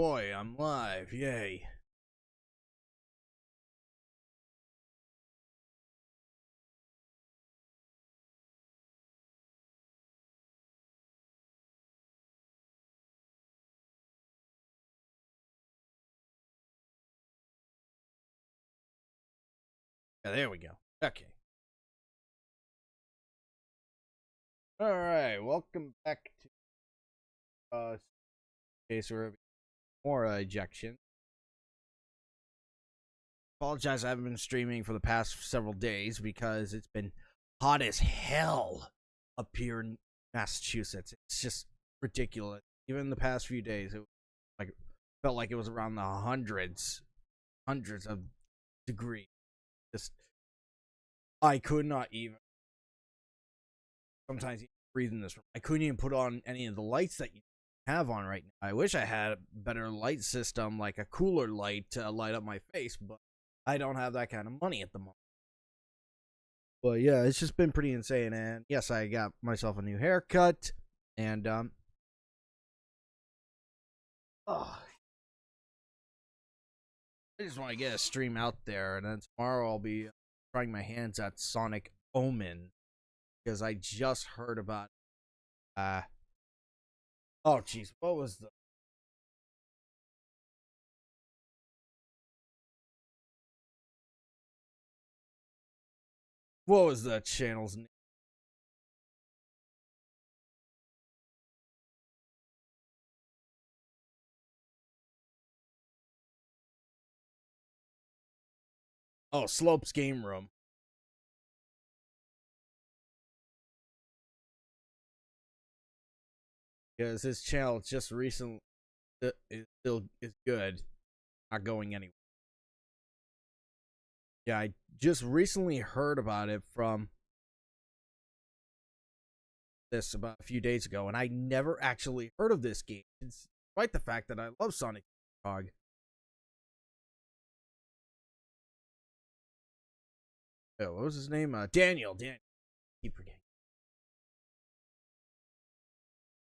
boy, I'm live. Yay. Yeah, there we go. Okay. All right, welcome back to case we're more ejection. Apologize, I haven't been streaming for the past several days because it's been hot as hell up here in Massachusetts. It's just ridiculous. Even the past few days, it felt like it was around the hundreds of degrees. Just I could not even. Sometimes breathe in this room. I couldn't even put on any of the lights that you have on right now. I wish I had a better light system, like a cooler light to light up my face, but I don't have that kind of money at the moment. But yeah, it's just been pretty insane. And yes, I got myself a new haircut, and I just want to get a stream out there, and then tomorrow I'll be trying my hands at Sonic Omen because I just heard about oh jeez, what was the channel's name? Oh, Slopes Game Room. Because his channel just recently is good, not going anywhere. Yeah, I just recently heard about it from this about a few days ago, and I never actually heard of this game, despite the fact that I love Sonic the Hedgehog. Oh, what was his name? Daniel. Keep forgetting.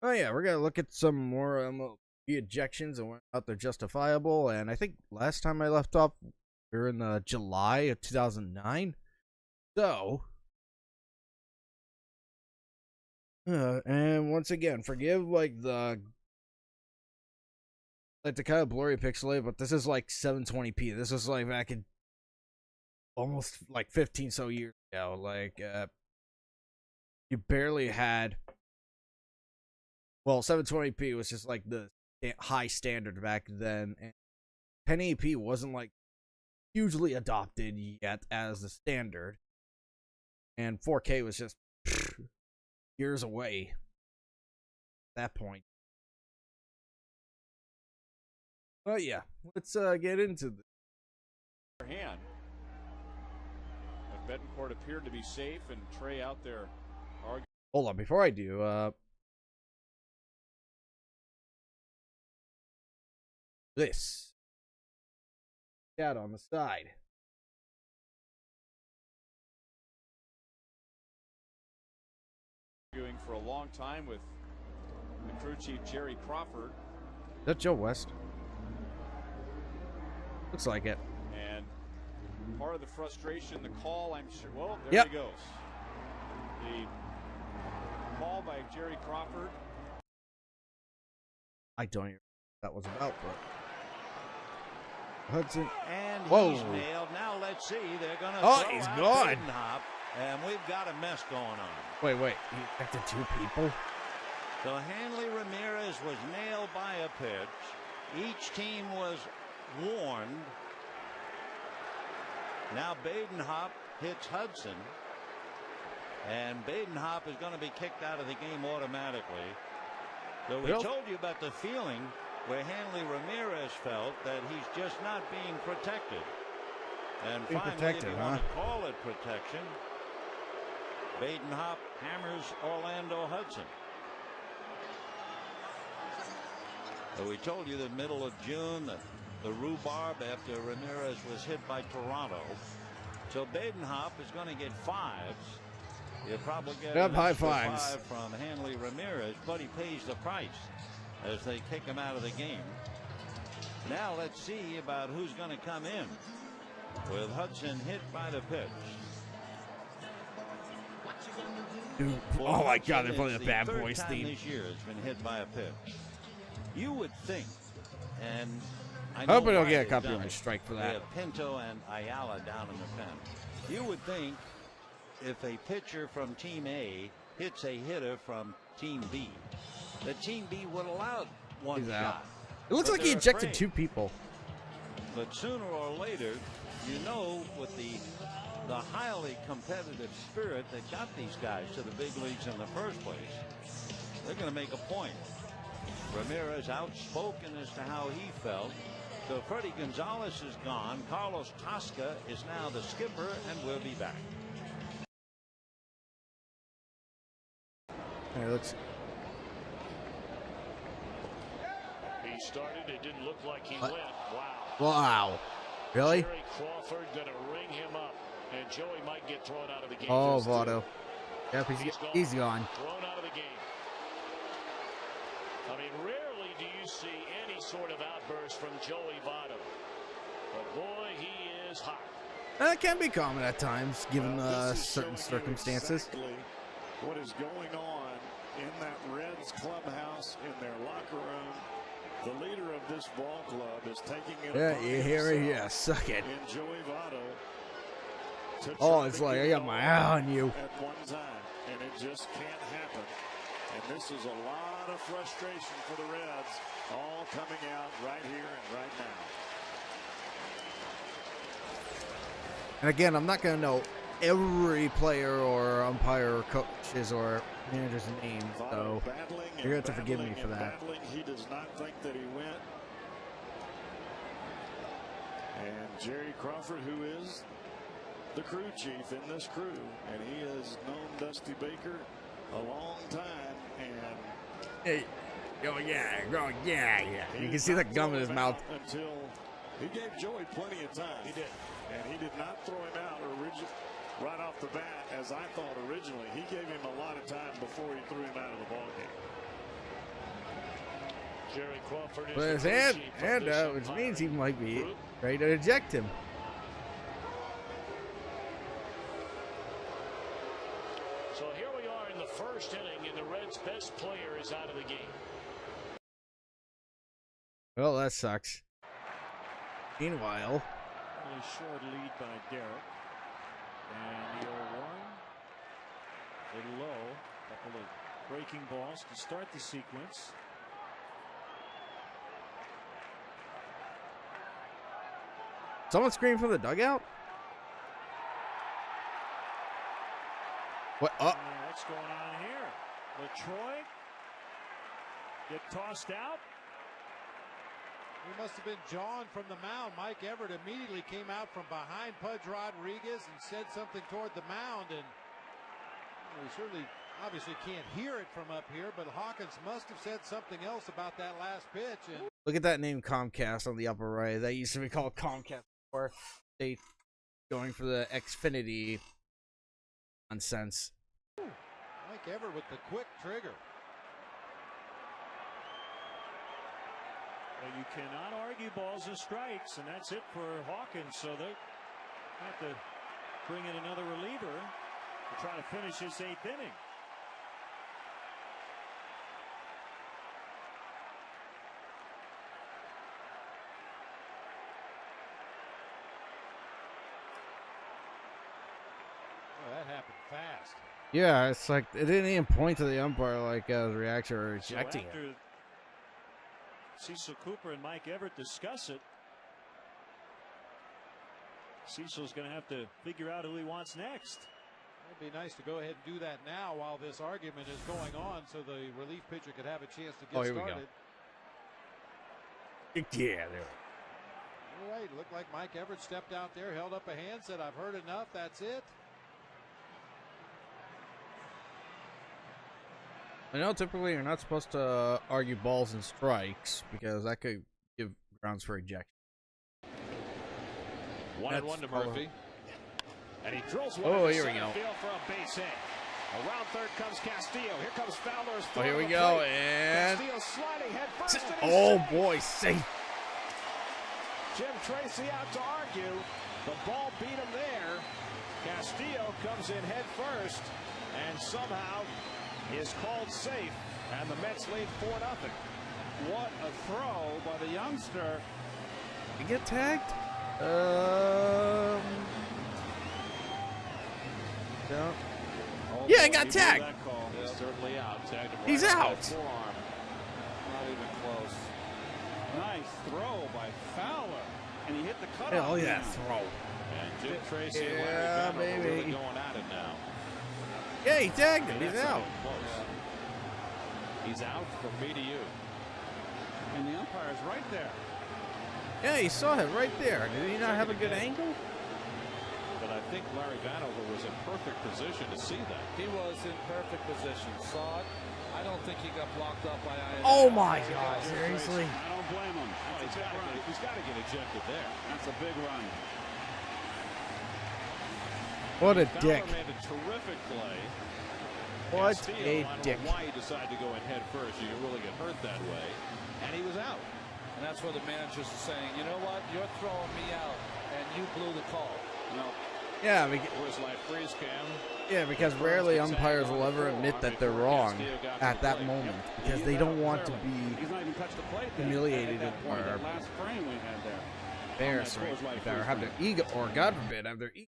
Oh yeah, we're gonna look at some more MLB ejections and whether or not they're justifiable. And I think last time I left off, we were in July of 2009. So, and once again, forgive the kind of blurry pixelate, but this is like 720p. This is like back in almost like 15 so years ago. Like, you barely had. Well, 720p was just like the high standard back then, and 1080p wasn't like hugely adopted yet as the standard, and 4K was just years away at that point. But yeah, let's get into this. Hand. And Betancourt appeared to be safe, and Trey out there. Hold on, before I do, this cat on the side. Arguing for a long time with the crew chief Jerry Crawford. Is that Joe West? Looks like it. And part of the frustration, the call, I'm sure. Well, there he goes. The call by Jerry Crawford. I don't know what that was about, but Hudson. And whoa. He's nailed. Now let's see. They're going to throw he's out gone. Hop, and we've got a mess going on. Wait. He got the two people? So Hanley Ramirez was nailed by a pitch. Each team was warned. Now Badenhop hits Hudson. And Badenhop is going to be kicked out of the game automatically. So we told you about the feeling where Hanley Ramirez felt that he's just not being protected. And finally, if you want to call it protection, Badenhop hammers Orlando Hudson. So we told you the middle of June, the rhubarb after Ramirez was hit by Toronto. So Badenhop is going to get fives. He'll probably get high fives from Hanley Ramirez, but he pays the price as they kick him out of the game. Now let's see about who's going to come in with Hudson hit by the pitch. Dude, oh my God, they're playing the Bad Boys theme. This year it's been hit by a pitch. You would think, and I hope I know don't get a Riley's copyright done it. strike for They that. have Pinto and Ayala down in the pen. You would think if a pitcher from Team A hits a hitter from Team B, that Team B would allow one He's shot. out. It looks But like he they're ejected afraid. 2 people. But sooner or later, you know, with the highly competitive spirit that got these guys to the big leagues in the first place, they're going to make a point. Ramirez outspoken as to how he felt. So Freddie Gonzalez is gone. Carlos Tosca is now the skipper, and we'll be back. Hey, let's. He started. It didn't look like he went. Wow. Wow. Really? Jerry Crawford going to ring him up, and Joey might get thrown out of the game. Oh, Votto. Yep, he's gone. Thrown out of the game. I mean, rarely do you see any sort of outburst from Joey Votto. But boy, he is hot. That can be common at times, given certain This is showing you circumstances. exactly what is going on in that Reds clubhouse, in their locker room. The leader of this ball club is taking it. Yeah, upon you hear it? himself Yeah, suck it. in Joey Votto to Oh, try it's to like, get I got it my all eye on you. at one time, and it just can't happen. And this is a lot of frustration for the Reds, all coming out right here and right now. And again, I'm not going to know every player or umpire or coaches or manager's name, so Votto battling and you're going to have to forgive me battling for and that. battling. He does not think that he went. And Jerry Crawford, who is the crew chief in this crew, and he has known Dusty Baker a long time, and Hey, yeah. You can see the gum in his mouth. until he gave Joey plenty of time. He did. And he did not throw him out right off the bat, as I thought originally. He gave him a lot of time before he threw him out of the ball game. Jerry Crawford is But his the crew hand, chief of this which means he might be group. ready to eject him. So here we are in the first inning, and the Reds' best player is out of the game. Well, that sucks. Meanwhile, A short lead by Derek. And the 0-1. A little low. Couple of breaking balls to start the sequence. someone screamed from the dugout? What? Oh, What's going on here? LaTroy get tossed out. He must have been jawing from the mound. Mike Everett immediately came out from behind Pudge Rodriguez and said something toward the mound. And we certainly obviously can't hear it from up here, but Hawkins must have said something else about that last pitch. And look at that name Comcast on the upper right. That used to be called Comcast before they going for the Xfinity nonsense. Mike Everett with the quick trigger. Well, you cannot argue balls and strikes, and that's it for Hawkins. So they have to bring in another reliever to try to finish this 8th inning. Oh, that happened fast. Yeah, it's like it didn't even point to the umpire like as a reaction or ejecting So it. after Cecil Cooper and Mike Everett discuss it, Cecil's going to have to figure out who he wants next. It'd be nice to go ahead and do that now while this argument is going on, so the relief pitcher could have a chance to get Here we go. started. Yeah, there. All right, looked like Mike Everett stepped out there, held up a hand, said, "I've heard enough. That's it." I know typically you're not supposed to argue balls and strikes because that could give grounds for ejection. 1-1 to Murphy. And he drills one Oh, into here we center go. field for a base hit. Around third comes Castillo. Here comes Fowler's Oh, here we throw to go, plate. and Castillo sliding head first. And he's oh safe. boy, safe. Jim Tracy out to argue. The ball beat him there. Castillo comes in head first and somehow is called safe. And the Mets lead 4-0. What a throw by the youngster. He get tagged? No. Yeah, I got tagged. He's certainly out. Tagged him right He's on out. that forearm. Not even close. Nice throw by Fowler. And he hit the cutoff. Hell yeah, throw. And Jim Tracy and Yeah, Larry Vanna are baby. really going at it now. Yeah, he tagged him. He's That's not out. even close. He's out from me to you. And the umpire's right there. Yeah, he saw it right there. Did he not have a good angle? But I think Larry Vanover was in perfect position to see that. He was in perfect position. Saw it. I don't think he got blocked up by INL. Oh my God! Seriously. I don't blame him. He's got to get ejected there. That's a big run. What a Fowler dick. made a terrific play. What Castillo, a I don't dick. know why he decided to go in head first. You can really get hurt that way. And he was out. And that's where the manager's saying, you know what? You're throwing me out, and you blew the call. No. Yeah, Where's life freeze cam? because rarely umpires will ever admit that they're wrong at that moment because they don't want to be He's not even touched the plate. humiliated or That last frame we had there. embarrassed or have their ego, or God forbid, have their ego.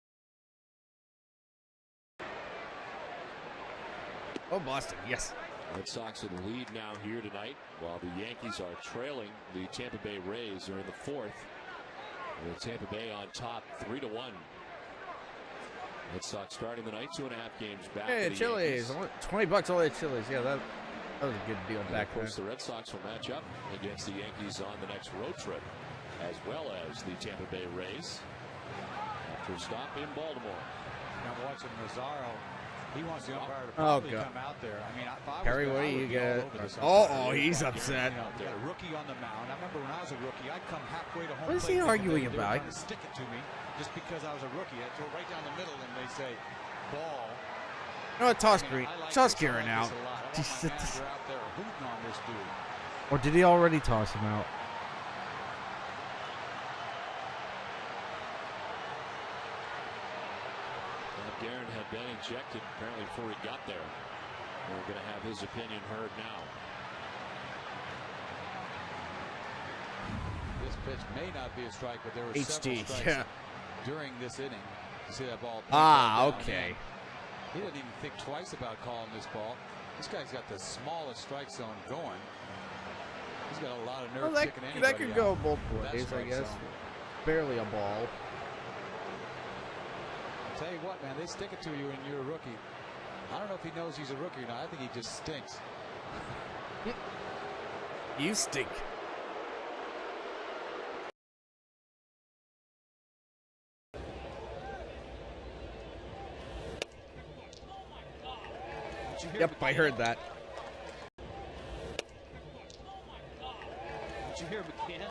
Oh, Boston, yes. Red Sox in the lead now here tonight, while the Yankees are trailing the Tampa Bay Rays. Are in the fourth. With Tampa Bay on top, 3-1. Red Sox starting the night, 2.5 games back. Hey, to the Chili's, Yankees. $20 only at Chili's. Yeah, that was a good deal And back of then. course, the Red Sox will match up against the Yankees on the next road trip, as well as the Tampa Bay Rays after a stop in Baltimore. I'm watching Rosario. He wants the umpire to Oh, probably God. come out there. I mean, if I was Harry, there, what I do you would be all get? over this Oh, umpire. he's upset. You got a rookie on the mound. I remember when I was a rookie, I'd come halfway to home. What is plate he thinking arguing they were about? trying to stick it to me just because I was a rookie. I'd throw it right down the middle, and they say, ball. No, toss I mean, Green. I like Toss this. I Kieran like out. this a lot. I want my manager out there hooting on this dude. Or did he already toss him out? Guerin had been ejected apparently before he got there. We're going to have his opinion heard now. This pitch may not be a strike, but there were HD, several strikes yeah. during this inning. You see that ball? Ah, down okay. in. He didn't even think twice about calling this ball. This guy's got the smallest strike zone going. He's got a lot of nerve Well, that, kicking anybody that could go out. both That ways, I strike guess. zone. Barely a ball. I'll tell you what, man, they stick it to you when you're a rookie. I don't know if he knows he's a rookie or not. I think he just stinks. You stink. Yep, I heard that. Did you hear McCann?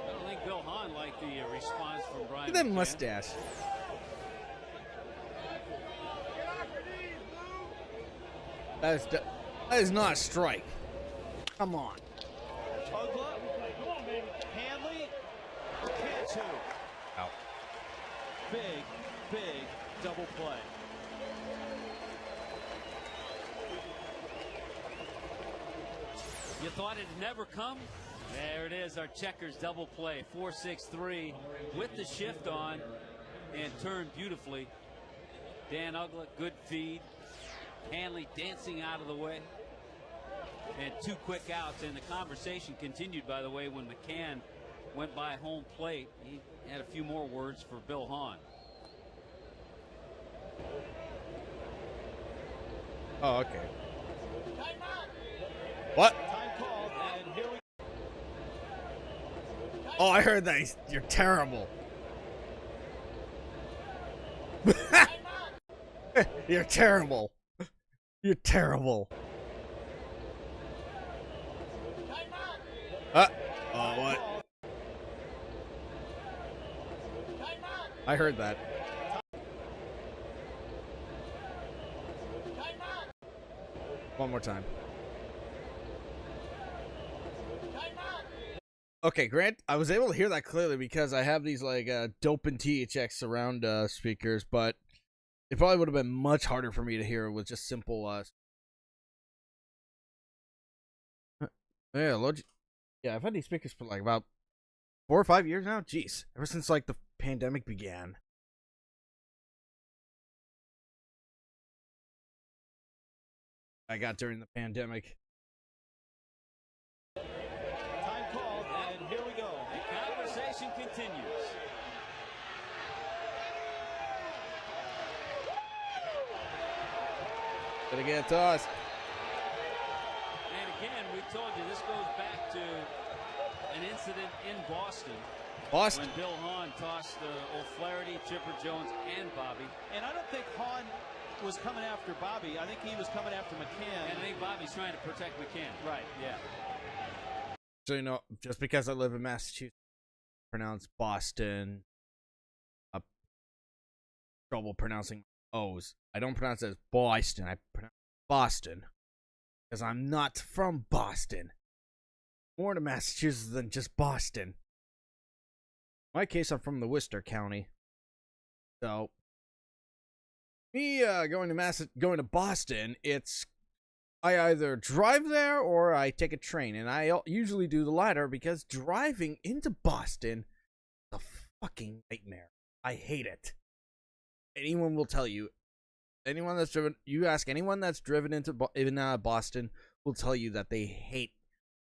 I don't think Bill Hahn liked the response from Brian. Look at that McCann. mustache. That is not a strike. Come on. Tugla, Hanley, Cantu. Out. Big double play. You thought it'd never come? There it is, our checkers double play. 4-6-3 with the shift on and turned beautifully. Dan Uggla, good feed. Hanley dancing out of the way. And 2 quick outs. And the conversation continued, by the way, when McCann went by home plate. He had a few more words for Bill Hahn. Oh, okay. What? Oh, I heard that. You're terrible. You're terrible. You're terrible. Oh, what? I heard that. One more time. Okay, Grant, I was able to hear that clearly because I have these like dope and THX surround speakers, but it probably would have been much harder for me to hear with just simple yeah, yeah, I've had these speakers for like about 4 or 5 years now. Jeez, ever since like the pandemic began. I got during the pandemic. Time called, and here we go. The conversation continues. Gonna get tossed. And again, we told you this goes back to an incident in Boston. Boston. When Bill Hahn tossed O'Flaherty, Chipper Jones, and Bobby. And I don't think Hahn was coming after Bobby. I think he was coming after McCann. And I think Bobby's trying to protect McCann. Right. Yeah. So, you know, just because I live in Massachusetts, I pronounce Boston. Trouble pronouncing O's. I don't pronounce it as Boston. I pronounce Boston. Because I'm not from Boston. More to Massachusetts than just Boston. In my case, I'm from the Worcester County. So, me going to Boston, it's I either drive there or I take a train, and I usually do the latter because driving into Boston is a fucking nightmare. I hate it. Anyone will tell you. Anyone that's driven, you ask anyone that's driven into Boston will tell you that they hate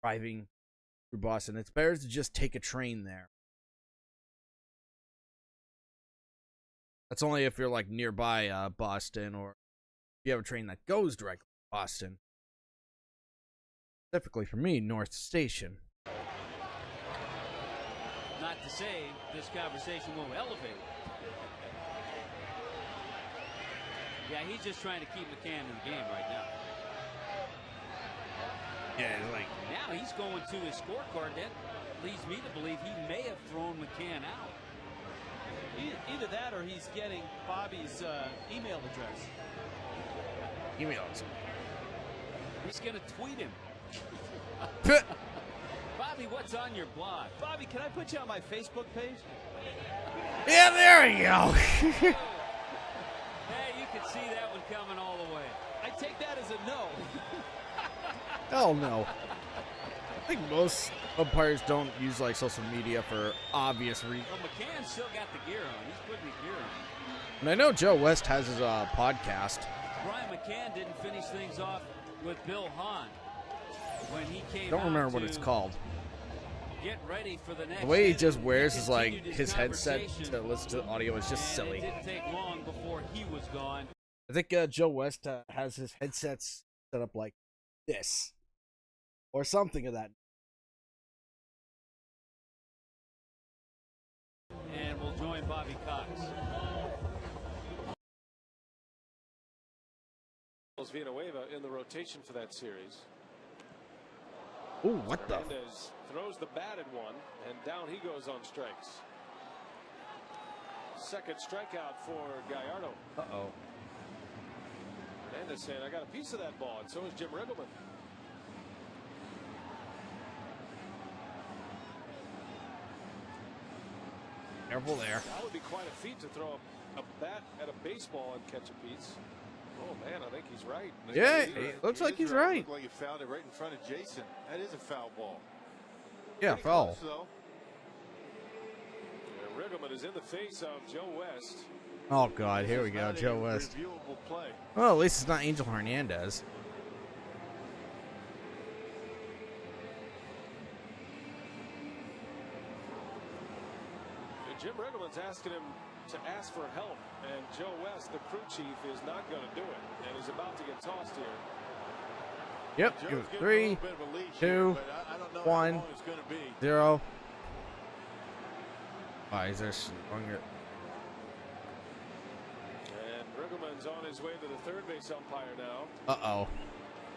driving through Boston. It's better to just take a train there. That's only if you're like nearby Boston, or if you have a train that goes directly to Boston. Specifically for me, North Station. Not to say this conversation won't elevate. Yeah, he's just trying to keep McCann in the game right now. Yeah, like now he's going to his scorecard. That leads me to believe he may have thrown McCann out. Either that or he's getting Bobby's email address. Emails. He's going to tweet him. Bobby, what's on your blog? Bobby, can I put you on my Facebook page? Yeah, there we go. Hey, you can see that one coming all the way. I take that as a no. Hell no. I think most umpires don't use like social media for obvious reasons. Well, McCann still got the gear on. He's putting the gear on. And I know Joe West has his podcast. Brian McCann didn't finish things off with Bill Hahn when he came. Don't remember what it's called. Get ready for the next. The way he just wears his like his headset to listen to the audio is just silly. It didn't take long before he was gone. I think Joe West has his headsets set up like this, or something of that. And we'll join Bobby Cox. Villanueva in the rotation for that series. Ooh, what the? Hernandez throws the batted one, and down he goes on strikes. Second strikeout for Gallardo. Uh-oh. Hernandez saying, I got a piece of that ball, and so is Jim Riggleman. Careful there. That would be quite a feat to throw a bat at a baseball and catch a piece. Oh, man, I think he's right. Yeah, it looks like he's right. Looks like he fouled it right in front of Jason. That is a foul ball. Yeah, Pretty foul. close, Yeah, Riggleman is in the face of Joe West. Oh, God, here we go, Joe West. Play. Well, at least it's not Angel Hernandez. Jim Riggleman's asking him to ask for help, and Joe West, the crew chief, is not going to do it, and he's about to get tossed here. Yep, give it 3, 2, 1, 0. Why is there longer? And Riggleman's on his way to the third base umpire now. Uh-oh.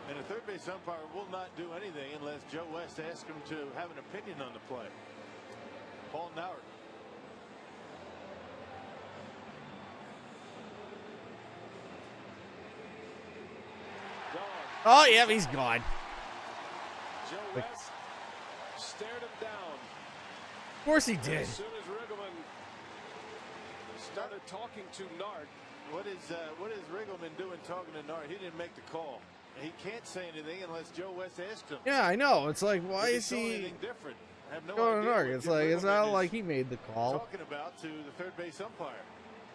And the third base umpire will not do anything unless Joe West asks him to have an opinion on the play. Paul Nauert. Oh, yeah, he's gone. Joe West stared him down. course he did. As soon as Riggleman started talking to Nart. What is Riggleman doing talking to Nart? He didn't make the call. He can't say anything unless Joe West asks him. Yeah, I know. It's like, why is he different? I have no going to idea. Nart? It's like, it's not like he made the call. Talking about to the third base umpire.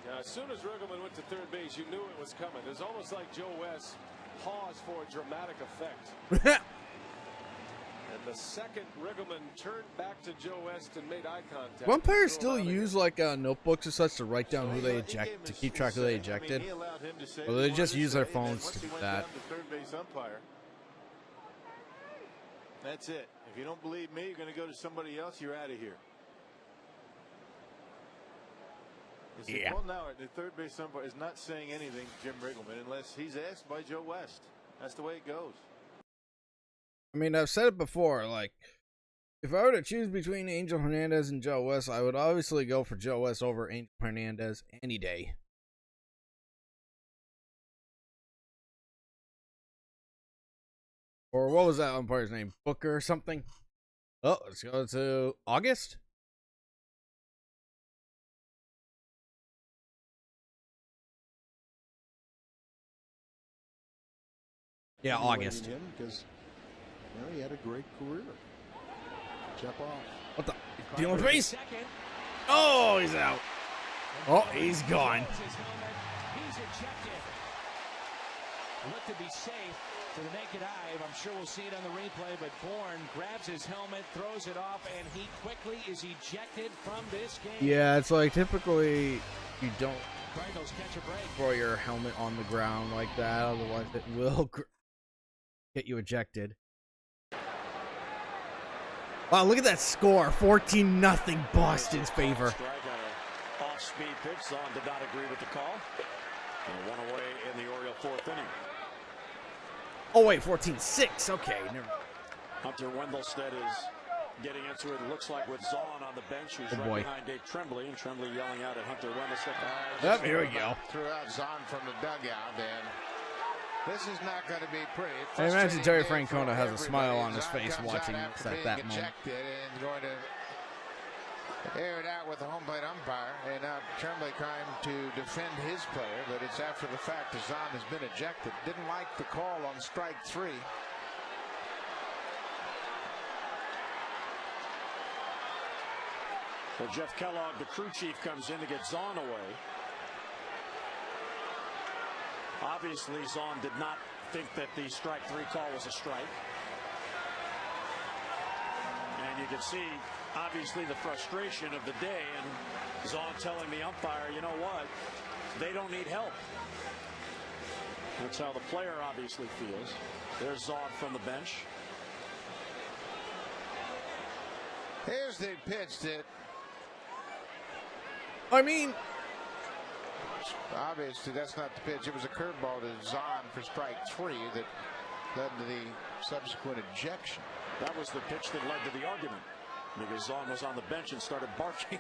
Now, as soon as Riggleman went to third base, you knew it was coming. It was almost like Joe West paused for a dramatic effect. And the second Riggleman turned back to Joe West and made eye contact. Do umpires still use like notebooks or such to write down who they eject, to keep track of who they ejected? Or do they just use their phones to do that? Third base umpire. That's it. If you don't believe me, you're going to go to somebody else. You're out of here. Yeah. Well, now the third base umpire is not saying anything, Jim Riggleman, unless he's asked by Joe West. That's the way it goes. I mean, I've said it before, like, if I were to choose between Angel Hernandez and Joe West, I would obviously go for Joe West over Angel Hernandez any day. Or what was that umpire's name? Booker or something? Oh, let's go to August. Yeah, August. Because he had a great career. Jump off. What the? Dealing with base? Oh, he's out. Oh, he's gone. He's ejected. Look to be safe to the naked eye. I'm sure we'll see it on the replay, but Bourne grabs his helmet, throws it off, and he quickly is ejected from this game. Yeah, it's like typically you don't Cardinals catch a break. throw your helmet on the ground like that, otherwise it will get you ejected. Wow, look at that score. 14-0 Boston's favor. Strike on an off-speed pitch. Zahn did not agree with the call. And one away in the Oriole fourth inning. Oh, wait, 14-6. Okay, never mind. Hunter Wendelstedt is getting into it. Looks like with Zahn on the bench, who's Oh, boy. right behind Dave Tremblay, and Tremblay yelling out at Hunter Wendelstedt. Yep, here we go. Threw out Zahn from the dugout, and this is not going to be pretty. I imagine Terry Francona has a smile on his face Zahn watching comes out this after at that being moment. ejected and going to air it out with the home plate umpire, and now Tremblay trying to defend his player, but it's after the fact that Zahn has been ejected. Didn't like the call on strike three. Well, Jeff Kellogg, the crew chief, comes in to get Zahn away. Obviously, Zahn did not think that the strike three call was a strike. And you can see, obviously, the frustration of the day, and Zahn telling the umpire, you know what, they don't need help. That's how the player obviously feels. There's Zahn from the bench. Here's the pitch that, I mean, obviously that's not the pitch. It was a curveball to Zahn for strike three that led to the subsequent ejection. That was the pitch that led to the argument, because Zahn was on the bench and started barking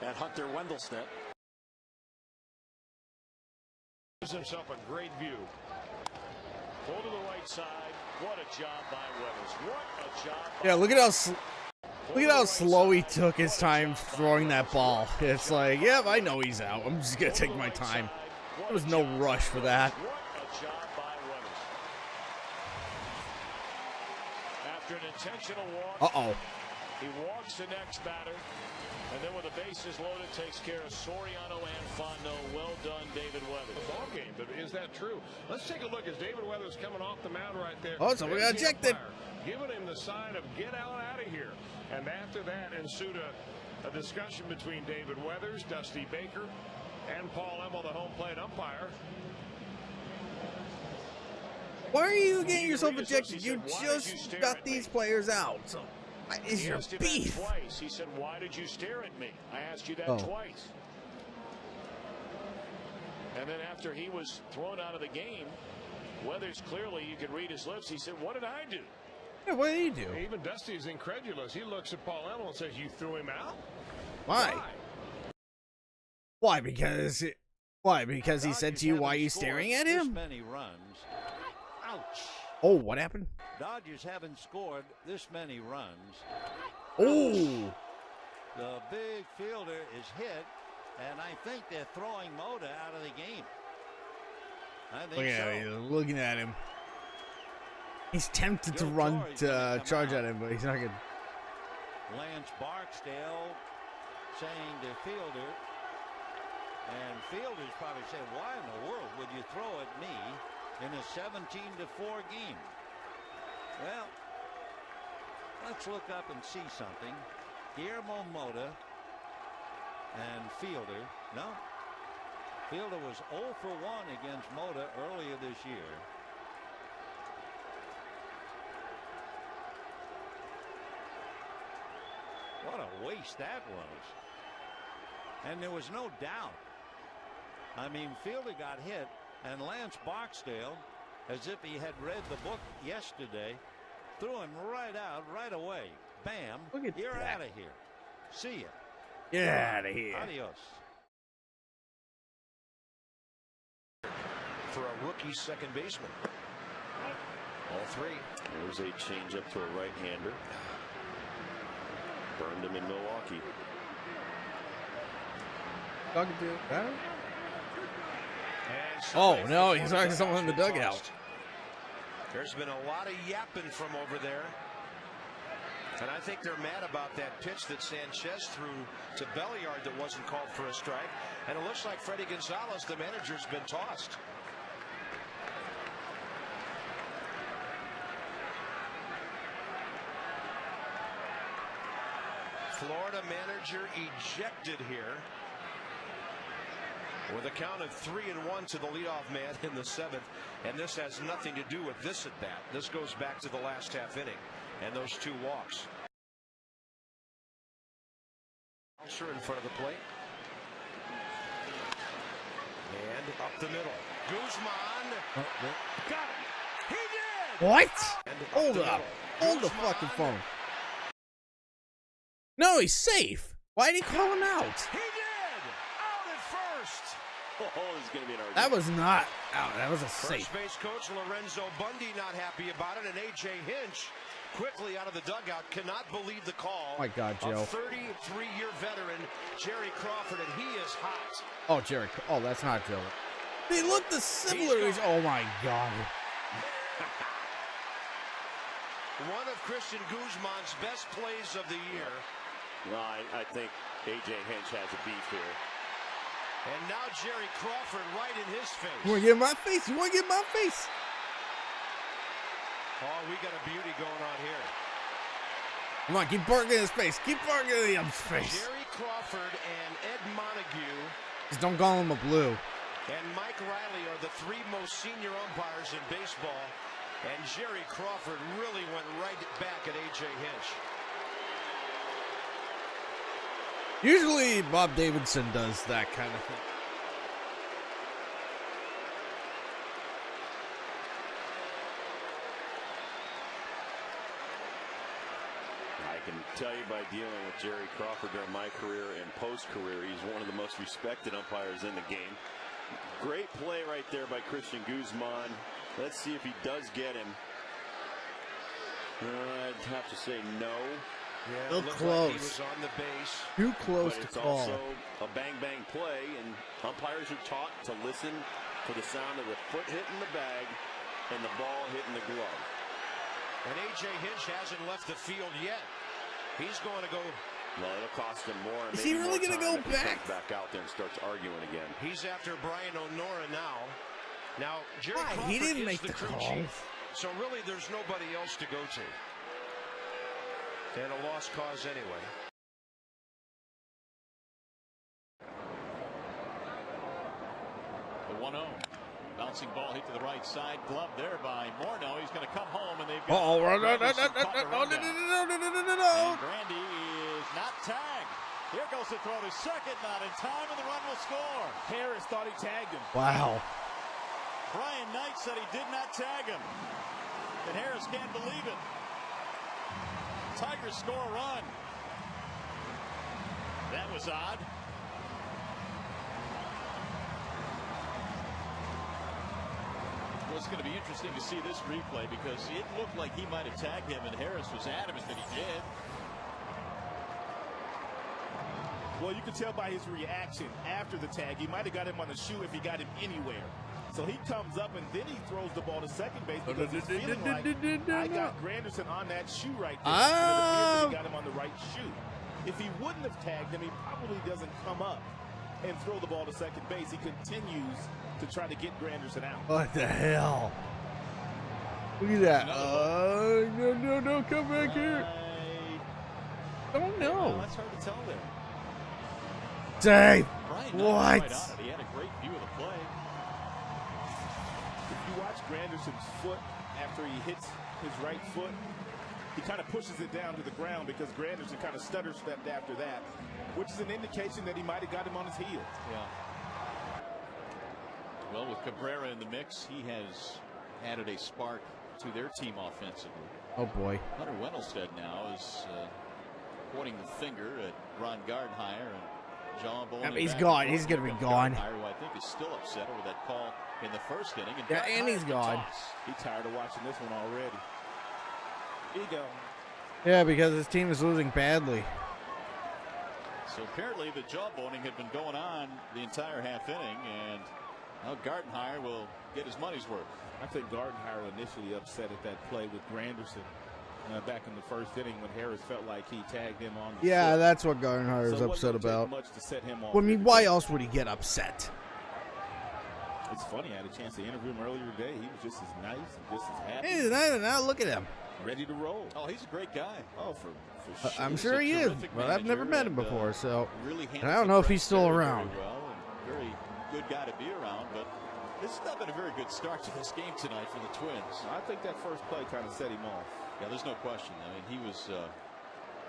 at Hunter Wendelstedt. Gives himself a great view. Pull to the right side. What a job by Weathers. What a job. yeah, look at how slow he took his time throwing that ball. It's like, yep, I know he's out. I'm just going to take my time. There was no rush for that. What a job by Weathers. After an intentional walk, Uh-oh. he walks the next batter. And then with the bases loaded, takes care of Soriano and Fondo. Well done, David Weathers. Ball game, but is that true? Let's take a look as David Weathers coming off the mound right there. Oh, so we got ejected. Giving him the sign of get out of here. And after that ensued a discussion between David Weathers, Dusty Baker, and Paul Emmel, the home plate umpire. Why are you getting yourself ejected? You just got these players out. So what is your beef? Twice. He said, why did you stare at me? I asked you that twice. And then after he was thrown out of the game, Weathers clearly, you could read his lips. He said, what did I do? Yeah, what did he do? Even Dusty is incredulous. He looks at Paul Emmel and says, you threw him out? Why? Why? Because he said to you, why are you staring at him? Many runs. Ouch. Oh, what happened? Dodgers haven't scored this many runs. Oh. The big fielder is hit, and I think they're throwing Mota out of the game. I think looking at him. He's tempted to run to charge at him, but he's not good. Lance Barksdale saying to fielder, and fielders probably say, why in the world would you throw at me in a 17-4 game? Well, let's look up and see something. Guillermo Mota and fielder. No. Fielder was 0 for 1 against Mota earlier this year. What a waste that was. And there was no doubt. I mean, fielder got hit, and Lance Barksdale, as if he had read the book yesterday, threw him right out right away. Bam. You're out of here. See ya. Get out of here. Adios. For a rookie second baseman. All three. There's a changeup to a right-hander. Burned him in Milwaukee. Talking to oh no, he's talking to someone in the dugout. There's been a lot of yapping from over there. And I think they're mad about that pitch that Sanchez threw to Belliard that wasn't called for a strike. And it looks like Freddie Gonzalez, the manager's been tossed. Florida manager ejected here. With a count of 3-1 to the leadoff man in the 7th. And this has nothing to do with this at bat. This goes back to the last half inning and those 2 walks. Also in front of the plate. And up the middle. Guzman. Got it. He did. What? Hold up. Hold the fucking phone. No, he's safe. Why did he call him out? He did. Out at first. Oh, this is going to be an argument. That was not out. That was a safe. First base coach Lorenzo Bundy not happy about it, and A.J. Hinch quickly out of the dugout cannot believe the call. Oh my God, Joe. 33-year veteran Jerry Crawford, and he is hot. Oh, Jerry. Oh, that's not Joe. They look the similar. Oh my God. One of Christian Guzman's best plays of the year. No, I think A.J. Hinch has a beef here. And now Jerry Crawford right in his face. You want to get in my face? You want to get in my face? Oh, we got a beauty going on here. Come on, keep barking in his face. Keep barking in his face. Jerry Crawford and Ed Montague. Just don't call him a blue. And Mike Riley are the 3 most senior umpires in baseball. And Jerry Crawford really went right back at A.J. Hinch. Usually Bob Davidson does that kind of thing. I can tell you by dealing with Jerry Crawford during my career and post-career, he's one of the most respected umpires in the game. Great play right there by Christian Guzman. Let's see if he does get him. I'd have to say no. Yeah, so close. Like he was on the base. Too close but to it's call. Also a bang-bang play, and umpires are taught to listen for the sound of the foot hitting the bag and the ball hitting the glove. And A.J. Hinch hasn't left the field yet. He's going to go. Well, it'll cost him more. Is he really going to go back? Back out there and starts arguing again. He's after Brian O'Nora now. Now, Jerry Crawford he didn't make the the crew call. chief, so really there's nobody else to go to. And a lost cause anyway. The 1-0. Bouncing ball hit to the right side. Glove there by Morneau. He's going to come home, and they've got. And Grandy is not tagged. Here goes the throw to second, not in time, and the run will score. Harris thought he tagged him. Wow. Brian Knight said he did not tag him. And Harris can't believe it. Tigers score a run. That was odd. Well, it's going to be interesting to see this replay because it looked like he might have tagged him, and Harris was adamant that he did. Well, you can tell by his reaction after the tag. He might have got him on the shoe if he got him anywhere. So he comes up and then he throws the ball to second base because he's feeling like, I got Granderson on that shoe right there. And it appears that he got him on the right shoe. If he wouldn't have tagged him, he probably doesn't come up and throw the ball to second base. He continues to try to get Granderson out. What the hell? Look at that. No, come back here. Don't know. That's hard to tell there. Dave, Brian, what? He had a great view of the play. If you watch Granderson's foot after he hits his right foot, he kind of pushes it down to the ground because Granderson kind of stutter stepped after that, which is an indication that he might have got him on his heels. Yeah. Well, with Cabrera in the mix, he has added a spark to their team offensively. Oh boy. Hunter Wendelstedt now is pointing the finger at Ron Gardenhire and John Bowen. Yeah, he's gone. He's going to be gone. Gardenhire, who I think is still upset over that call in the first inning. And yeah, and he's gone. He's tired of watching this one already. Ego. Yeah, because his team is losing badly. So apparently the jawboning had been going on the entire half inning, and now Gardenhire will get his money's worth. I think Gardenhire initially upset at that play with Granderson back in the first inning when Harris felt like he tagged him on the Yeah, foot. that's what Gardenhire is So it upset wasn't gonna about. take much to set him off. Well, I mean, why else would he get upset? It's funny. I had a chance to interview him earlier today. He was just as nice and just as happy. Hey, now look at him. Ready to roll. Oh, he's a great guy. Oh, for sure. I'm sure he is, but I've never met him before, so really and I don't know if he's still very, around. Very well, and very good guy to be around, but this has not been a very good start to this game tonight for the Twins. I think that first play kind of set him off. Yeah, there's no question. I mean,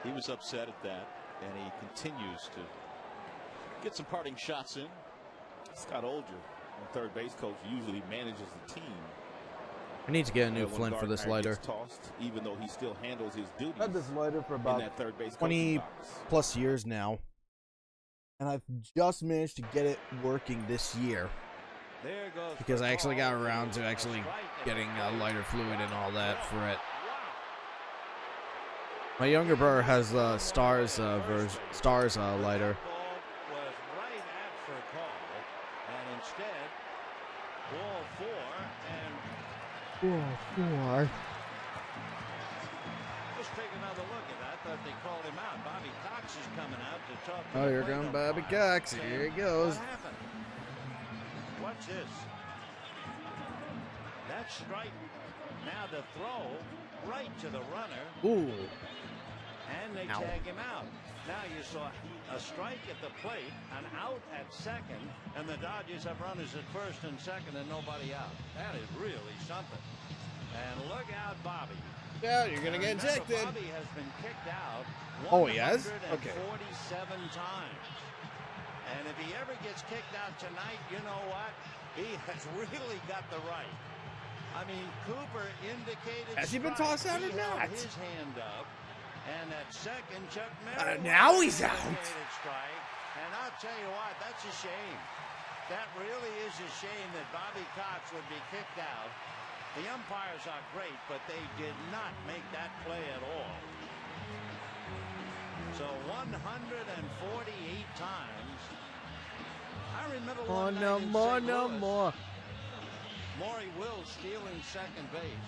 he was upset at that, and he continues to get some parting shots in. Scott Olger, the third base coach, usually manages the team. I need to get a new When Flint for this Gardenhire lighter. gets tossed, even though he still handles his duties. I've had this lighter for in about that third base 20 coaching box. plus years now, and I've just managed to get it working this year There goes because I actually got around to actually getting lighter fluid and all that for it. My younger brother has the Stars lighter. was right at for a call, and instead, ball 4, and let's take another look at that. I thought they called him out. Bobby Cox is coming out to talk to Oh, the here plate comes umpire. Bobby Cox. Here he goes. What happened? Watch this. That strike. Now the throw right to the runner. Ooh. And they Ow. tag him out. Now you saw a strike at the plate, an out at second, and the Dodgers have runners at first and second and nobody out. That is really something. And look out, Bobby. Yeah, you're gonna get Remember, ejected. Bobby has been kicked out. Oh, he has? Okay. 147 times. And if he ever gets kicked out tonight, you know what? He has really got the right. I mean, Cooper indicated. Has he been strike. tossed out or He held not? his hand up. And at second, Chuck Merritt. Now he's out. Strike. And I'll tell you what, that's a shame. That really is a shame that Bobby Cox would be kicked out. The umpires are great, but they did not make that play at all. So 148 times. I remember one night in St. Louis, Maury Wills stealing second base.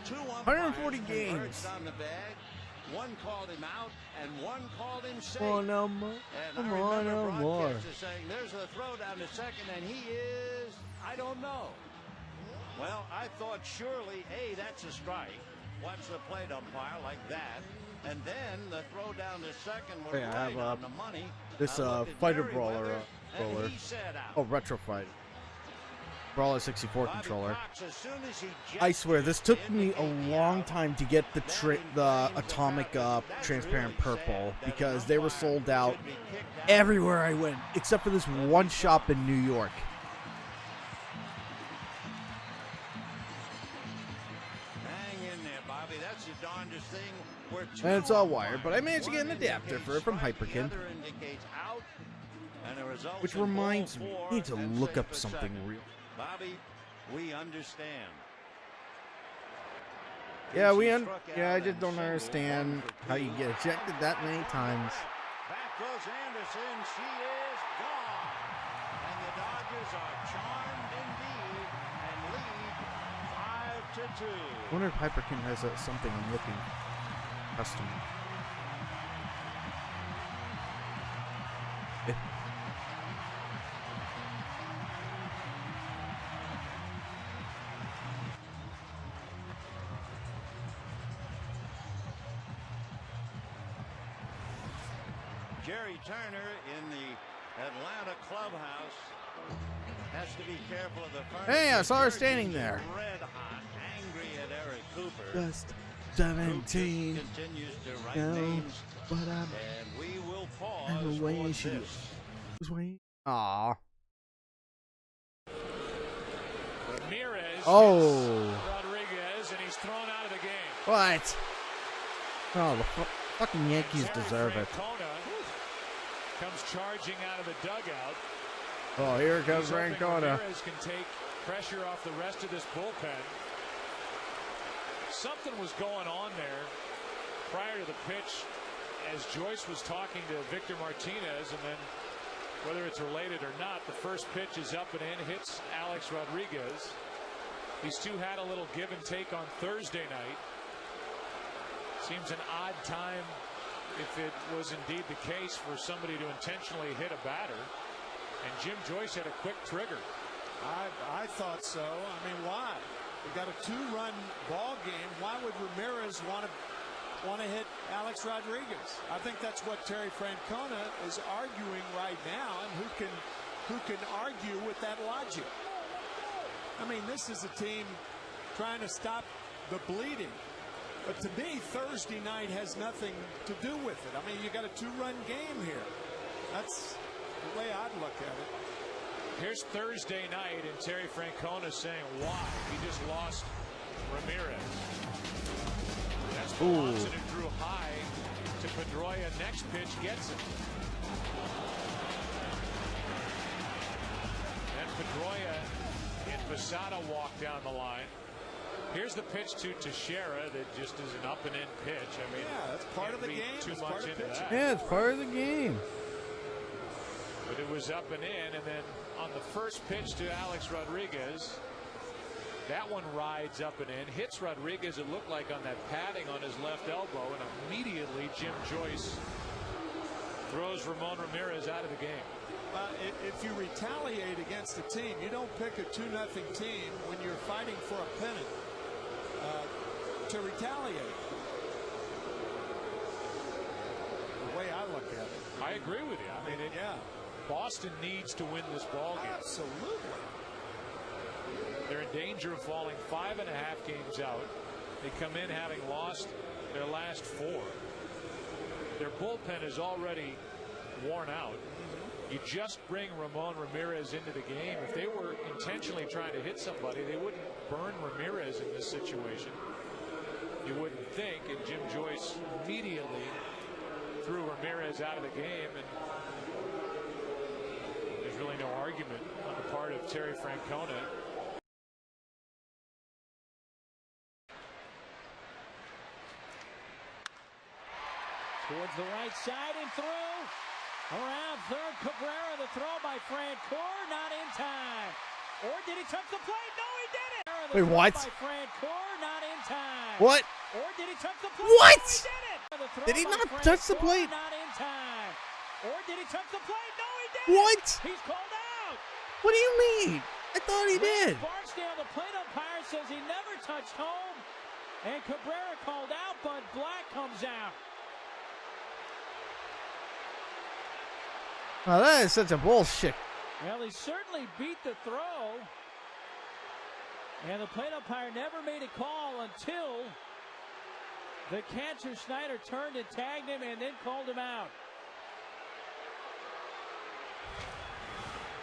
2 umpires 140 games. converged on the bag. One called him out, and one called him safe. Oh, no more. And Come I on, remember no more. broadcasters saying, there's a throw down to second, and he is, I don't know. Well, I thought surely, A, that's a strike. Watch the plate umpire like that. And then the throw down to second was Hey, I right have on the money. this I looked at fighter Barry brawler Weathers, and brawler. he said out. Oh, retro fighter. Brawler 64 Bobby controller. Cox, as soon as he I swear, this took me a long time to get the atomic transparent purple because they were sold out everywhere I went, except for this one shop in New York. Hang in there, Bobby. That's the darndest thing. We're And it's all wired, but I managed to get an adapter for it from Hyperkin. The other indicates out, and the results Which in ball reminds me, 4 I need to and look safe up at something second. real. Bobby, we understand. Yeah, I just don't understand how you get ejected that many times. Back goes Anderson. She is gone. And the Dodgers are charmed indeed and lead 5-2. I wonder if Hyperkin has something I'm looking custom. Jerry Turner in the Atlanta clubhouse has to be careful of the front. Hey, I saw her standing there. Red hot, angry at Eric Cooper. Just 17. Continues to write No, names, but I'm. and we will pause I'm for waiting. this. Who's waiting? Aw. Ramirez. Oh. Rodriguez, and he's thrown out of the game. What? Oh, the fucking Yankees deserve it. Francona comes charging out of the dugout. Oh, here comes He's hoping Francona. Ramirez can take pressure off the rest of this bullpen. Something was going on there prior to the pitch as Joyce was talking to Victor Martinez, and then whether it's related or not, the first pitch is up and in, hits Alex Rodriguez. These two had a little give and take on Thursday night. Seems an odd time, if it was indeed the case, for somebody to intentionally hit a batter. And Jim Joyce had a quick trigger. I thought so. I mean, why? We got a 2-run ball game. Why would Ramirez want to hit Alex Rodriguez? I think that's what Terry Francona is arguing right now, and who can argue with that logic? I mean, this is a team trying to stop the bleeding. But to me, Thursday night has nothing to do with it. I mean, you got a 2-run game here. That's the way I'd look at it. Here's Thursday night, and Terry Francona saying why. He just lost Ramirez. That's Bronson who drew high to Pedroia. Next pitch gets it. Then Pedroia and Posada walk down the line. Here's the pitch to Teixeira that just is an up-and-in pitch. I mean, yeah, that's part of the game. Too it's much into that. Yeah, it's part of the game. But it was up and in, and then on the first pitch to Alex Rodriguez, that one rides up and in, hits Rodriguez, it looked like on that padding on his left elbow, and immediately Jim Joyce throws Ramon Ramirez out of the game. Well, if you retaliate against a team, you don't pick a 2-0 team when you're fighting for a pennant to retaliate. The way I look at it. I agree with you. I mean, yeah. Boston needs to win this ball game. Absolutely. They're in danger of falling 5.5 games out. They come in having lost their last 4. Their bullpen is already worn out. You just bring Ramon Ramirez into the game. If they were intentionally trying to hit somebody, they wouldn't burn Ramirez in this situation. You wouldn't think. And Jim Joyce immediately threw Ramirez out of the game, and there's really no argument on the part of Terry Francona. Towards the right side and through. Around third, Cabrera, the throw by Francoeur, not in time. Or did he touch the plate? No, he didn't. Wait, what? By Francoeur, not in time. What? Or did he touch the plate? What? No, he didn't. Did he not touch the plate? Not in time. Or did he touch the plate? No, he didn't. What? He's called out. What do you mean? I thought he did. Barksdale, the plate umpire, says he never touched home. And Cabrera called out, but Black comes out. Oh, that is such a bullshit. Well, he certainly beat the throw. And the plate umpire never made a call until the catcher Snyder turned and tagged him and then called him out.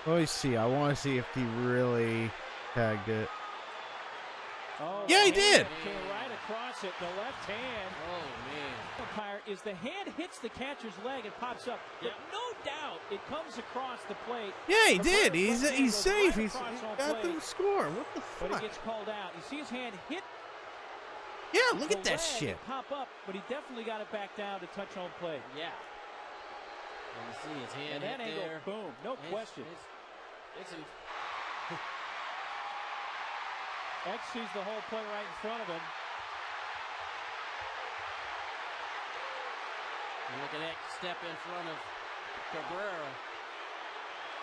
Let me see. I want to see if he really tagged it. Oh, yeah, he did. Right across it, the left hand. Oh, man. Umpire, is the hand hits the catcher's leg and pops up. But no doubt it comes across the plate. Yeah, he did. He's safe. Right He's got the score. What the fuck? But he gets called out. You see his hand hit. Yeah, look at that shit. Pop up, but he definitely got it back down to touch home plate. Yeah. And you see his hand and that hit angle, there. boom, no question. X sees the whole play right in front of him. And look at that step in front of Cabrera.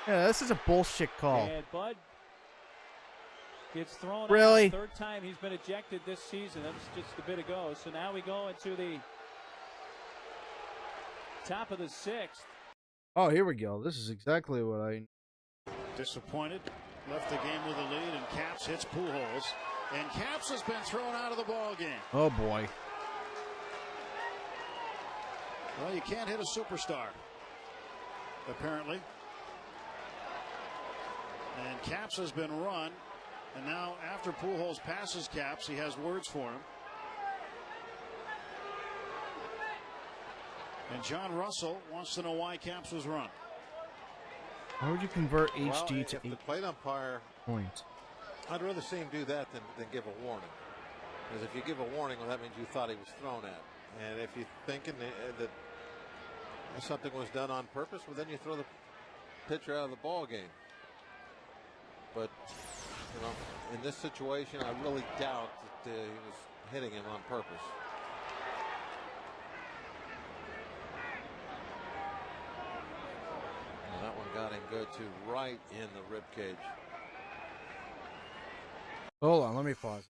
Yeah, this is a bullshit call. And Bud gets thrown Really? out. Third time he's been ejected this season. That was just a bit ago. So now we go into the top of the sixth. Oh, here we go. This is exactly what I... Disappointed. Left the game with a lead, and Caps hits Pujols. And Caps has been thrown out of the ball game. Oh, boy. Well, you can't hit a superstar, apparently. And Caps has been run. And now, after Pujols passes Caps, he has words for him. And John Russell wants to know why Caps was run. Why would you convert HD well, to if 8 the plate umpire points? I'd rather see him do that than give a warning. Because if you give a warning, well, that means you thought he was thrown at. And if you're thinking that something was done on purpose, well, then you throw the pitcher out of the ball game. But, you know, in this situation, I really doubt that he was hitting him on purpose. And that one got him good, too, right in the rib cage. Hold on, let me pause.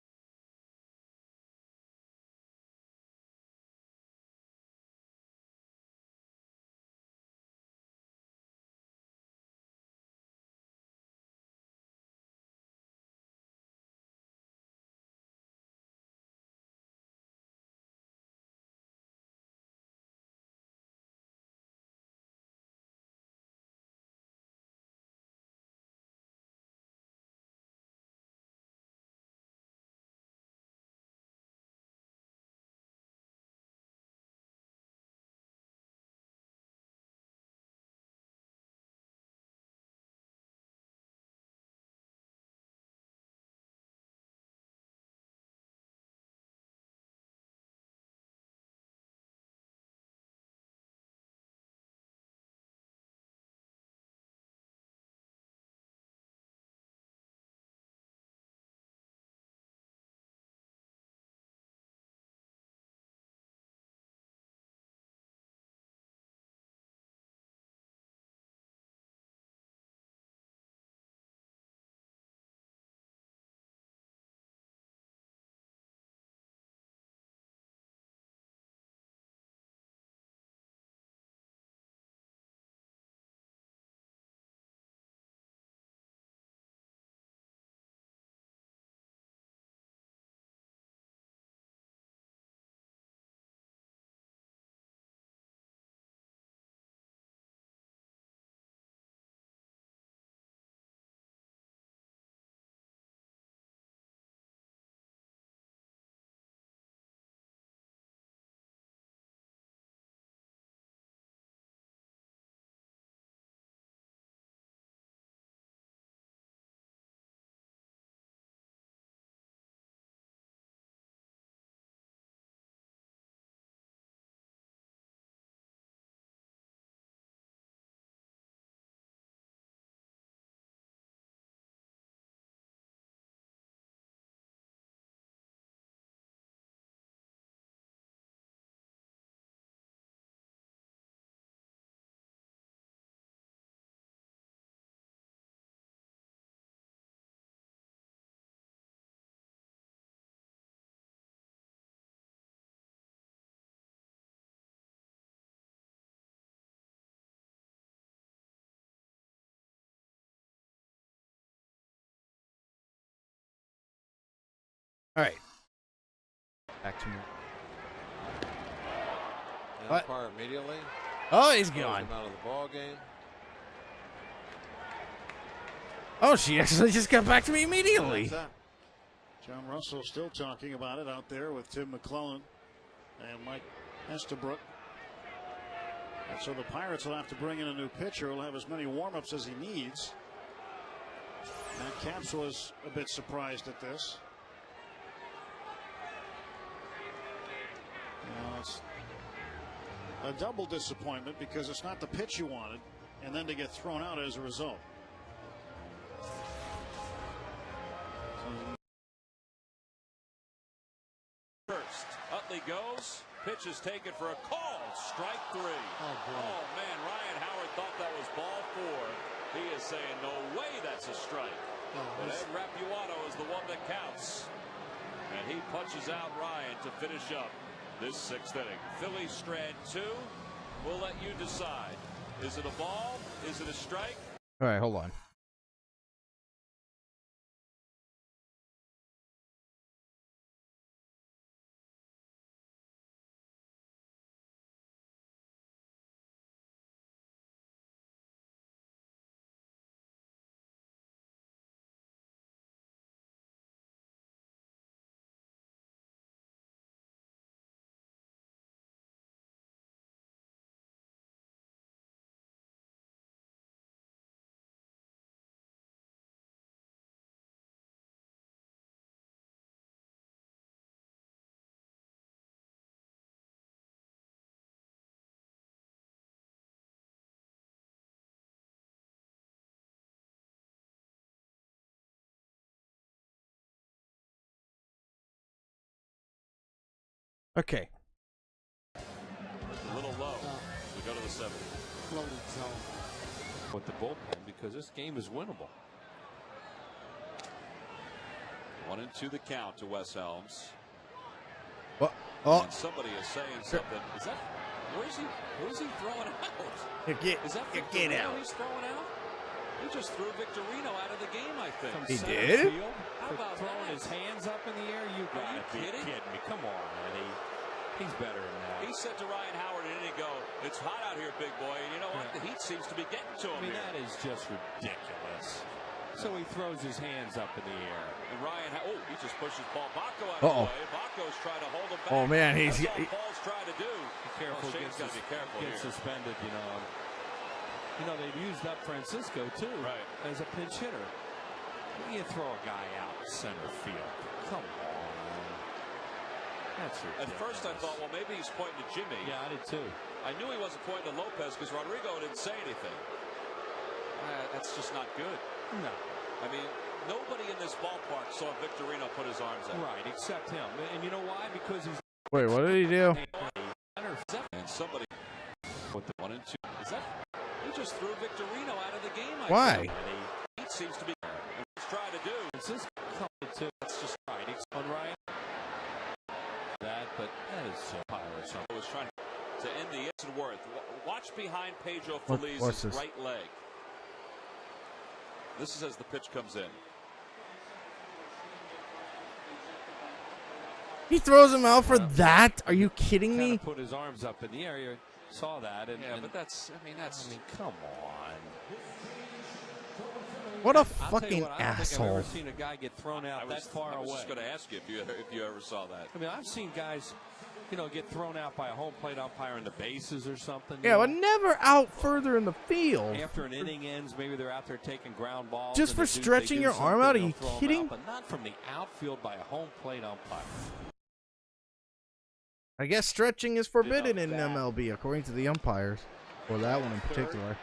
All right. Back to me. What? Umpire immediately. Oh, he's Throws gone. him out of the ball game. Oh, she actually just got back to me immediately. John Russell still talking about it out there with Tim McClellan and Mike Estabrook. And so the Pirates will have to bring in a new pitcher. He'll have as many warm-ups as he needs. Matt Capps was a bit surprised at this. a double disappointment because it's not the pitch you wanted, and then to get thrown out as a result. First, Utley goes. Pitch is taken for a call. Strike 3. Oh, man, Ryan Howard thought that was ball 4. He is saying no way that's a strike. But Ed Rapuato is the one that counts. And he punches out Ryan to finish up this 6th inning. Phillies strand 2. We'll let you decide. Is it a ball? Is it a strike? All right, hold on. Okay. A little low. We go to the 7th. With the bullpen, because this game is winnable. 1-2 the count to Wes Helms. Oh. And somebody is saying something. Is that who is he throwing out? Is that Victorino he's throwing out? He just threw Victorino out of the game, I think. He did? How about throwing that? his hands up in the air? You got to be kidding me. Come on, Eddie. He's better than that. He said to Ryan Howard, and he go, "It's hot out here, big boy." And you know what? The heat seems to be getting to him. I mean, here. that is just ridiculous. So he throws his hands up in the air. And Ryan, he just pushes Paul Bacco out Uh-oh. of the way. Bacco's trying to hold him back. Oh, man, That's all Paul's trying to do. Be careful, well, Shane's got to be careful get here. suspended, you know. You know, they've used up Francisco, too, as a pinch hitter. You throw a guy out center field. Come on. That's ridiculous. At first I thought, well, maybe he's pointing to Jimmy. Yeah, I did, too. I knew he wasn't pointing to Lopez because Rodrigo didn't say anything. That's just not good. No. I mean, nobody in this ballpark saw Victorino put his arms out. Right, except him. And you know why? Because he's... Wait, what did he do? And somebody with the 1-2. Is that... He just threw Victorino out of the game. Why? He seems to be... And he's trying to do. That's just right. On Ryan. That, but that is so Pirates. I was trying to end the instant worth. Watch behind Pedro What's Feliz's this? right leg. This is as the pitch comes in. He throws him out for that? Are you kidding me? Put his arms up in the air. You saw that. And, yeah, but that's, I mean, come on. What a I'll tell you fucking what, I don't think I've asshole. ever seen a guy get thrown out that far away. I was just going to ask you if you ever saw that. I mean, I've seen guys, you know, get thrown out by a home plate umpire in the bases or something. Yeah, but never out further in the field. After an inning ends, maybe they're out there taking ground balls. Just and for they stretching do your arm out? Are something, you they'll throw 'em kidding? out, but not from the outfield by a home plate umpire. I guess stretching is forbidden in MLB, according to the umpires. Or that one in particular.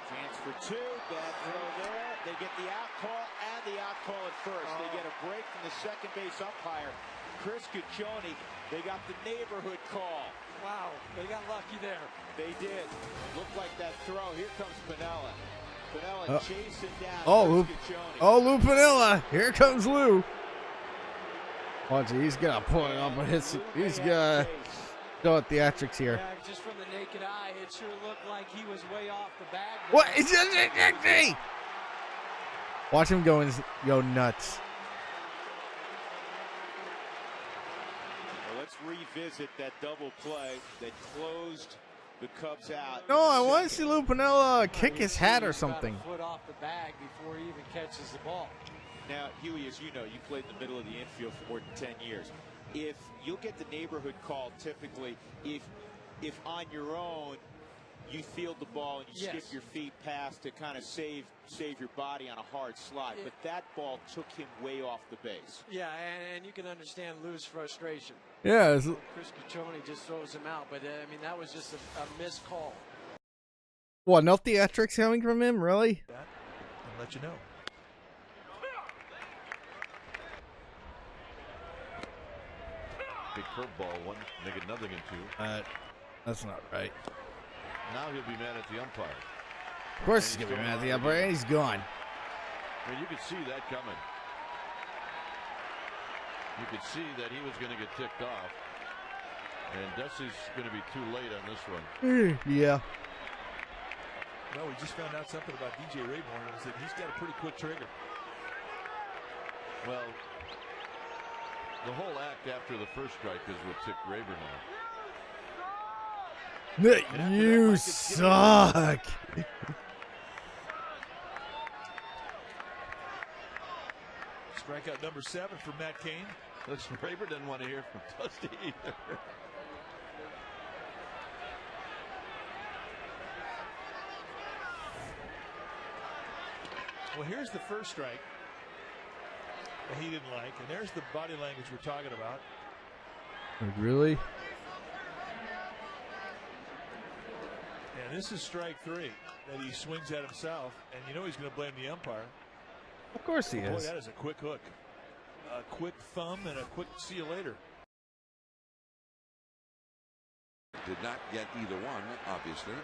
Chance for 2. Bad throw there. They get the out call and the out call at first. They get a break from the second base umpire, Chris Caccione. They got the neighborhood call. Wow, they got lucky there. They did. Looked like that throw. Here comes Piniella. Piniella chasing down Lou. Chris Caccione. Oh, Lou Piniella. Here comes Lou. Watch it. He's going to pull it up. But he's going to go at theatrics here. Yeah, just from the naked eye, it sure looked like he was way off the bag. What? It's just watch him go nuts. Well, let's revisit that double play that closed the Cubs out. No, I want to see Lou Piniella kick his hat or something. About a foot off the bag before he even catches the ball. Now, Huey, as you know, you played in the middle of the infield for more than 10 years. If you'll get the neighborhood call typically, if on your own you field the ball and you skip your feet past to kind of save your body on a hard slide, but that ball took him way off the base. Yeah, and you can understand Lou's frustration. Yeah. Chris Ciccione just throws him out, but I mean that was just a missed call. What? No theatrics coming from him? Really? And let you know. Big curveball, one, make it nothing in two. That's not right. Now he'll be mad at the umpire. Of course he's gonna be mad at the umpire, and he's gone. I mean, you could see that coming. You could see that he was going to get ticked off. And Dusty's going to be too late on this one. Yeah. Well, we just found out something about DJ Rayborn, is that he's got a pretty quick trigger. Well, the whole act after the first strike is what ticked Rayburn off. You suck. Strikeout number 7 for Matt Cain. Listen, Rayburn didn't want to hear from Dusty either. Well, here's the first strike that he didn't like, and there's the body language we're talking about. Really? And this is strike 3 that he swings at himself, and you know he's going to blame the umpire. Of course he Boy, is. that is a quick hook. A quick thumb and a quick see you later. Did not get either one, obviously.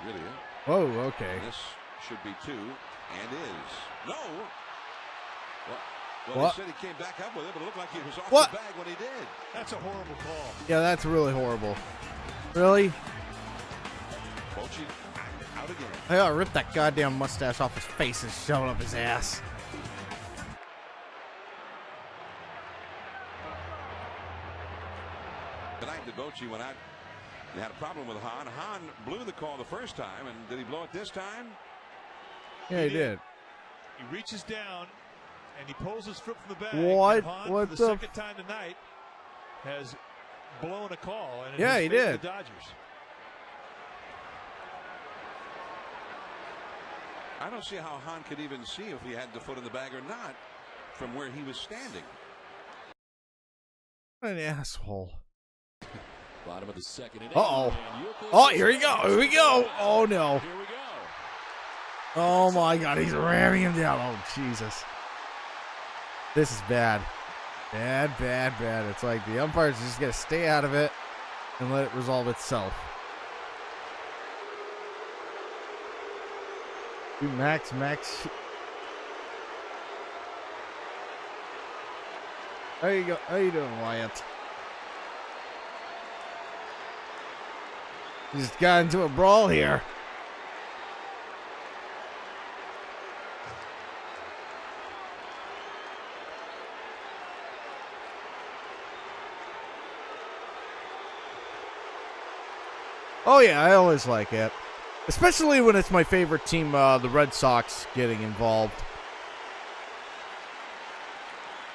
Really? Oh, okay. This should be 2, and is. No! Well, What? he said he came back up with it, but it looked like he was off What? the bag when he did. That's a horrible call. Yeah, that's really horrible. Really? Bochy out again. I gotta rip that goddamn mustache off his face and shove it up his ass. Tonight, the Bochy went out. They had a problem with Hahn. Hahn blew the call the first time, and did he blow it this time? Yeah, he did. He reaches down and he pulls his foot from the bag. What? And Hahn, What for the the second time tonight, has blown a call. And it Yeah, has he favored did. The Dodgers. I don't see how Hahn could even see if he had the foot in the bag or not from where he was standing. What an asshole. Bottom of the second inning. Uh-oh. Oh, here we go. Here we go. Oh, no. Here we go. Oh, my God. He's ramming him down. Oh, Jesus. This is bad. Bad, bad, bad. It's like the umpire's just going to stay out of it and let it resolve itself. You Max. There you go. How you doing, Wyatt? Just got into a brawl here. Oh yeah, I always like it. Especially when it's my favorite team, the Red Sox, getting involved.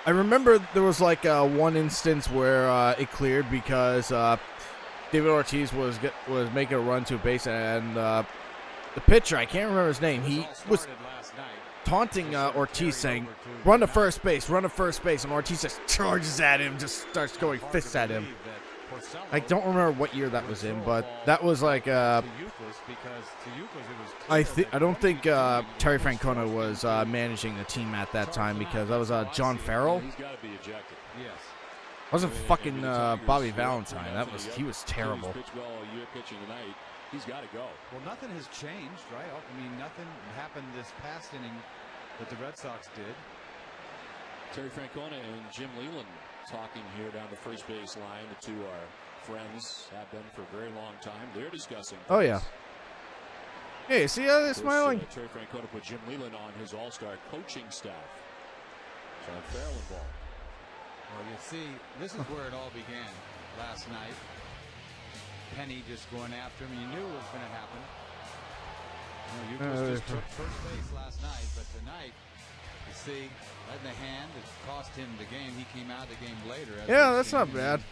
I remember there was like one instance where it cleared because David Ortiz was making a run to a base, and the pitcher, I can't remember his name, he was taunting Ortiz, saying, run to first base, and Ortiz just charges at him, just starts going fists at him. I don't remember what year that was in, but that was like I don't think Terry Francona was managing the team at that time, because that was John Farrell. He's got to be ejected. Yes. Wasn't fucking Bobby Valentine. He was terrible. He's pitched well all year, pitching tonight. He's got to go. Well, nothing has changed, right? I mean, nothing happened this past inning that the Red Sox did. Terry Francona and Jim Leland talking here down the first base line. The two are friends, have been for a very long time. They're discussing. Oh yeah. Hey, see how they're smiling? Terry Francona put Jim Leland on his all-star coaching staff. John Farrell involved. Well, you see, this is where it all began last night. Penny just going after him. You knew it was going to happen. You know, Euclid just took first base last night, but tonight, you see, right in the hand, it cost him the game. He came out of the game later. Yeah, that's not bad.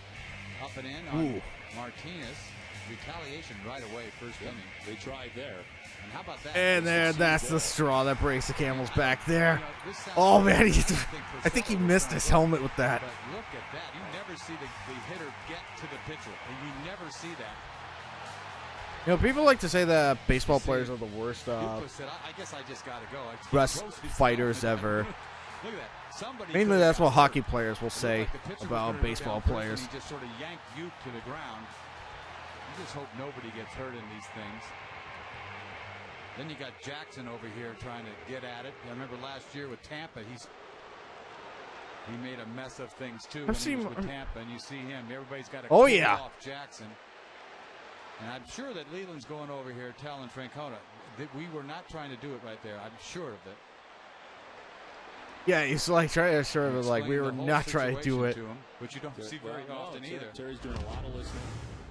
Up and in on Martinez. retaliation right away, first inning. They tried there. And how about that? And that's the straw that breaks the camel's back there. Oh, man. I think he missed his helmet with that. But look at that. You never see the hitter get to the pitcher. You never see that. You know, people like to say that baseball players are the worst I guess I just got to go. best fighters ever. Look at that. Somebody Mainly that's what hockey players will It say looked like the pitcher was about gonna go baseball down first, players. and he just sort of yanked you to the ground. You just hope nobody gets hurt in these things. Then you got Jackson over here trying to get at it. I remember last year with Tampa, he made a mess of things too when he was with Tampa, and you see him. Everybody's got to Oh, cool yeah. off Jackson. And I'm sure that Leland's going over here telling Francona that we were not trying to do it right there. I'm sure of it. Yeah, he's like trying to assure him, like, we Explain were the whole not trying to do situation it. to him, which you don't see very often either. Terry's doing a lot of listening.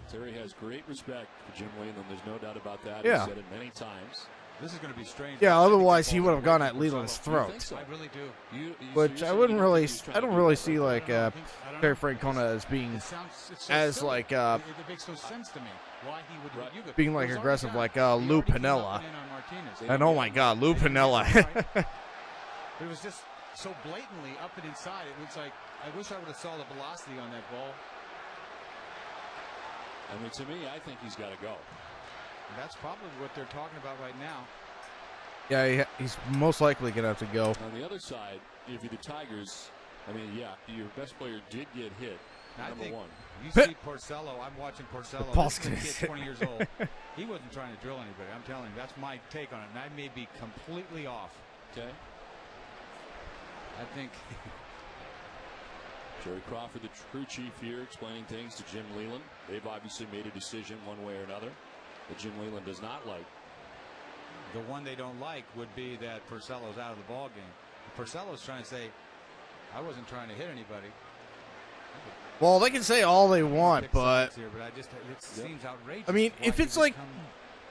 Terry has great respect for Jim Leland. There's no doubt about that. Yeah. He's said it many times. This is going to be strange. Yeah, otherwise he would have gone at Leland's throat. I really do. Which I wouldn't really, I don't really see like Terry Francona as being as like it makes no sense to me why he would hit you. being like aggressive like Lou Piniella. And oh my God, Lou Piniella. But it was just so blatantly up and inside. It was like, I wish I would have saw the velocity on that ball. I mean, to me, I think he's got to go. And that's probably what they're talking about right now. Yeah, he's most likely gonna have to go. On the other side, if you're the Tigers, I mean, yeah, your best player did get hit. Number one. You see Porcello. I'm watching Porcello. Paul's This gonna kid, 20 years old. He wasn't trying to drill anybody. I'm telling you, that's my take on it. And I may be completely off. Okay. I think Jerry Crawford, the crew chief here, explaining things to Jim Leland. They've obviously made a decision one way or another that Jim Leland does not like. the one they don't like would be that Porcello's out of the ball game. Porcello's trying to say, I wasn't trying to hit anybody. Well, they can say all they want, but Here, but it seems outrageous. I mean, why if he it's would like come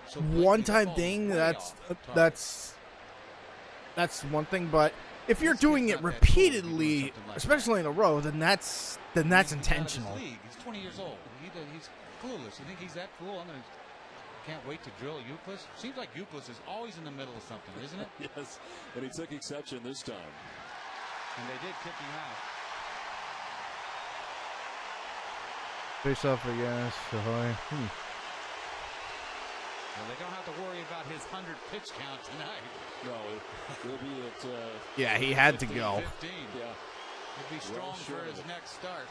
so blatantly. one-time The thing, ball's way that's off one thing. But if you're doing it repeatedly, especially in a row, then that's intentional. He's 20 years old. He's clueless. You think he's that cool? Can't wait to drill Euclid. Seems like Euclid is always in the middle of something, isn't it? Yes, and he took exception this time. And they did kick him out. Face off against Ahoy. Well, they don't have to worry about his 100 pitch count tonight. No, it'll be at. Yeah, he had to 15, go. 15. Yeah. He'll be strong for his next start.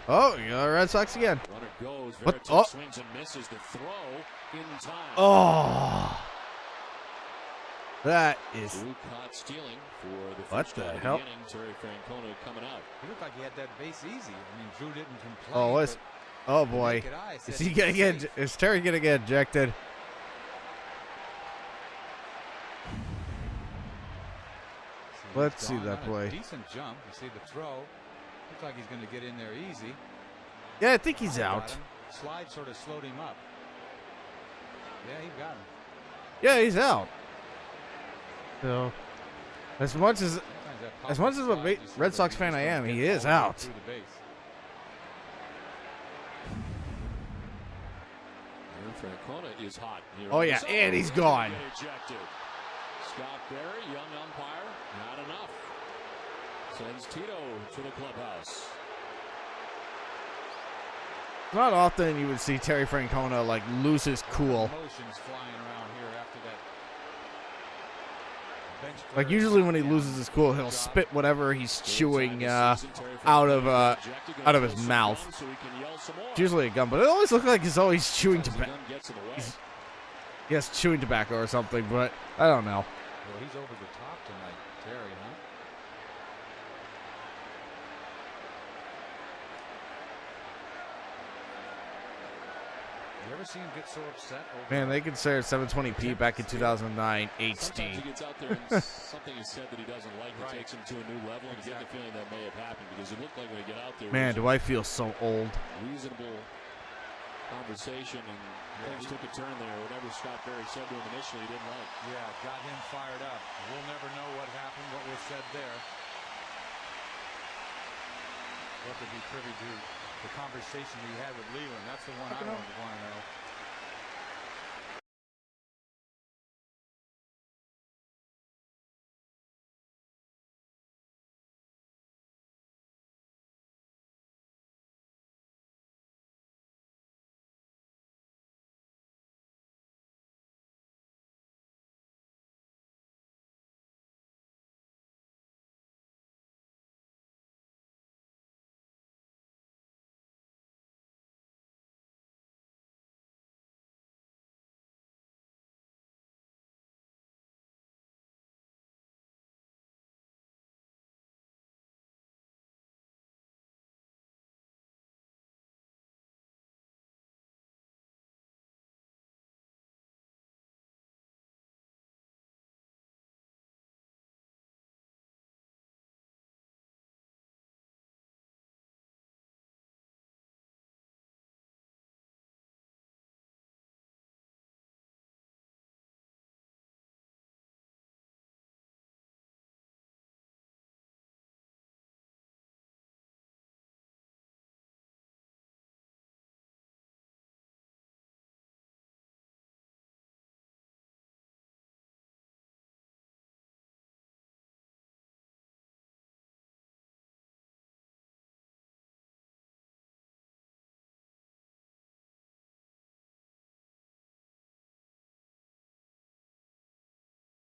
Oh, you got the Red Sox again. Runner goes. What? Veritek Oh. swings and misses the throw in time. Oh. That is. Drew caught stealing for the What first the out of hell? the inning. Terry Francona coming out. He looked like he had that base easy. I mean, Drew didn't complain. Oh, what's? Oh boy. naked eye Is said he gonna he's get? Is Terry gonna get ejected? Let's see gone that on a play. Decent jump. You see the throw. Looks like he's going to get in there easy. Yeah, I think he's Got out. him. Slide sort of slowed him up. Yeah, he got him. Yeah, he's out. So, as much as a Red Sox fan I am, he is out. Through the base. And Francona is hot. Here Oh on yeah, the and he's side. gone. Get ejected. Scott Berry, young umpire, not enough. Sends Tito to the clubhouse. Not often you would see Terry Francona like lose his cool. Emotions flying around here after that. Bench Like clearance. usually when he loses his cool, he'll spit whatever he's chewing out of his mouth. It's usually a gum, but it always looks like he's always chewing tobacco. Yes, chewing tobacco or something, but I don't know. Well, he's over the top tonight, Terry, huh? You ever see him get so upset over Man, they considered 720p back in 2009 Sometimes HD. he gets out there and something is said that he doesn't like. It takes him to a new level, and you get the feeling that may have happened because it looked like when he get out there. Man, do I feel so old. Reasonable conversation, and things took a turn there. Whatever Scott Berry said to him initially, he didn't like. Yeah, got him fired up. We'll never know what happened, what was said there. We'll have to be privy to the conversation he had with Leland. That's the one I want to know.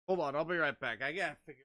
Hold on, I'll be right back. I gotta figure.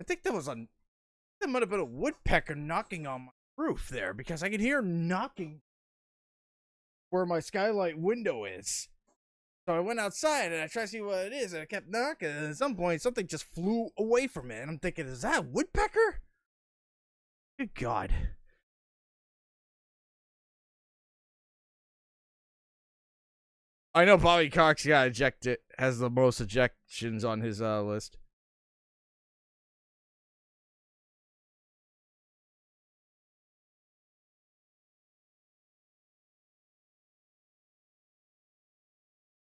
I think that might have been a woodpecker knocking on my roof there, because I could hear knocking where my skylight window is. So I went outside and I tried to see what it is, and I kept knocking, and at some point something just flew away from it, and I'm thinking, is that a woodpecker? Good God. I know Bobby Cox got ejected, has the most ejections on his list.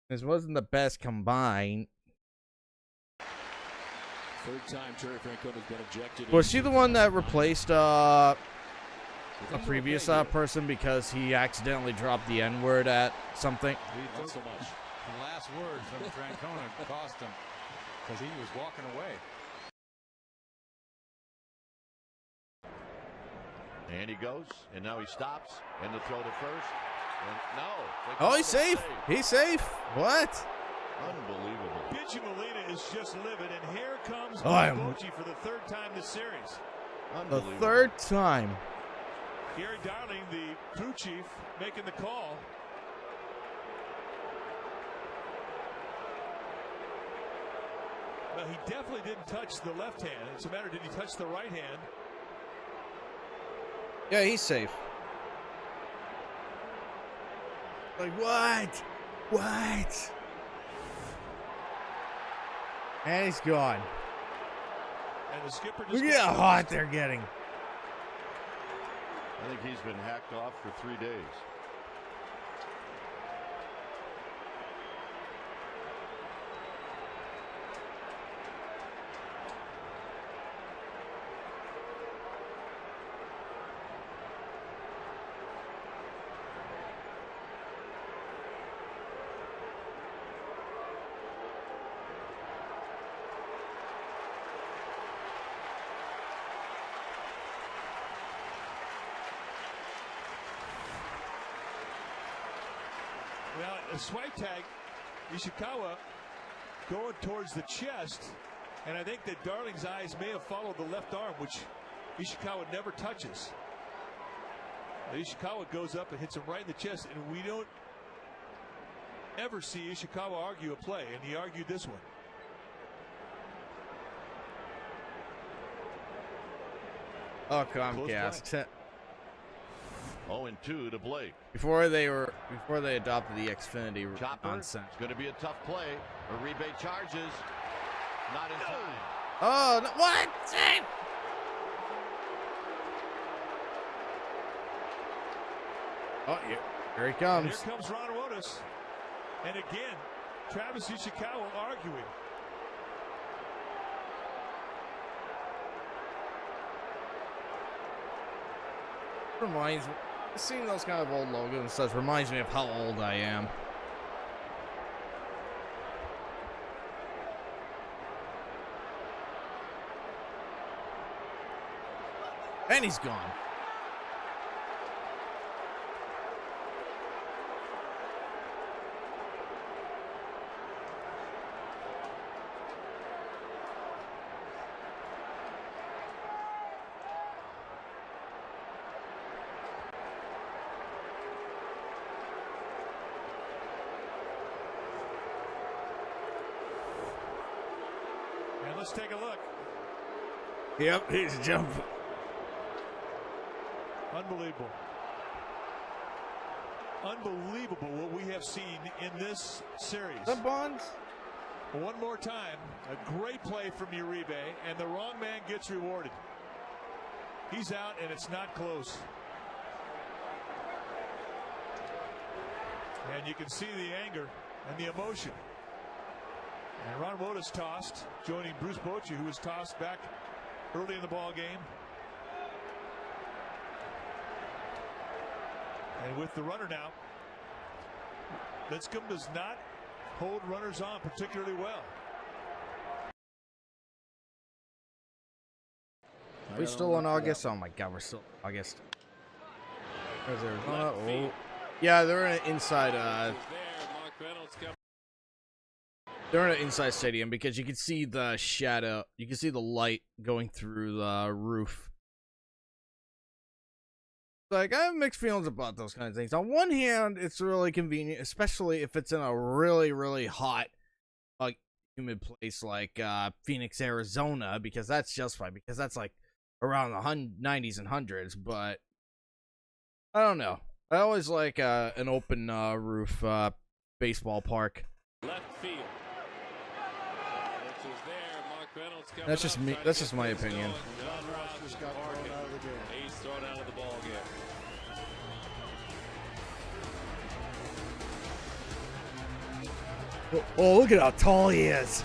This wasn't the best combined. Third time Terry Francona's been ejected. Was she the one that replaced a previous person because he accidentally dropped the N-word at something? Not so much. The last word from Francona cost him because he was walking away. And he goes, and now he stops, and the throw to first. And no. Oh, he's safe. He's safe. What? Unbelievable. Pitchy Molina is just livid, and here comes Bochy for the third time this series. The third time. Gary Darling, the crew chief, making the call. Well, he definitely didn't touch the left hand. It's a matter, did he touch the right hand? Yeah, he's safe. Like, what? What? And he's gone. And the skipper just Look at how hot they're getting. I think he's been hacked off for 3 days. Well, a swipe tag, Ishikawa going towards the chest, and I think that Darling's eyes may have followed the left arm, which Ishikawa never touches. Ishikawa goes up and hits him right in the chest, and we don't ever see Ishikawa argue a play, and he argued this one. Oh, Comcast. 0-2 to Blake. Before they adopted the Xfinity nonsense. It's going to be a tough play. Uribe charges. Not in time. Oh, no, what? Save! Oh, yeah. Here he comes. And here comes Ron Wotus. And again, Travis Ishikawa arguing. Reminds me, seeing those kind of old logos and stuff reminds me of how old I am. And he's gone. And let's take a look. Yep, he's jumping. Unbelievable. Unbelievable what we have seen in this series. The Bonds. One more time, a great play from Uribe, and the wrong man gets rewarded. He's out, and it's not close. And you can see the anger and the emotion. And Ron Wotus tossed, joining Bruce Bochy, who was tossed back early in the ball game. And with the runner now, Lincecum does not hold runners on particularly well. Are we still on August? Oh my God, we're still on August. Where's Arizona? Oh. Yeah, they're in an inside. They're in an inside stadium because you can see the shadow. You can see the light going through the roof. Like, I have mixed feelings about those kinds of things. On one hand, it's really convenient, especially if it's in a really, really hot, humid place like Phoenix, Arizona, because that's just fine, because that's like around the 90s and 100s. But I don't know. I always like an open roof baseball park. Left field. This is there. Mark Reynolds coming That's just me. That's just my opinion. John Ross just got thrown out of the game. He's thrown out of the ball game. Oh, look at how tall he is.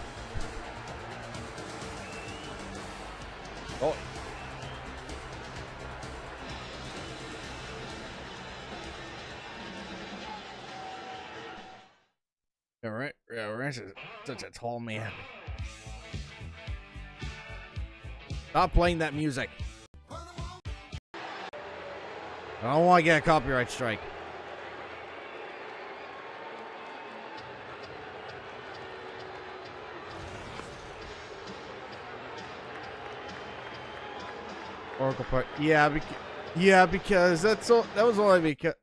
Oh. Yeah, right. Yeah, Ranch is such a tall man. Stop playing that music. I don't want to get a copyright strike. Oracle part. Yeah, because that's all. That was only because.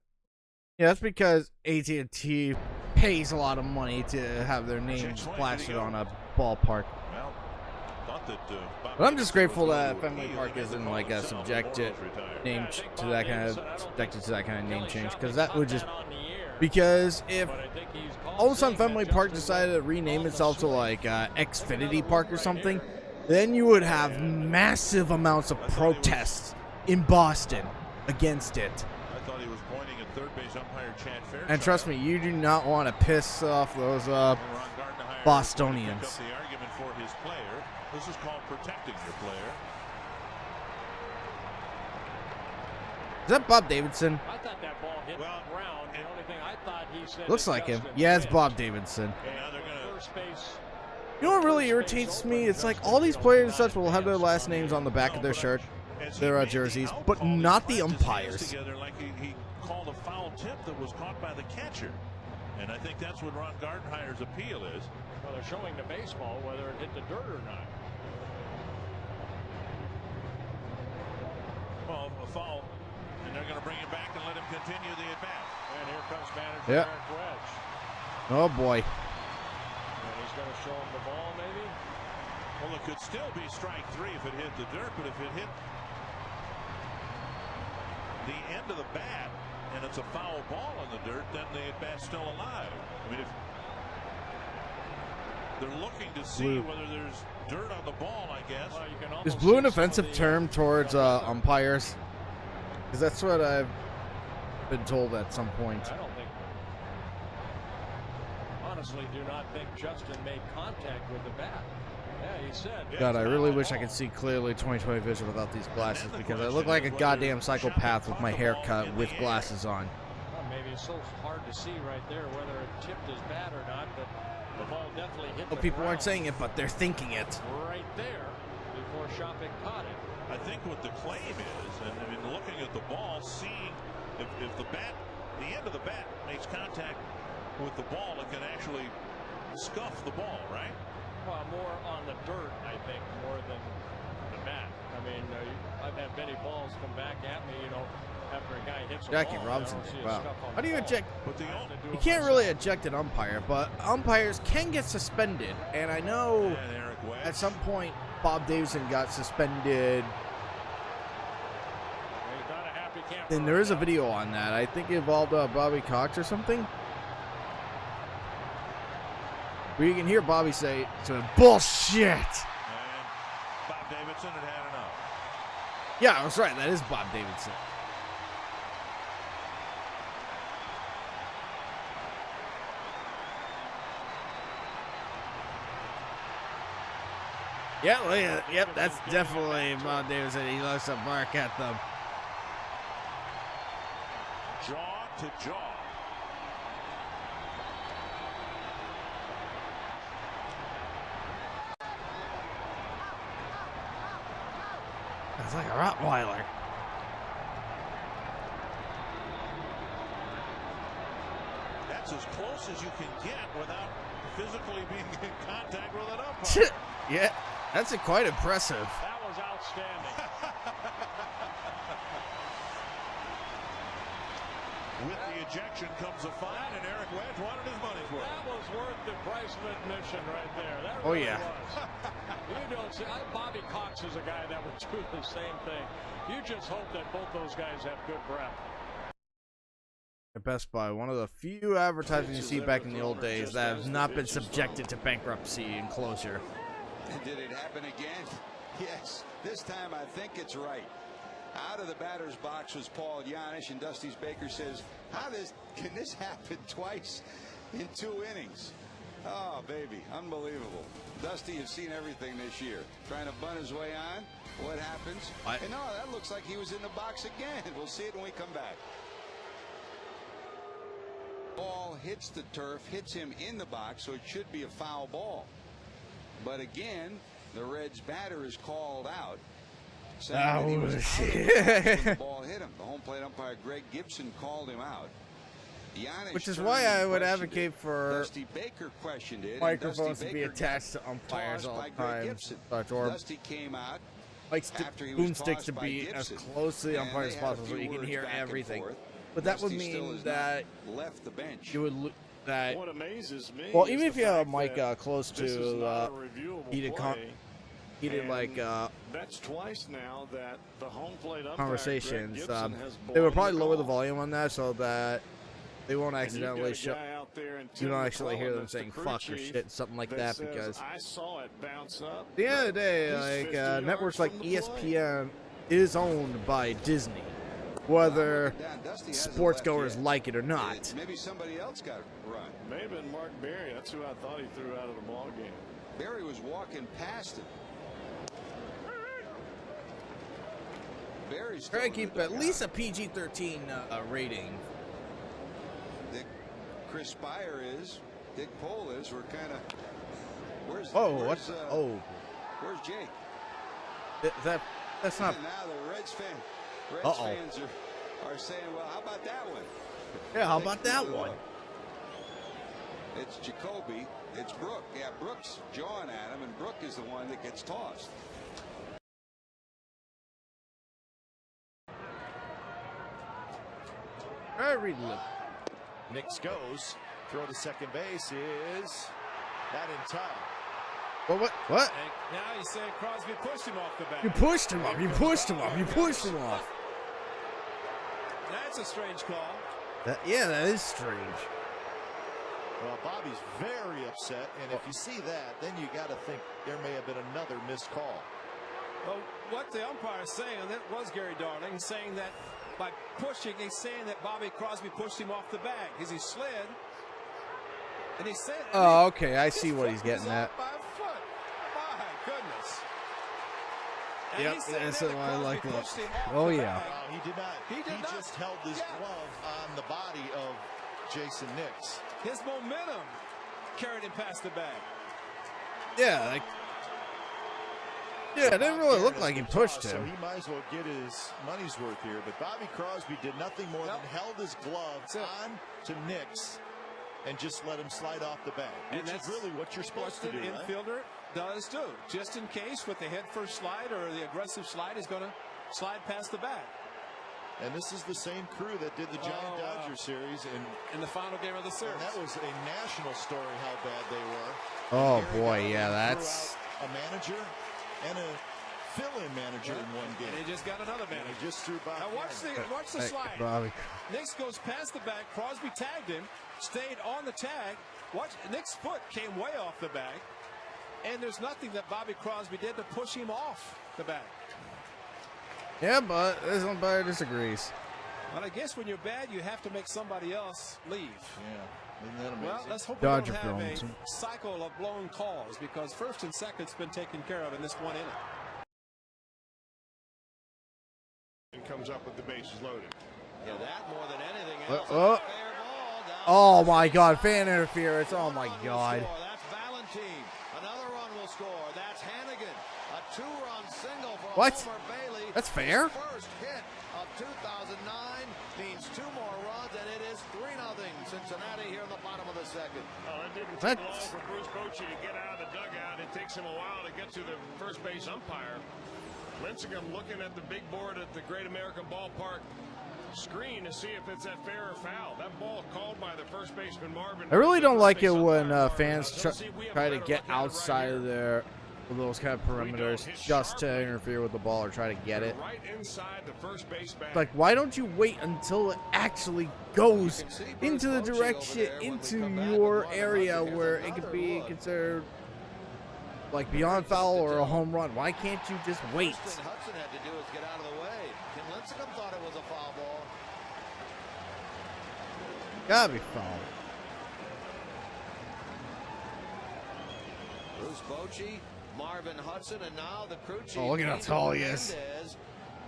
Yeah, that's because AT&T pays a lot of money to have their name plastered on a ballpark. Well, But I'm just grateful that Fenway Park isn't like a subjected name to that kind of name change, because that would just, because if all of a sudden Fenway Park decided to rename itself to like Xfinity Park or something, then you would have massive amounts of protests in Boston against it. I thought he was pointing at third base umpire Chad Fairchild. And trust me, you do not want to piss off those Bostonians. The argument for his player. This is called protecting your player. Is that Bob Davidson? I thought that ball hit the ground. The only thing I thought he said. Looks like him. Yeah, it's Bob Davidson. You know what really irritates me? It's like all these players and such will have their last names on the back of their shirt, their jerseys, but not the umpires. Like he called a foul tip that was caught by the catcher. And I think that's what Ron Gardenhire's appeal is. Well, they're showing the baseball whether it hit the dirt or not. Well, a foul, and they're going to bring him back and let him continue the at-bat. And here comes manager Eric Wedge. Oh, boy. And he's going to show him the ball, maybe? Well, it could still be strike three if it hit the dirt, but if it hit the end of the bat and it's a foul ball in the dirt, then the at-bat's still alive. I mean, if they're looking to see whether there's dirt on the ball, I guess. Well, is blue an offensive term towards umpires? Because that's what I've been told at some point. I don't think. Honestly, do not think Justin made contact with the bat. Yeah, he said. God, I really wish I could see clearly 20/20 vision without these glasses, because I look like a goddamn psychopath with my haircut with glasses on. Well, maybe it's so hard to see right there whether it tipped his bat or not, but the ball definitely hit the People aren't ground saying it, but they're thinking it. right there before Shopping caught it. I think what the claim is, and I mean, looking at the ball, seeing if the bat, the end of the bat makes contact with the ball, it can actually scuff the ball, right? Well, more on the dirt, I think, more than the bat. I mean, I've had many balls come back at me, you know, after a guy hits a Jackie ball. Robinson. I don't see a Wow. scuff on How do you the ball. eject? But You can't really eject an umpire, but umpires can get suspended. And I know at some point Bob Davidson got suspended. And there is a video on that. I think it involved Bobby Cox or something. Where you can hear Bobby say to him, "Bullshit." And Bob Davidson had had enough. Yeah, that's right. That is Bob Davidson. Yeah, well, yeah, yep, that's definitely Bob Davidson. He loves to bark at them. Jaw to jaw. It's like a Rottweiler. That's as close as you can get without physically being in contact with an umpire. Yeah, that's quite impressive. That was outstanding. With the ejection comes a fine, and Eric Wedge wanted his money's worth. That was worth the price of admission right there. That Oh, really yeah. was. You don't see, Bobby Cox is a guy that would do the same thing. You just hope that both those guys have good breath. At Best Buy, one of the few advertisements you see back in the old days that has not been subjected to bankruptcy and closure. Did it happen again? Yes. This time I think it's right. Out of the batter's box was Paul Yanish, and Dusty Baker says, can this happen twice in 2 innings? Oh, baby, unbelievable. Dusty has seen everything this year. Trying to bunt his way on. What happens? And no, that looks like he was in the box again. We'll see it when we come back. Ball hits the turf, hits him in the box, so it should be a foul ball. But again, the Reds batter is called out. Saying that he was out of the box when the ball hit him. The home plate umpire Greg Gibson called him out. Yanish Which is why I would advocate for Dusty Baker questioned it, microphones to be attached to umpires all the time. Or Dusty came out boomsticks to be as close to the umpire as possible so you can hear everything. But that would mean that left the bench. you would that. What amazes me. Well, even if you have a mic close to heated heated like that's twice now that the home plate umpire, conversations. Greg Gibson, has They would blown probably the lower the call. volume on that so that they won't And you've got accidentally a show. guy out there in You Tim don't actually hear McClellan them that's the saying crew fuck or chief shit, something like that, says, because I saw it bounce up. at the end of the day, He's 50 like networks yards like from the plate. ESPN is owned by Disney, whether sports goers like it or not. Maybe somebody else got run. May have been Mark Berry. That's who I thought he threw out of the ball game. Berry was walking past him. Berry's Try to keep at least a PG-13 rating. Dick, Chris Spire is. Dick Pohl is. We're kind of. Where's? What's Where's Jake? That's not. And now the Reds fans are saying, well, how about that one? Yeah, how about that one? It's Jacoby. It's Brook. Yeah, Brook's jawing at him, and Brook is the one that gets tossed. Try to read a little. Nix goes. Throw to second base is that in time. What? And now he's saying Crosby pushed him off the bat. You pushed him off. You pushed him off. You pushed him off. That's a strange call. That is strange. Well, Bobby's very upset, and if you see that, then you got to think there may have been another missed call. Well, what the umpire is saying, and that was Gary Darling, saying that by pushing, he's saying that Bobby Crosby pushed him off the bag as he slid. And he said, Oh, okay. I see what he's getting at. by a foot. My goodness. And Yep, he's saying that's that what I like Crosby that. pushed him off Oh, the yeah. bag. He did not. He did not. Just held his glove on the body of Jason Nix. His momentum carried him past the bag. Yeah, it didn't really look like he pushed So him. he might as well get his money's worth here. But Bobby Crosby did nothing more than held his glove on to Nix and just let him slide off the bag. And Which is that's really what you're supposed to what do, an right? infielder does too. Just in case with the head first slide or the aggressive slide is going to slide past the bag. And this is the same crew that did the Giant Dodger series in the final game of the series. And that was a national story how bad they were. Oh, Gary boy, Darling yeah, threw that's... out a manager and a fill-in manager in one game. And he just got another manager. He just threw Bob. Now watch the slide. Bobby. Nix goes past the bag. Crosby tagged him, stayed on the tag. Watch, Nick's foot came way off the bag. And there's nothing that Bobby Crosby did to push him off the bag. Yeah, but this umpire disagrees. But I guess when you're bad, you have to make somebody else leave. Yeah, isn't that amazing? Well, let's hope Dodger we don't have films. a cycle of blown calls because first and second's been taken care of in this one inning. And comes up with the bases loaded. Yeah, that more than anything else. Oh my God! Fan interference! Oh my God! That's Valentine. Another run will score. That's Hannigan. A two-run single for What? Homer Bailey. That's fair. His first hit of 2009 means two more runs, and it is 3-0 Cincinnati here in the bottom of the second. Well, it didn't take long for Bruce Bochy to get out of the dugout. It takes him a while to get to the first base umpire. Lincecum looking at the big board at the Great American Ballpark screen to see if it's that fair or foul. That ball called by the first baseman Marvin. I really don't like it when fans try to get outside of their those kind of perimeters just to interfere with the ball or try to get it. Right inside the first base bag. Like, why don't you wait until it actually goes into the direction, into your area where it could be considered like beyond foul or a home run? Why can't you just wait? Hudson had to do is get out of the way. Tim Lincecum thought it was a foul ball. Gotta be foul. Bruce Bochy, Marvin Hudson, and now the crew chief. Oh, look at how tall he is.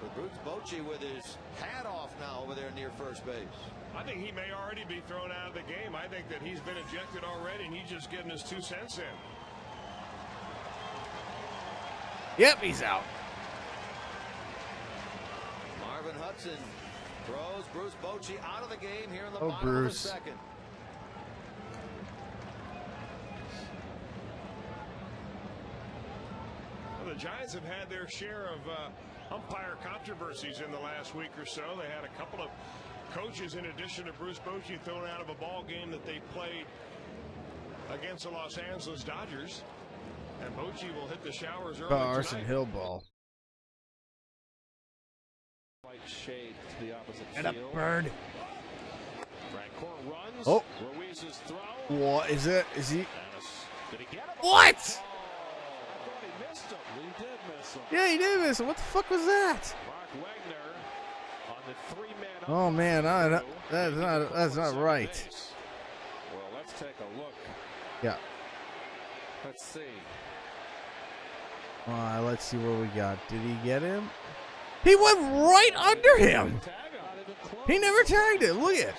With Bruce Bochy with his hat off now over there near first base. I think he may already be thrown out of the game. I think that he's been ejected already, and he's just getting his 2 cents in. Yep, he's out. Marvin Hudson throws Bruce Bochy out of the game here in the Oh, bottom Bruce. of the second. Well, the Giants have had their share of umpire controversies in the last week or so. They had a couple of coaches, in addition to Bruce Bochy, thrown out of a ball game that they played against the Los Angeles Dodgers. And Bochy will hit the showers early Carson tonight. Hill ball. Light shade to the opposite And a field. bird. Francoeur runs. Oh. Ruiz's throw. What is it? Is he? Did he get him? What? I thought he missed him. He did miss him. Yeah, he did miss it. What the fuck was that? Mark Wagner on the three-man. Oh man, that's not right. Well, let's take a look. Yeah. Let's see. Let's see what we got. Did he get him? He went right under him. He never tagged it. Look at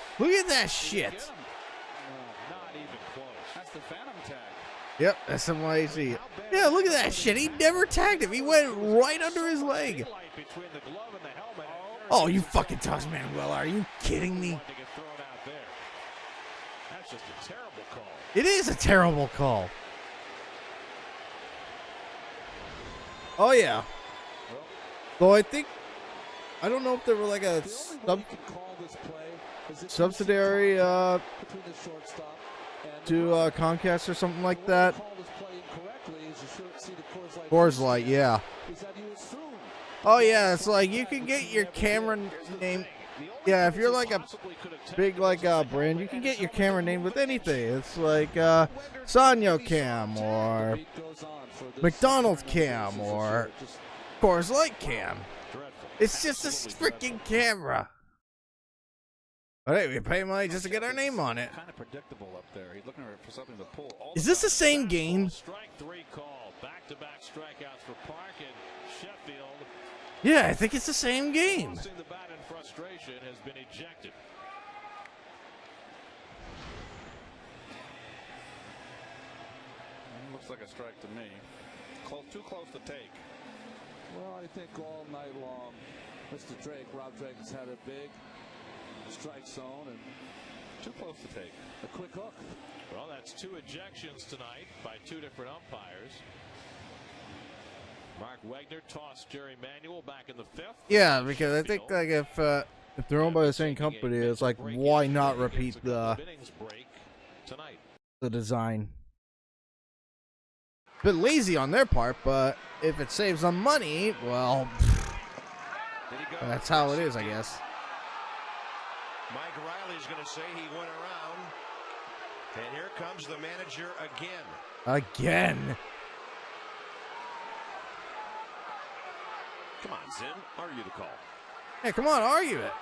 that shit. Not even close. That's the Phantom tag. Yep, that's NYC. Yeah, look at that shit. He never tagged him. He went right under his leg. Between the glove and the helmet. Oh, you fucking toss man, Will. Are you kidding me? To get thrown out there. That's just a terrible call. It is a terrible call. Oh, yeah. Though I don't know if there were like a subsidiary to Comcast or something like that. Coors Light, yeah. Oh yeah, it's like you can get your camera name. Yeah, if you're like a big brand, you can get your camera name with anything. It's like Sanyo Cam or McDonald's Cam or Coors Light Cam. It's just a freaking camera. But hey, we pay money just to get our name on it. Kind of predictable up there. He's looking for something to pull. Is this the same game? Strike three call. Back-to-back strikeouts for Park and Sheffield. Yeah, I think it's the same game. Tossing the bat in frustration has been ejected. Looks like a strike to me. Too close to take. Well, I think all night long, Mr. Drake, Rob Drake has had a big strike zone and too close to take. A quick hook. Well, that's two ejections tonight by two different umpires. Mark Wagner tossed Jerry Manuel back in the fifth. Yeah, because I think like if they're owned by the same company, it's like why not repeat the design? Bit lazy on their part, but if it saves them money, well, that's how it is, I guess. Mike Riley's going to say he went around, and here comes the manager again. Again. Come on, Zim, argue the call. Hey, come on, argue it.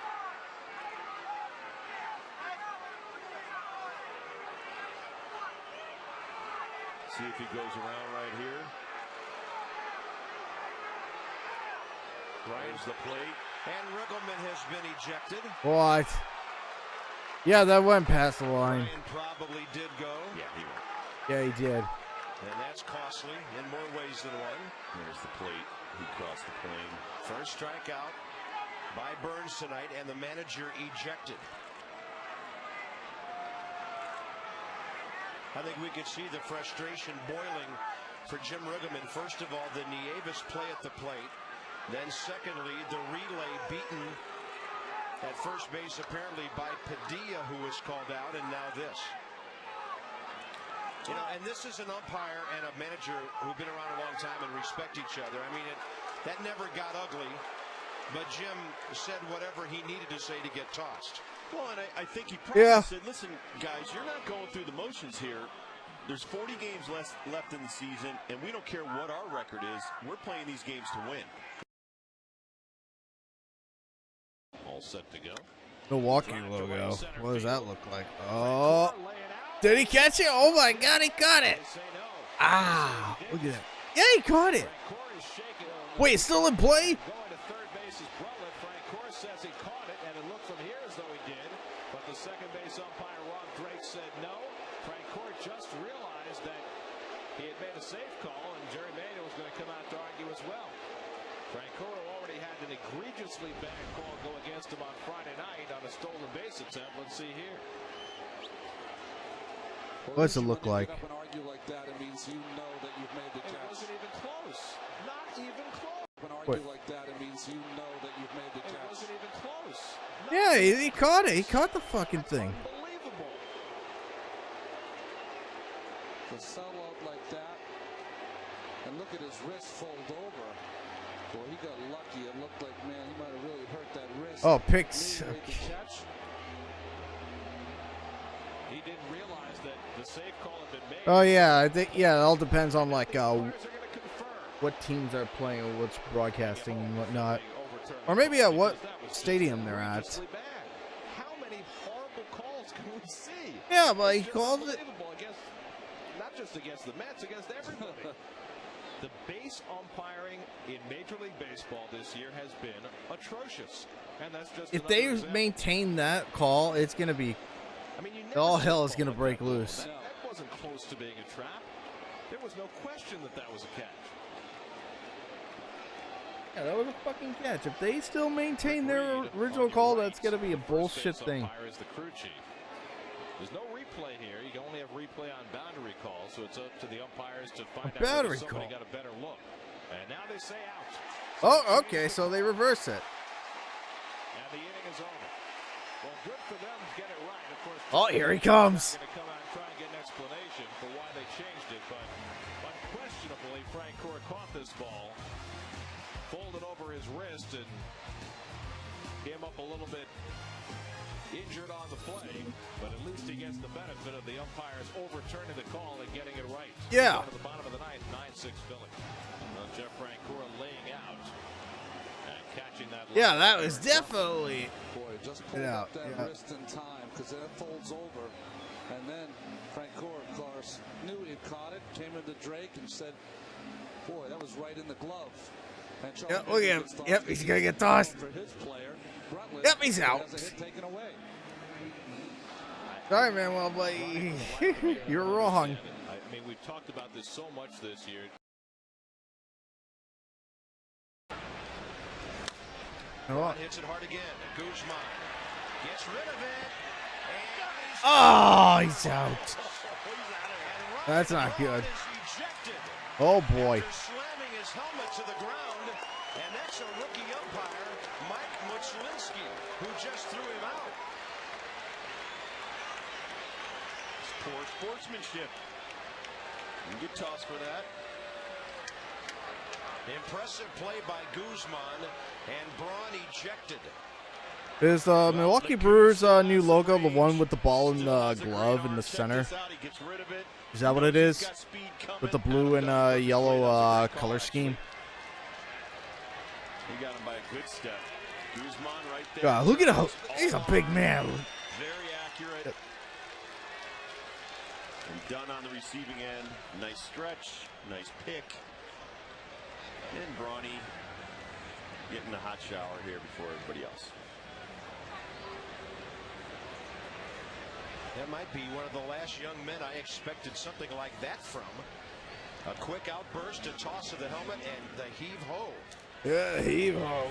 See if he goes around right here. Ryan's the plate. And Riggleman has been ejected. What? Yeah, that went past the line. Ryan probably did go. Yeah, he went. Yeah, he did. And that's costly in more ways than one. There's the plate. He crossed the plane. First strikeout by Burns tonight, and the manager ejected. I think we could see the frustration boiling for Jim Riggleman. First of all, the Nieves play at the plate. Then secondly, the relay beaten at first base apparently by Padilla, who was called out, and now this. You know, and this is an umpire and a manager who've been around a long time and respect each other. I mean, that never got ugly, but Jim said whatever he needed to say to get tossed. Well, and I think he probably said, listen, guys, you're not going through the motions here. There's 40 games left in the season, and we don't care what our record is. We're playing these games to win. All set to go. Milwaukee logo. What does that look like? Oh. Did he catch it? Oh my God, he caught it. Ah, look at that. Yeah, he caught it. Wait, it's still in play? Going to third base is Brutland. Francoeur says he caught it, and it looked from here as though he did. But the second base umpire, Rob Drake, said no. Francoeur just realized that he had made a safe call, and Jerry Manuel was going to come out to argue as well. Francoeur already had an egregiously bad call go against him on Friday night on a stolen base attempt. Let's see here. What's it look like? Up and argue like that, it means you know that you've made the catch. It wasn't even close. Not even close. When argue like that, it means you know that you've made the catch. It wasn't even close. Yeah, he caught it. He caught the fucking thing. Unbelievable. To sell out like that. And look at his wrist fold over. Boy, he got lucky. It looked like, man, he might have really hurt that wrist. Oh, picks. He didn't realize that the safe call had been made. Oh yeah, I think it all depends on like what teams are playing or what's broadcasting and whatnot, or maybe at what stadium they're at. How many horrible calls can we see? Yeah, but he called it. Not just against the Mets, against everybody. The base umpiring in Major League Baseball this year has been atrocious, and that's just If they maintain that call, it's gonna be. I mean, all hell is gonna break loose. That wasn't close to being a trap. There was no question that that was a catch. Yeah, that was a fucking catch. If they still maintain their original call, that's gonna be a bullshit thing. Is the crew chief. There's no replay here. You can only have replay on boundary calls, so it's up to the umpires to find out boundary if somebody call. got a better look. And now they say out. Oh, okay, so they reverse it. And the inning is over. Well, good for them to get it right. Of course, Oh, here he comes. Going to come out and try and get an explanation for why they changed it, but unquestionably, Frank Core caught this ball, folded over his wrist, and came up a little bit injured on the play, but at least he gets the benefit of the umpires overturning the call and getting it right. Yeah. Down to the bottom of the ninth, 9-6 Philly. Jeff Francoeur laying out and catching that. Yeah, that was definitely. Boy, just pulled up that wrist in time because that folds over, and then Francoeur, of course, knew he had caught it, came into Drake and said, "Boy, that was right in the glove." And Yep, look at him. Yep, he's gonna get tossed. For his player, Yep, he's out. taken away. Sorry, man. Well, but you're wrong. I mean, we've talked about this so much this year. Oh. Hits it hard again. Guzman gets rid of it. Oh, he's out. That's not good. Oh boy. Slamming his helmet to the ground, and that's a rookie umpire, Mike Muchlinski, who just threw him out. It's poor sportsmanship. You get tossed for that. Impressive play by Guzman, and Braun ejected. Is the Milwaukee Brewers new logo the one with the ball in the glove in the center? Is that what it is? With the blue and yellow color scheme? He got him by a good step. Guzman right there. God, look at how he's a big man. Very accurate. And done on the receiving end. Nice stretch. Nice pick. And Brawny getting a hot shower here before everybody else. That might be one of the last young men I expected something like that from. A quick outburst, a toss of the helmet, and the heave-ho. Yeah, heave-ho.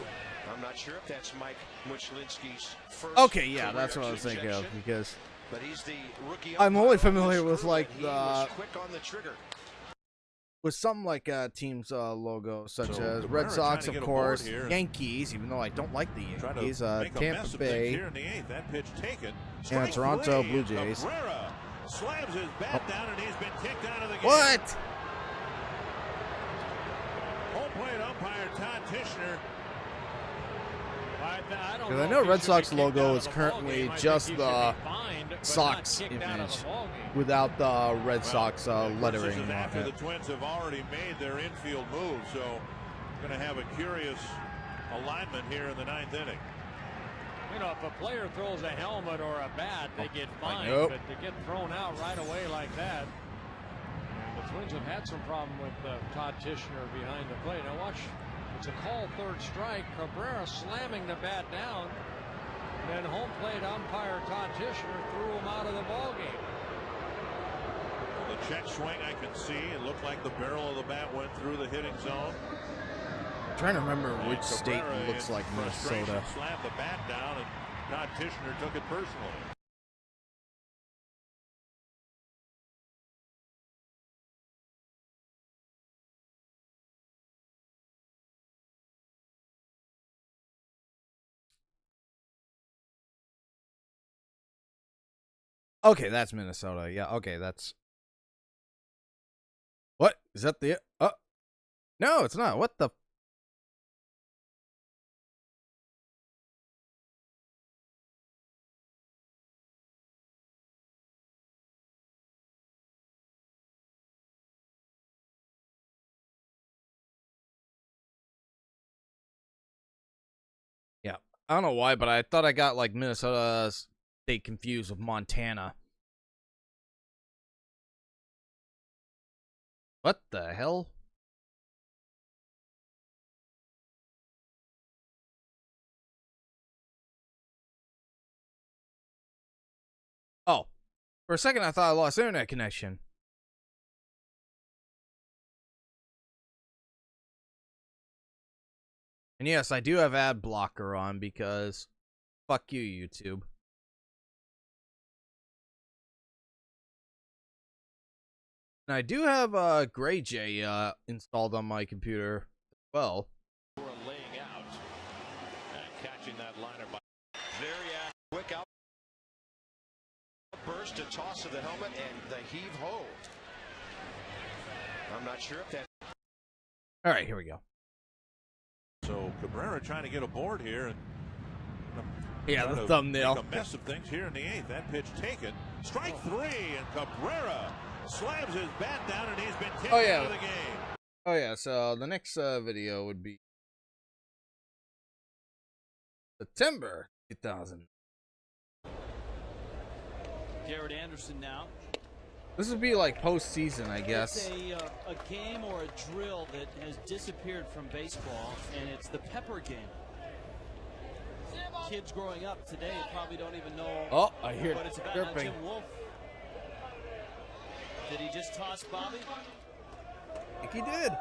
I'm not sure if that's Mike Muchlinski's first. Okay, yeah, that's what I was thinking of because but he's the rookie. I'm only familiar with like the quick on the trigger. With some like teams logo such So as Cabrera Red Sox, trying to of get aboard course, here. Yankees, even though I don't like the Trying to Yankees, make a mess Tampa of things Bay, here in the eighth. That pitch taken. and Strike Toronto three. Blue Jays. Cabrera slams his bat down and he's been kicked out of the game. What? Home plate umpire Todd Tishner. Because I know Red Sox logo is currently just the Sox image without the Red Sox lettering This is on after the it. Twins have already made their infield move, so going to have a curious alignment here in the ninth inning. You know, if a player throws a helmet or a bat, they get fined. Nope. But to get thrown out right away like that, the Twins have had some problem with Todd Tishner behind the plate. Now watch, it's a call third strike. Cabrera slamming the bat down. Then home plate umpire Todd Tishner threw him out of the ballgame. The check swing I can see. It looked like the barrel of the bat went through the hitting zone. I'm trying to remember And which state Cabrera looks in like frustration Minnesota. slammed the bat down, and Todd Tishner took it personally. Okay, that's Minnesota. Yeah, okay, that's... What? Is that the... No, it's not. What the? Yeah, I don't know why, but I thought I got like Minnesota State confused with Montana. What the hell? Oh, for a second I thought I lost internet connection. And yes, I do have ad blocker on because fuck you, YouTube. And I do have Gray J installed on my computer as well. Laying out and catching that liner by very quick out burst, a toss of the helmet, and the heave ho. I'm not sure if that. All right, here we go. So Cabrera trying to get aboard here, and yeah, the thumbnail. Make a mess of things here in the 8th. That pitch taken, strike 3, and Cabrera slams his bat down, and he's been kicked out of the game. Oh yeah, so the next video would be September 2000. Garrett Anderson now. This would be like postseason, I guess. It's a game or a drill that has disappeared from baseball, and it's the pepper game. Kids growing up today probably don't even know I hear what it's about. Now, Jim Wolf. Did he just toss Bobby? I think he did.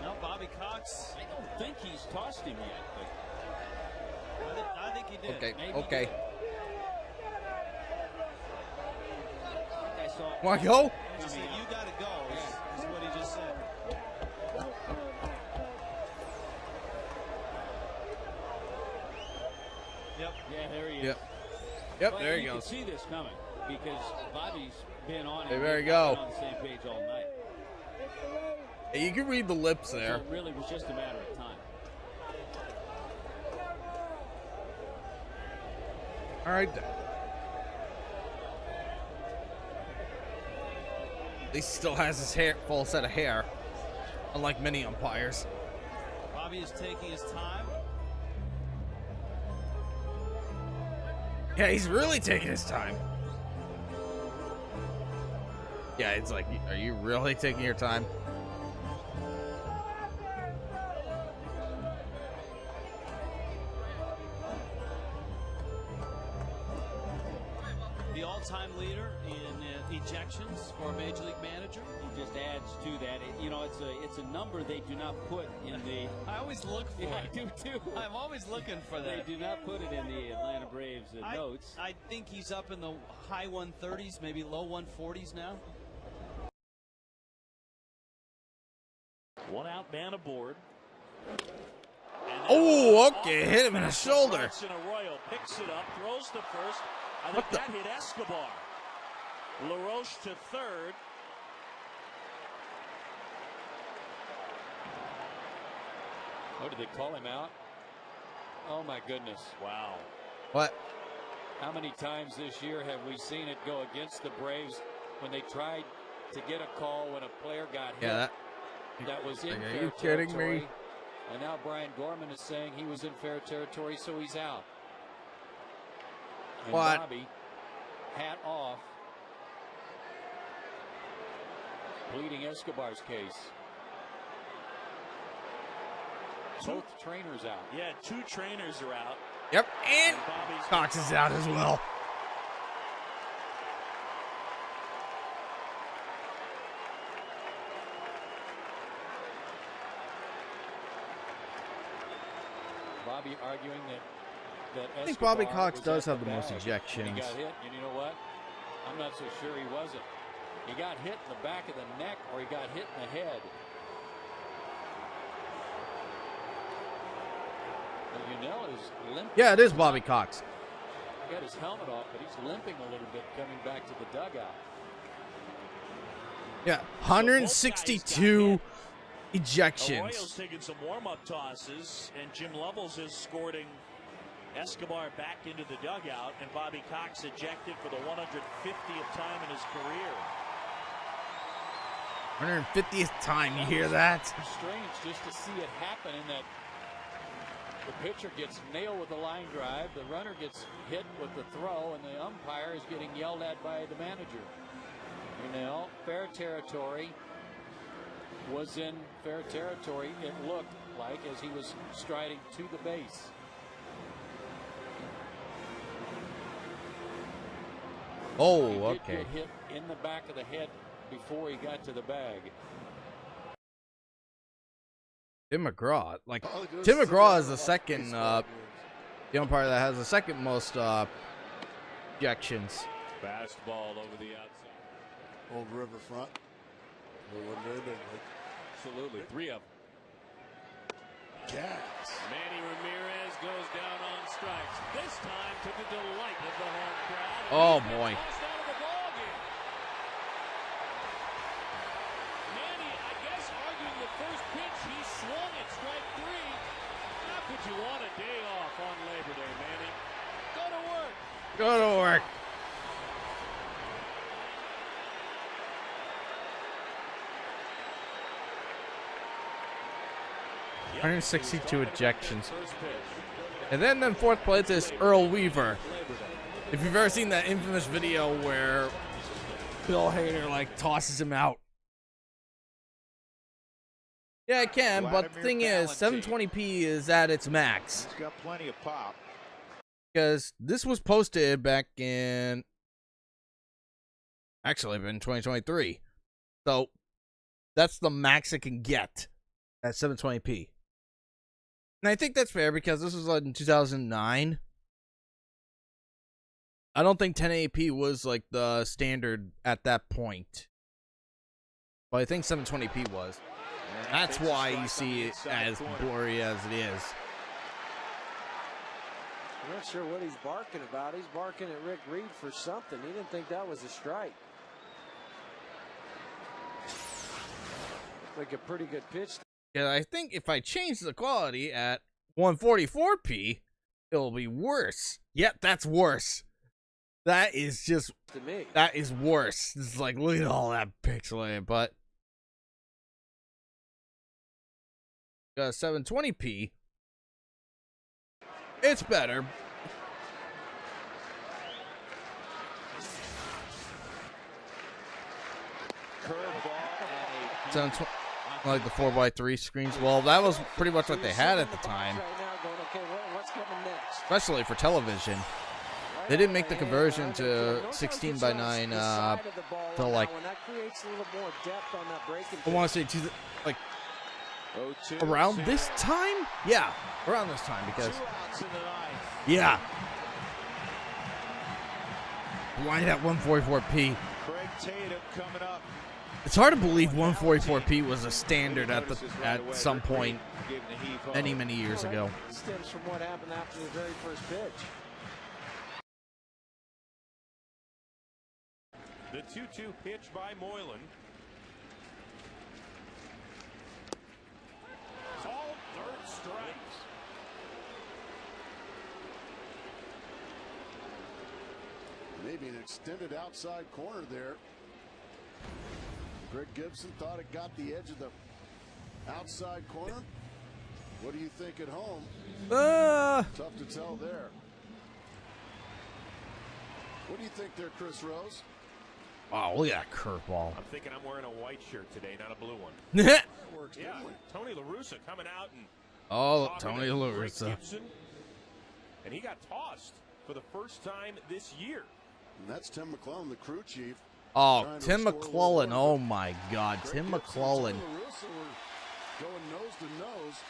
No, Bobby Cox. I don't think he's tossed him yet. But I think he did. Okay, Maybe okay. Want to go? He said, you got to go, is what he just said. Yep. Yeah, there he is. Yep, well, there he goes. You can see this coming because Bobby's been on, hey, there you go. On the same page all night. Hey, you can read the lips there. So it really was just a matter of time. All right, then. He still has his hair, full set of hair, unlike many umpires. Bobby is taking his time. Yeah, he's really taking his time. Yeah, it's like, are you really taking your time? The all-time leader in ejections for a major league manager. He just adds to that. You know, it's a number they do not put in the. I always look for it. I do too. I'm always looking for that. They do not put it in the Atlanta Braves notes. I think he's up in the high 130s, maybe low 140s now. One out, man aboard. Oh, okay, hit him in the shoulder. In a royal, picks it up, throws to first. I think that hit Escobar. LaRoche to third. Oh, did they call him out? Oh, my goodness. Wow. What? How many times this year have we seen it go against the Braves when they tried to get a call when a player got hit? Yeah, that was in like, fair are you kidding territory. me? And now Brian Gorman is saying he was in fair territory, so he's out. And what? Bobby, hat off, pleading Escobar's case. Both trainers out. Yeah, 2 trainers are out. Yep, and Cox is out as well. Bobby arguing that I think Bobby Cox does have the most ejections. He got hit, and you know what? I'm not so sure he wasn't. He got hit in the back of the neck, or he got hit in the head. Yunel is limping. Yeah, it is Bobby Cox. He got his helmet off, but he's limping a little bit coming back to the dugout. Yeah, 162 The ejections. Royals taking some warm-up tosses, and Jim Lovell's escorting Escobar back into the dugout, and Bobby Cox ejected for the 150th time in his career. 150th time, you hear that? Strange just to see it happen in that the pitcher gets nailed with a line drive, the runner gets hit with the throw, and the umpire is getting yelled at by the manager. Fair territory, was in fair territory, it looked like, as he was striding to the base. Oh, He did okay. get hit in the back of the head before he got to the bag. Tim McGraw. Like, Tim McGraw is the second, the umpire that has the second most ejections. Fastball over the outside. Old Riverfront. Absolutely. 3 of them. Gas. Manny Ramirez goes down on strikes. This time to the delight of the home crowd. Oh, boy. Tossed out of the ballgame. Manny, I guess, arguing the first pitch, he swung at strike 3. How could you want a day off on Labor Day, Manny? Go to work. Go to work. Yep. 162 ejections. And then in fourth place is Earl Weaver. If you've ever seen that infamous video where Bill Hader like tosses him out. Yeah, it can, but the thing is, 720p is at its max. It's got plenty of pop. Because this was posted back in, actually, in 2023. So that's the max it can get at 720p. And I think that's fair because this was in 2009. I don't think 1080p was like the standard at that point. But I think 720p was. That's why you see it as blurry as it is. I'm not sure what he's barking about. He's barking at Rick Reed for something. He didn't think that was a strike. Like a pretty good pitch. Yeah, I think if I change the quality at 144p, it'll be worse. Yep, that's worse. That is just, to me. That is worse. It's like, look at all that pixelated, but 720p, it's better. Curveball. Like the 4x3 screens. Well, that was pretty much what they had at the time. Especially for television. They didn't make the conversion to 16:9 till like, I want to say like around this time? Yeah, around this time because yeah. Right at 144p. Craig Tatum coming up. It's hard to believe 144p was a standard at some point many years ago. Stems from what happened after the very first pitch. The 2-2 pitch by Moylan. Called third strikes. Maybe an extended outside corner there. Greg Gibson thought it got the edge of the outside corner. What do you think at home? Tough to tell there. What do you think there, Chris Rose? Wow, look at that curveball. I'm thinking I'm wearing a white shirt today, not a blue one. Yeah, Tony La Russa coming out and Tony La Russa. Gibson, and he got tossed for the first time this year. And that's Tim McClellan, the crew chief. Oh, Tim McClellan. Oh my God, Tim McClellan. Going nose to nose.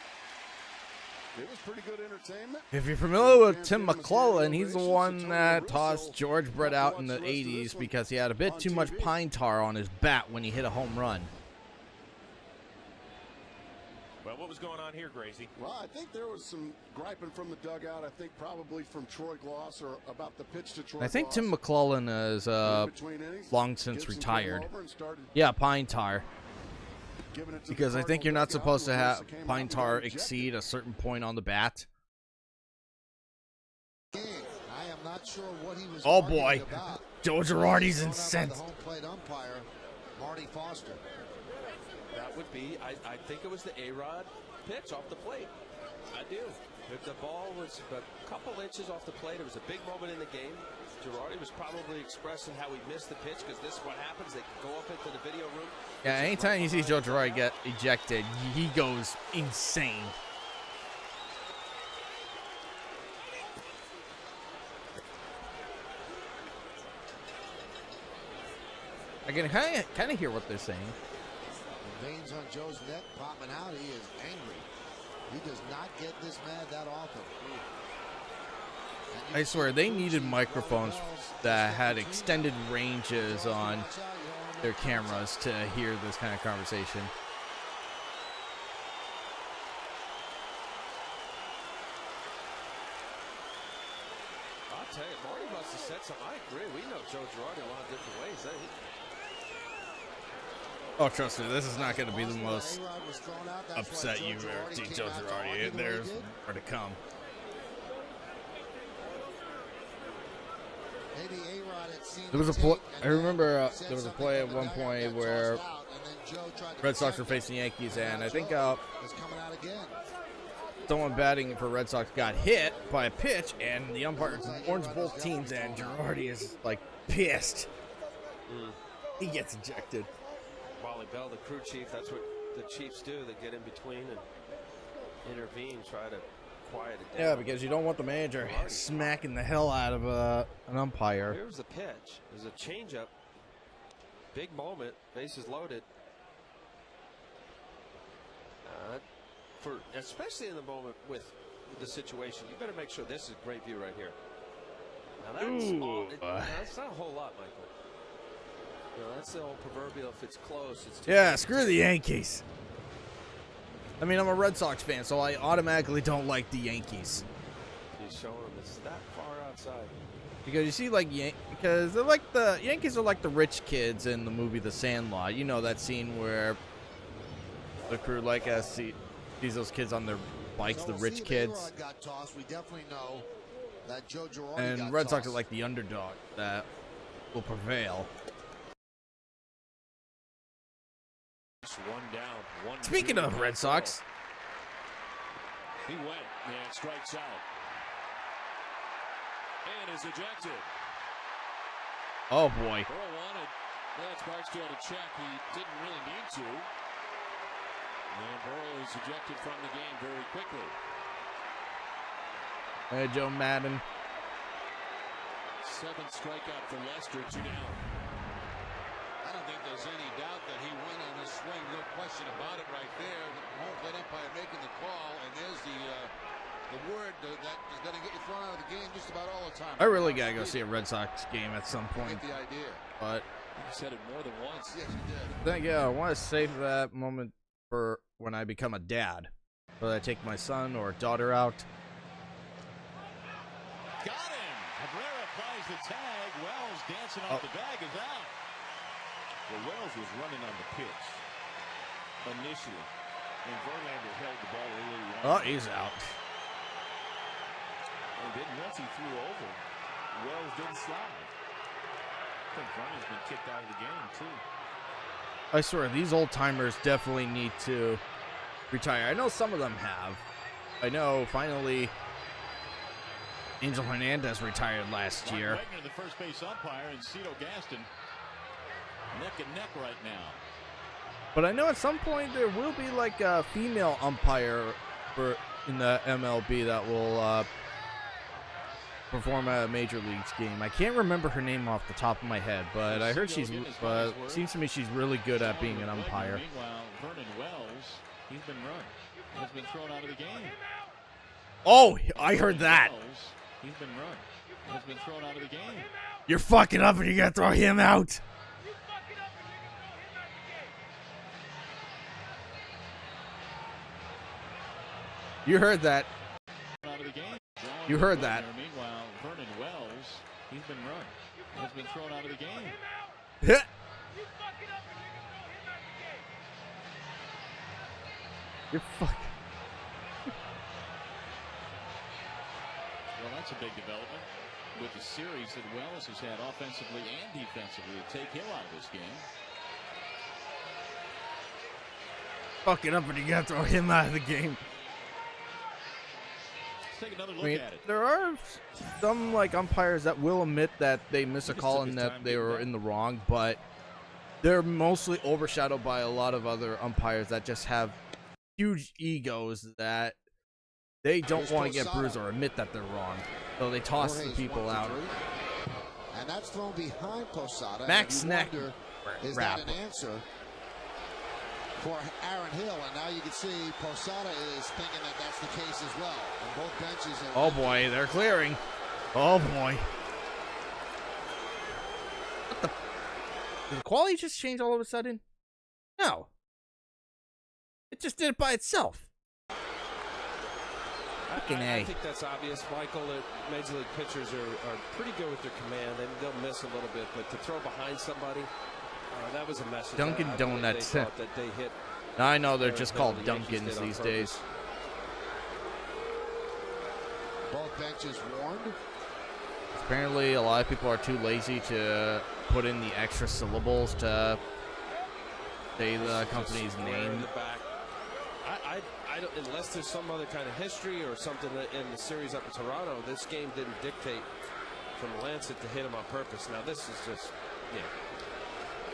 It was pretty good entertainment. If you're familiar with Tim McClellan, he's the one that tossed George Brett out in the 80s because he had a bit too much pine tar on his bat when he hit a home run. Well, what was going on here, Gracie? Well, I think there was some griping from the dugout. I think probably from Troy Gloss or about the pitch to Troy I think Gloss. Tim McClellan is long since retired. Yeah, pine tar. Because I think you're not supposed to have pine tar exceed a certain point on the bat. I am not sure what he was Oh boy, about. Joe Girardi's incensed. Home plate umpire, Marty Foster. That would be, I think it was the A-Rod pitch off the plate. I do. If the ball was a couple inches off the plate, it was a big moment in the game. Girardi was probably expressing how he missed the pitch because this is what happens. They go up into the video room. Yeah, anytime you see Joe Girardi get ejected, he goes insane. I can kind of hear what they're saying. The veins on Joe's neck popping out. He is angry. He does not get this mad that often. I swear, they needed microphones that had extended ranges on their cameras to hear this kind of conversation. I'll tell you, Marty must have said something. I agree. We know Joe Girardi a lot of different ways. Oh, trust me, this is not going to be the most upset you've ever seen Joe Girardi. There's more to come. There was a play. I remember there was a play at one point where Red Sox were facing the Yankees, and I think someone batting for Red Sox got hit by a pitch, and the umpire warns both teams, and Girardi is like pissed. He gets ejected. Wally Bell, the crew chief, that's what the Chiefs do. They get in between and intervene, try to quiet it down. Yeah, because you don't want the manager smacking the hell out of an umpire. Here's the pitch. There's a changeup. Big moment. Bases loaded. Especially in the moment with the situation, you better make sure this is a great view right here. Now that's not a whole lot, Michael. You know, that's the old proverbial, if it's close, it's too close. Screw the Yankees. I mean, I'm a Red Sox fan, so I automatically don't like the Yankees. He's showing them it's that far outside. Because you see, like, because they're like the Yankees are like the rich kids in the movie The Sandlot. You know that scene where the crew sees those kids on their bikes, the rich kids. Got tossed. We definitely know that Joe Girardi and got Red Sox tossed. are like the underdog that will prevail. One down. Speaking of Red Sox, he went and strikes out and is ejected. Oh boy. Burrow wanted Lance Barksdale to check. He didn't really need to. And Burrow is ejected from the game very quickly. Hey, Joe Madden. 7th strikeout for Lester, 2 down. I don't think there's any doubt that he went on a swing. No question about it right there. The home plate umpire making the call, and there's the word that is going to get you thrown out of the game just about all the time. I really gotta go see a Red Sox game at some point. The idea. But you said it more than once. Yes, you did. I want to save that moment for when I become a dad. Whether I take my son or daughter out. Got him. Cabrera applies the tag. Wells dancing off the bag is out. Well, Wells was running on the pitch initially, and Verlander held the ball really long. Oh, he's out. And then once he threw over, Wells didn't slide. I think Verlander's been kicked out of the game, too. I swear, these old timers definitely need to retire. I know some of them have. I know finally Angel Hernandez retired last year. Wagner, the first base umpire, and Cito Gaston neck and neck right now. But I know at some point there will be like a female umpire in the MLB that will perform at a major leagues game. I can't remember her name off the top of my head, but I heard seems to me she's really good at being an umpire. Meanwhile, Vernon Wells, he's been run. He's been thrown out of the game. Oh, I heard that. He's been run. He's been thrown out of the game. You're fucking up and you gotta throw him out. You heard that. Out of the game. You heard that. Meanwhile, Vernon Wells, he's been run. Has been thrown out of the game. You're fucking. Well, that's a big development with the series that Wells has had offensively and defensively to take him out of this game. Fucking up and you got to throw him out of the game. Let's take another look at it. There are some like umpires that will admit that they miss a call and that they were in the wrong, but they're mostly overshadowed by a lot of other umpires that just have huge egos that they don't want to get bruised or admit that they're wrong, so they toss the people out. And that's thrown behind Posada. Max Snack. Is that an answer for Aaron Hill? And now you can see Posada is thinking that that's the case as well. And both benches. Oh boy, they're clearing. Oh boy. What the? Did the quality just change all of a sudden? No. It just did it by itself. I think that's obvious, Michael. Major league pitchers are pretty good with their command. They'll miss a little bit, but to throw behind somebody, that was a message. Dunkin' Donuts. They thought that they hit. I know they're just called Dunkins these days. Both benches warned. Apparently, a lot of people are too lazy to put in the extra syllables to say the company's name. I don't, unless there's some other kind of history or something in the series up in Toronto, this game didn't dictate from Lancet to hit him on purpose. Now this is just,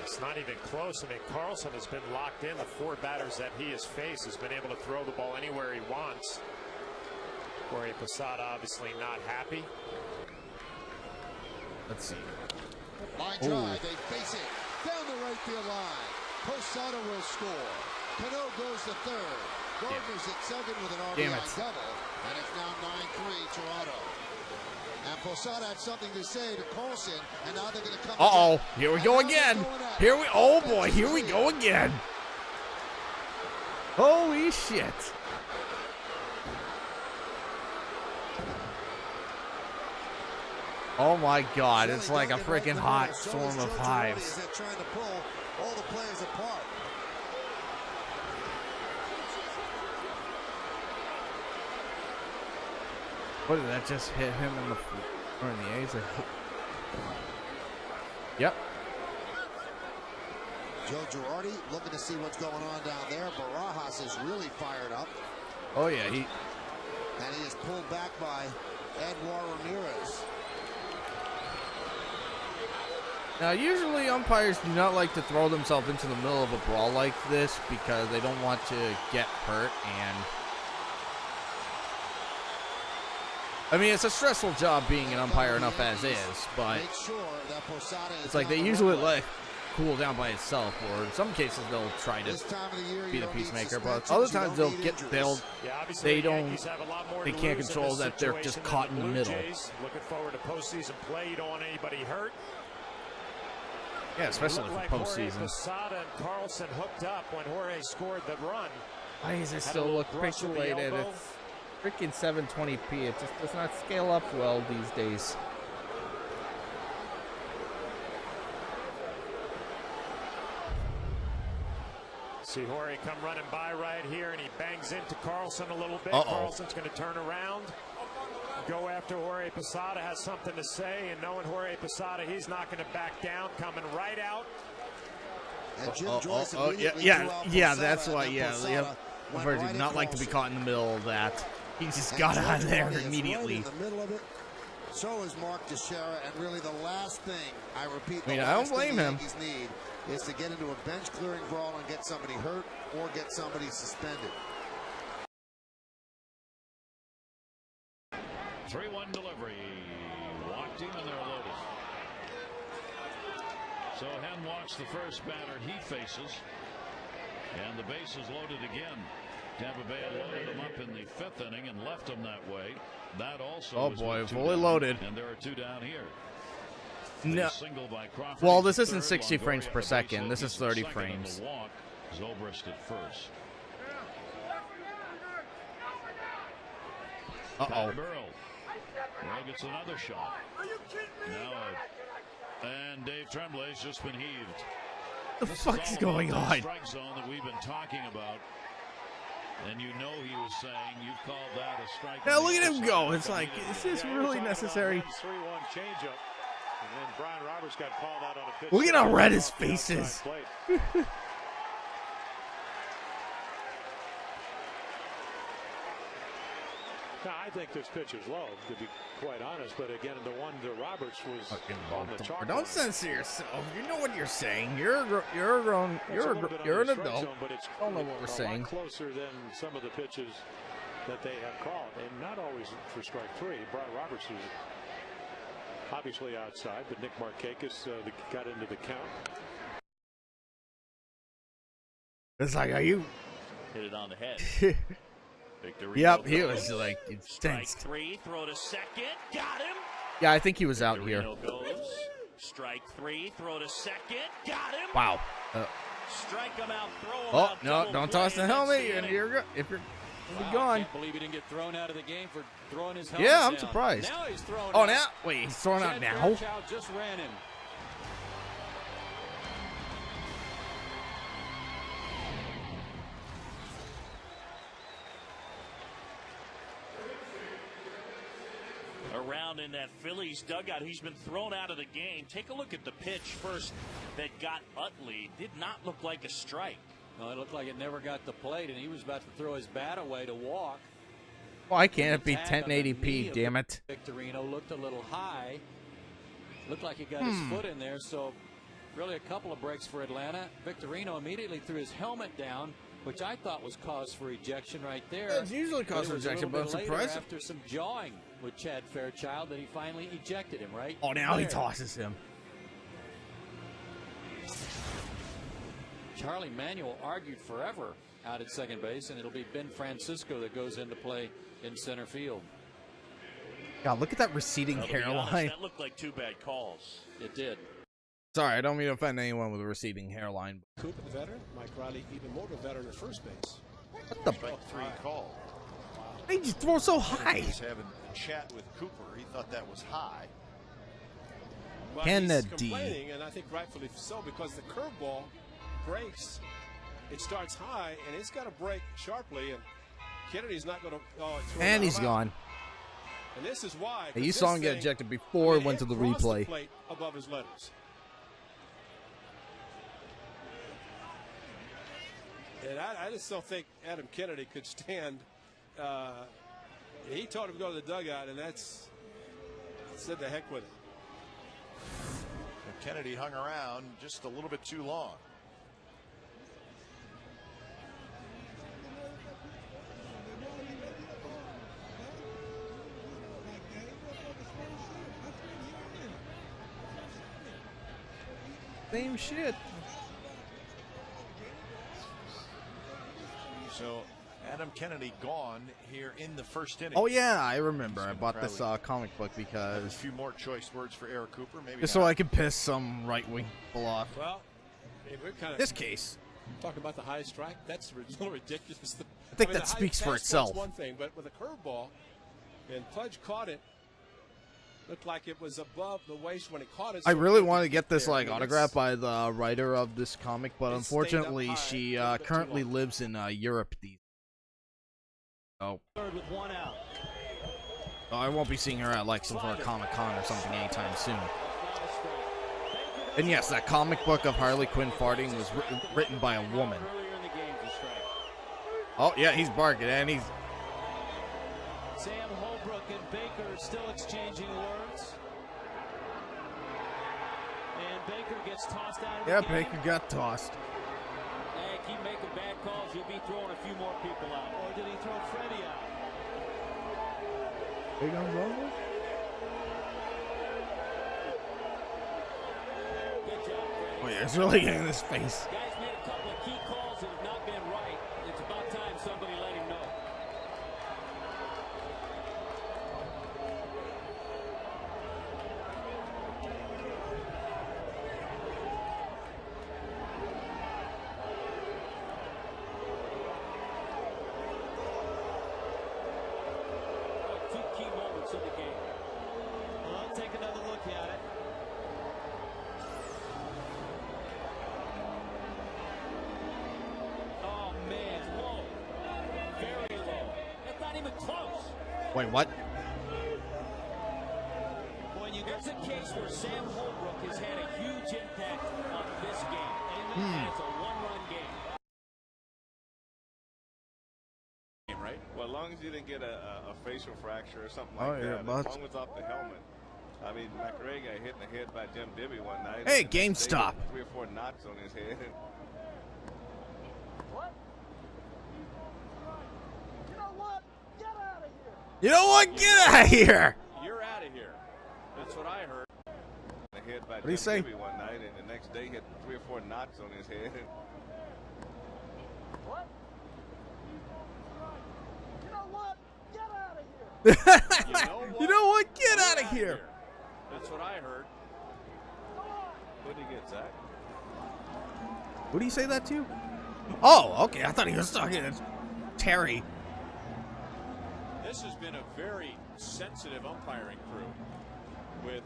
It's not even close. I mean, Carlson has been locked in. The 4 batters that he has faced has been able to throw the ball anywhere he wants. Jorge Posada obviously not happy. Let's see. Line drive, they face it down the right field line. Posada will score. Cano goes to third. Gardner's at second with an RBI double, and it's now 9-3 Toronto. And Posada had something to say to Carlson, and now they're going to come. Uh-oh, here we go again. Oh boy, here we go again. Holy shit. Oh my God, it's like a freaking hot storm of hives. They're trying to pull all the players apart. What did that just hit him in the or in the A's? Yep. Joe Girardi looking to see what's going on down there. Barajas is really fired up. Oh yeah, and he is pulled back by Edward Ramirez. Now, usually umpires do not like to throw themselves into the middle of a brawl like this because they don't want to get hurt. And I mean, it's a stressful job being an umpire enough as is, but it's like they usually let it cool down by itself, or in some cases they'll try to be the peacemaker, but other times they can't control that they're just caught in the middle. Looking forward to postseason play. You don't want anybody hurt. Yeah, especially for postseason. Posada and Carlson hooked up when Jorge scored the run. Why does it still look pixelated? It's freaking 720p. It just does not scale up well these days. See Jorge come running by right here, and he bangs into Carlson a little bit. Carlson's going to turn around, go after Jorge Posada, has something to say, and knowing Jorge Posada, he's not going to back down, coming right out. And Jim Joyce yeah, that's why, umpires do not like to be caught in the middle of that. He just got out of there immediately. In the middle of it. So is Mark Teixeira, and really the last thing, I repeat, I don't blame him. Yankees need is to get into a bench clearing brawl and get somebody hurt or get somebody suspended. 3-1 delivery. Walked him and they're loaded. So Hen walks the first batter he faces. And the base is loaded again. Tampa Bay loaded him up in the 5th inning and left him that way. That also oh boy, fully loaded. And there are 2 down here. No. Well, this isn't 60 frames per second. This is 30 frames. Zobrist at first. Pat Burrell. Now gets another shot. Now, and Dave Tremblay's just been heaved. The fuck is going on? Strike zone that we've been talking about. And you know he was saying you called that a strike. Now look at him go. It's like, is this really necessary? 3-1 changeup. And then Brian Roberts got called out on a pitch. Look at how red his face is. Now, I think this pitch is low, to be quite honest. But again, the one to Roberts was on the chalk. Don't censor yourself. You know what you're saying. You're an adult. But it's don't know what we're saying. Closer than some of the pitches that they have called, and not always for strike three. Brian Roberts is obviously outside, but Nick Markakis got into the count. It's like, are you? Hit it on the head. Yep, he was like Strike intense. three, throw to second, got him. Yeah, I think he was out here. Goes. Strike three, throw to second, got him. Wow. Strike him out, throw him Oh out. no! Don't toss the helmet, and you'll be gone. Can't believe he didn't get thrown out of the game for throwing his helmet Yeah, I'm down. surprised. Now he's thrown Oh, out. now wait, he's thrown out Chad now. Fairchild just ran him. Around in that Phillies dugout, he's been thrown out of the game. Take a look at the pitch first that got Utley. Did not look like a strike. No, it looked like it never got the plate, and he was about to throw his bat away to walk. Why can't it be Tag on the knee 1080p? of Damn it! Victorino looked a little high. Looked like he got his foot in there, so really a couple of breaks for Atlanta. Victorino immediately threw his helmet down, which I thought was cause for ejection right there. It's usually cause for ejection, but I'm surprised. After some jawing with Chad Fairchild, that he finally ejected him, right? Oh, now he there. tosses him. Charlie Manuel argued forever out at second base, and it'll be Ben Francisco that goes into play in center field. God, look at that receding Well, to be honest, hairline. that looked like two bad calls. It did. Sorry, I don't mean to offend anyone with a receding hairline. Cooper, the veteran. Mike Riley, even more the veteran at first base. What the? Strike three call. He just throws so high. He's having a chat with Cooper. He thought that was high. But Kennedy. he's complaining, and I think rightfully so, because the curveball breaks. It starts high, and it's got to break sharply, and Kennedy's not going to. And he's gone. And this is why. Hey, you saw him get ejected before it went to the replay. The plate above his letters. And I just don't think Adam Kennedy could stand. He told him to go to the dugout, and said the heck with it. And Kennedy hung around just a little bit too long. Same shit. So Adam Kennedy gone here in the first inning. Oh yeah, I remember. I bought this comic book because a few more choice words for Eric Cooper, maybe just so I could piss some right wing people off. Well, we're kind of this case. Talking about the high strike, that's a little ridiculous. I think that speaks for itself. One thing, but with a curveball, and Pudge caught it. Looked like it was above the waist when he caught it. I really wanted to get this autographed by the writer of this comic, but unfortunately, she currently lives in Europe. Third with one out. I won't be seeing her at like some sort of Comic-Con or something anytime soon. And yes, that comic book of Harley Quinn farting was written by a woman. Oh yeah, he's barking, and he's. Sam Holbrook and Baker still exchanging words. And Baker gets tossed out of the Yeah, game. Baker got tossed. Hey, keep making bad calls. You'll be throwing a few more people out. Or did he throw Freddie out? Big on Rumble? Good job, Freddie. Oh yeah, it's really getting in his face. Guys made a couple of key calls that have not been right. It's about time somebody let him know. in the game. Well, I'll take another look at it. Oh, man, low. Very low. That's not even close. Wait, what? There's a case where Sam Holbrook has had a huge impact on this game. And it's a one-run game. Right? Well, as long as you didn't get a facial fracture or something Oh, like yeah, that, but- as long as off the helmet. I mean, McRae got hit in the head by Jim Dibby one night. Hey, and GameStop. 3 or 4 knots on his head. What? You know what? Get out of here. You know what? Get out of here. You're out of here. That's what I heard. The head by What do you Jim say? Dibby one night, and the next day he had 3 or 4 knots on his head. What? You know what? Get out of here. You know what? Get out of here. That's what I heard. What did he get, Zach? What do you say that to? Oh, okay. I thought he was talking to Terry. This has been a very sensitive umpiring crew with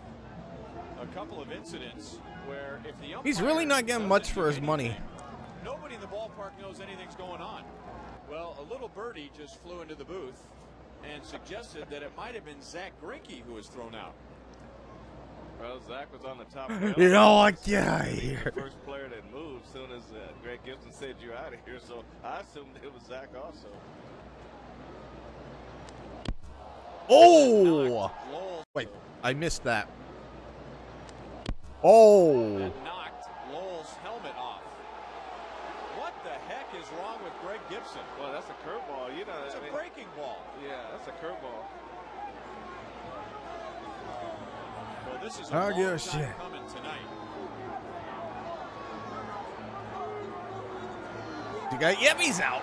a couple of incidents where if the He's really not getting much for his money. nobody in the ballpark knows anything's going on. Well, a little birdie just flew into the booth and suggested that it might have been Zach Greinke who was thrown out. Well, Zach was on the top. You know what? Get out of here. The first player that moved as soon as Greg Gibson said you're out of here, so I assumed it was Zach also. Oh! Wait, I missed that. Oh! That knocked Lowell's helmet off. What the heck is wrong with Greg Gibson? Well, that's a curveball. You know, It's a breaking ball. Yeah, that's a curveball. Well, this is a I long give a time shit. coming tonight. You got Yeppies out.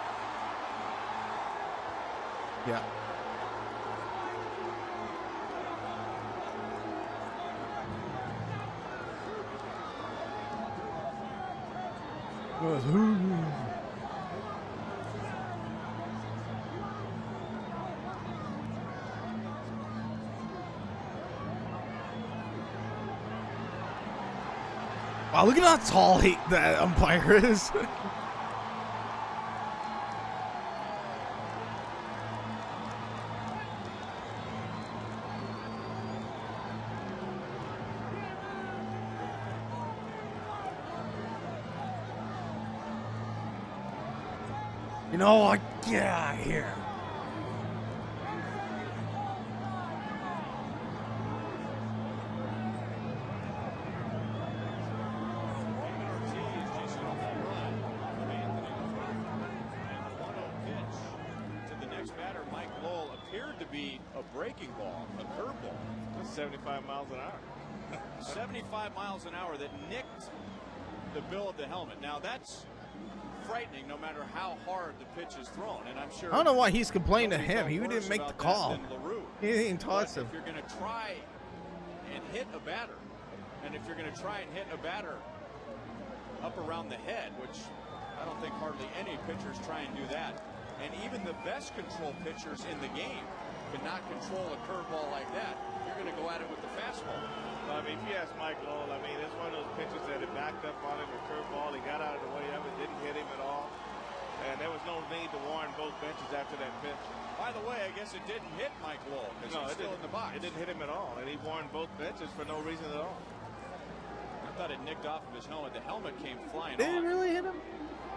Yeah. Wow, look at how tall that umpire is. You know what? Get out of here. A breaking ball, a curveball. That's 75 miles an hour. 75 miles an hour that nicked the bill of the helmet. Now that's frightening no matter how hard the pitch is thrown, and I'm sure I don't know why he's complaining to him. He didn't make the call. He didn't toss him. If you're going to try and hit a batter, and if you're going to try and hit a batter up around the head, which I don't think hardly any pitchers try and do that, and even the best control pitchers in the game cannot control a curveball like that. You're going to go at it with the fastball. I mean, if you ask Mike Lowell, I mean, it's one of those pitches that it backed up on him, a curveball. He got out of the way of it, didn't hit him at all. And there was no need to warn both benches after that pitch. By the way, I guess it didn't hit Mike Lowell because he's still in the box. It didn't hit him at all, and he warned both benches for no reason at all. I thought it nicked off of his helmet. The helmet came flying Did off. it really hit him?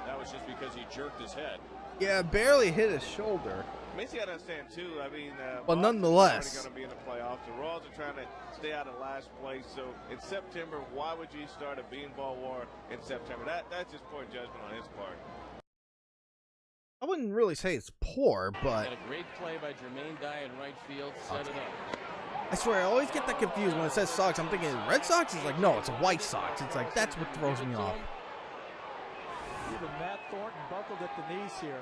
That was just because he jerked his head. Yeah, barely hit his shoulder. I mean, you got to understand, too, I mean, But Boston's nonetheless. already going to be in the playoffs. The Royals are trying to stay out of last place. So in September, why would you start a beanball war in September? That's just poor judgment on his part. I wouldn't really say it's poor, but And a great play by Jermaine Dye in right field. Set it up. I swear I always get that confused when it says Sox. I'm thinking Red Sox. It's like, no, it's a White Sox. It's like, that's what throws me off. Even Matt Thornton buckled at the knees here.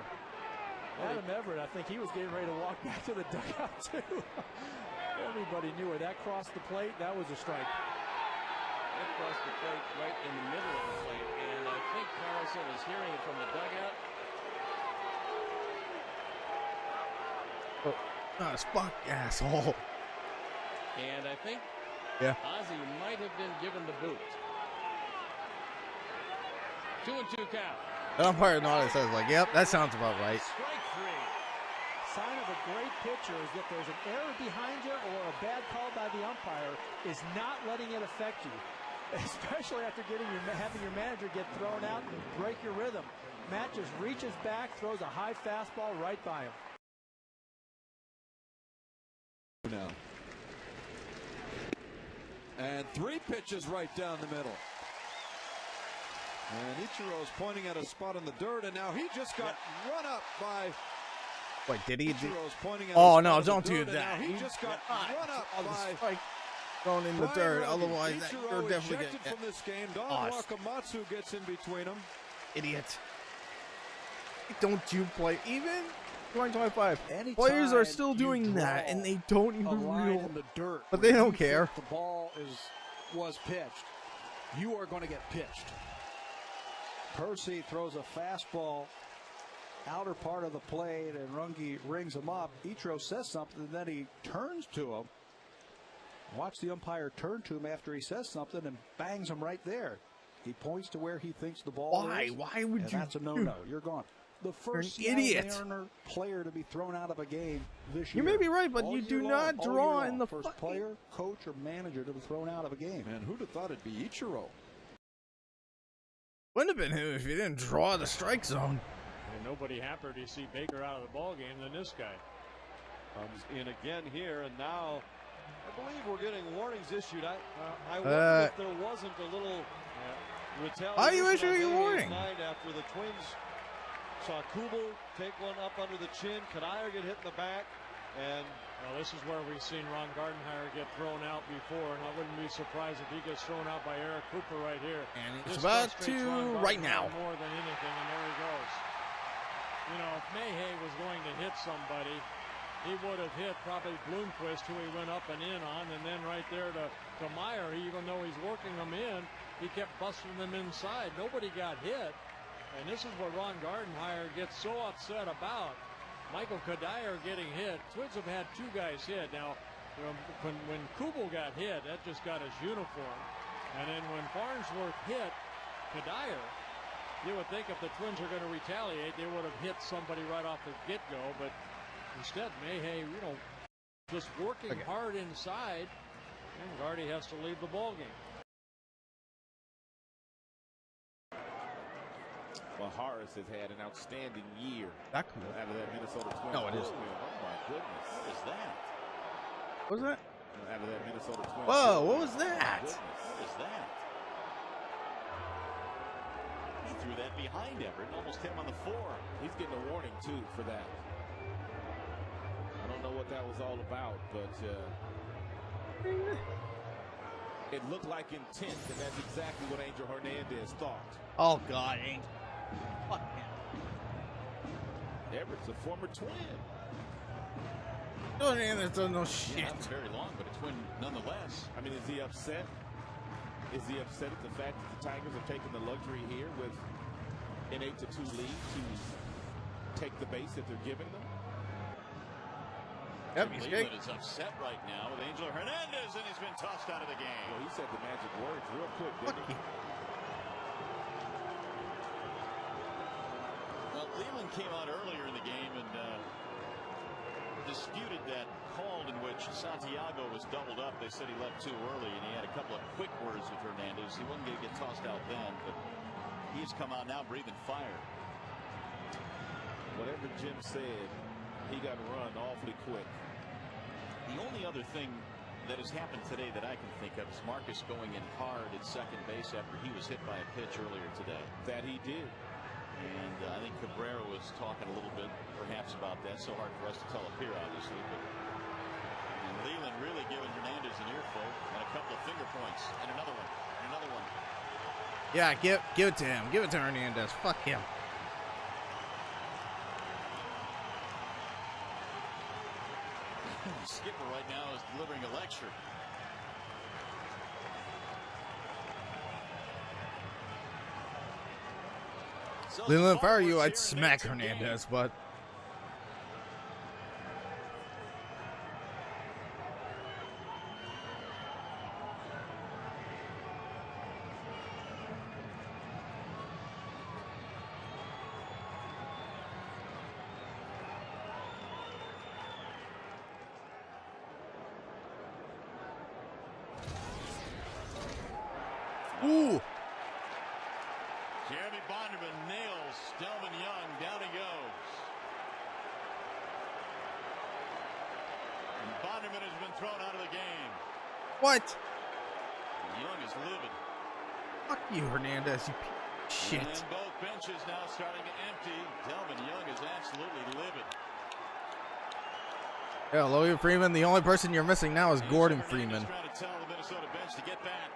Adam Everett, I think he was getting ready to walk back to the dugout, too. Everybody knew it. That crossed the plate. That was a strike. That crossed the plate right in the middle of the plate. And I think Carlson is hearing it from the dugout. Oh, fuck, asshole. And I think Yeah. Ozzie might have been given the boot. 2-2 count. The umpire nodded, says like, "Yep, that sounds about right." Strike three. Sign of a great pitcher is if there's an error behind you or a bad call by the umpire is not letting it affect you, especially after having your manager get thrown out and break your rhythm. Matt just reaches back, throws a high fastball right by him. Now. And 3 pitches right down the middle. And Ichiro's pointing at a spot in the dirt, and now he just got run up by. Wait, did he? Oh no! Don't do that. He just got run up by. Thrown in the dirt. Otherwise, Ichiro you're definitely ejected gonna from this game. Don Wakamatsu gets in between them. Idiot. Don't you play even 2025? Players are still doing that, and they don't even realize. In the dirt, but they don't care. The ball was pitched. You are going to get pitched. Percy throws a fastball outer part of the plate, and Runge rings him up. Ichiro says something, and then he turns to him. Watch the umpire turn to him after he says something and bangs him right there. He points to where he thinks the ball is. Why would you? That's a no-no. You're gone. The first idiot player to be thrown out of a game this year. You may be right, but you do not draw in the first player, coach, or manager to be thrown out of a game. And who'd have thought it'd be Ichiro? Wouldn't have been him if he didn't draw the strike zone. And nobody happier to see Baker out of the ball game than this guy. Comes in again here, and now I believe we're getting warnings issued. I wonder if there wasn't a little retaliation. How are you issuing a warning? After the Twins saw Kubel take one up under the chin, Kanaya get hit in the back, and well, this is where we've seen Ron Gardenhire get thrown out before, and I wouldn't be surprised if he gets thrown out by Eric Cooper right here. And it's about to right now. More than anything, and there he goes. You know, if Mayhay was going to hit somebody, he would have hit probably Bloomquist, who he went up and in on, and then right there to Meyer, even though he's working them in, he kept busting them inside. Nobody got hit, and this is what Ron Gardenhire gets so upset about. Michael Kadire getting hit. Twins have had 2 guys hit. Now, when Kubel got hit, that just got his uniform. And then when Farnsworth hit Kadire, you would think if the Twins are going to retaliate, they would have hit somebody right off the get-go. But instead, Mayhay, just working hard inside, and Gardy has to leave the ball game. Well, Harris has had an outstanding year out of that Minnesota Twins. No, it is. Oh, my goodness. What is that? What was that? Out of that Minnesota Twins. Whoa, what was that? What is that? He threw that behind Everett and almost hit him on the 4. He's getting a warning, too, for that. I don't know what that was all about, but it looked like intent, and that's exactly what Angel Hernandez thought. Oh, God, Angel. Fuck him. Everett's a former Twin. Hernandez doesn't know shit. Yeah, not very long, but a Twin nonetheless. I mean, is he upset? Is he upset at the fact that the Tigers have taken the luxury here with an 8-2 lead to take the base that they're giving them? Yep, he's Cleveland is upset right now with Angel Hernandez, and he's been tossed out of the game. Well, he said the magic words real quick, didn't he? Well, Cleveland came out earlier in the game and disputed that call in which Santiago was doubled up. They said he left too early, and he had a couple of quick words with Hernandez. He wasn't going to get tossed out then, but he's come out now breathing fire. Whatever Jim said, he got run awfully quick. The only other thing that has happened today that I can think of is Marcus going in hard at second base after he was hit by a pitch earlier today. That he did. And I think Cabrera was talking a little bit perhaps about that. So hard for us to tell up here, obviously. But and Leland really giving Hernandez an earful and a couple of finger points and another one and another one. Yeah, give it to him. Give it to Hernandez. Fuck him. Skipper right now is delivering a lecture. Leland, if I were you, I'd smack Hernandez, but Ooh. Jeremy Bonderman nails Delvin Young. Down he goes. And Bonderman has been thrown out of the game. What? Young is livid. Fuck you, Hernandez. You shit. And both benches now starting to empty. Delvin Young is absolutely livid. Yeah, Logan Freeman. The only person you're missing now is Gordon Freeman. Trying to tell the Minnesota bench to get back.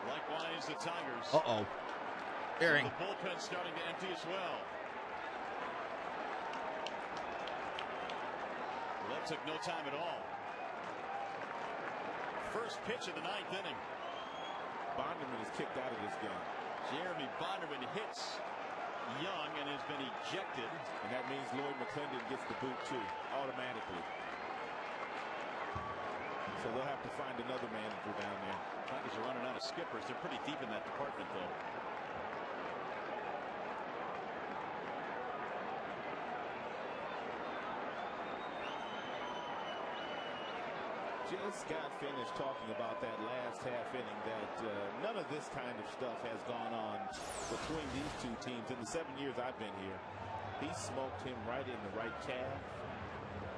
Likewise, the Tigers. Uh-oh. Herring. The bullpen starting to empty as well. Well, that took no time at all. First pitch of the ninth inning. Bonderman is kicked out of this game. Jeremy Bonderman hits Young and has been ejected. And that means Lloyd McClendon gets the boot too, automatically. So they'll have to find another manager down there. Tigers are running out of skippers. They're pretty deep in that department, though. Just got finished talking about that last half inning, that none of this kind of stuff has gone on between these two teams in the 7 years I've been here. He smoked him right in the right calf.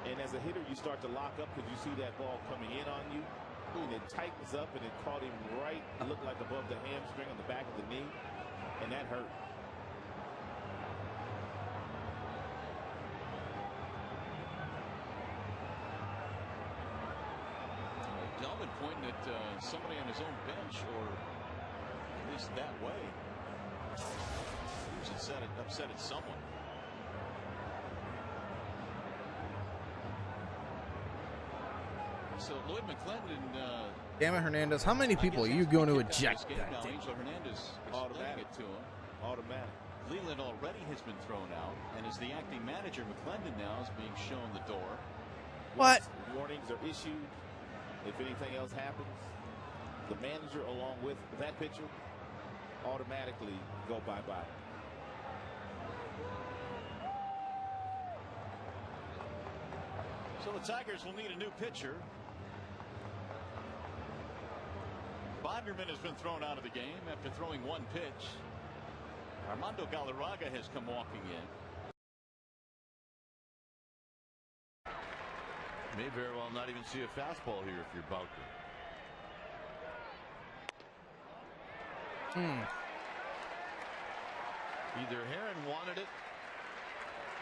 And as a hitter, you start to lock up because you see that ball coming in on you. And it tightens up, and it caught him right, looked like above the hamstring on the back of the knee. And that hurt. Delvin pointing at somebody on his own bench, or at least that way. He was upset at someone. So Lloyd McClendon. Damn it, Hernandez. How many people are you going to eject? Angel Hernandez automatic it to him. Automatic. Leland already has been thrown out, and as the acting manager, McClendon now is being shown the door. What? Warnings are issued. If anything else happens, the manager, along with that pitcher, automatically go bye-bye. So the Tigers will need a new pitcher. Bonderman has been thrown out of the game after throwing one pitch. Armando Galarraga has come walking in. May very well not even see a fastball here if you're Boucher. Either Herron wanted it,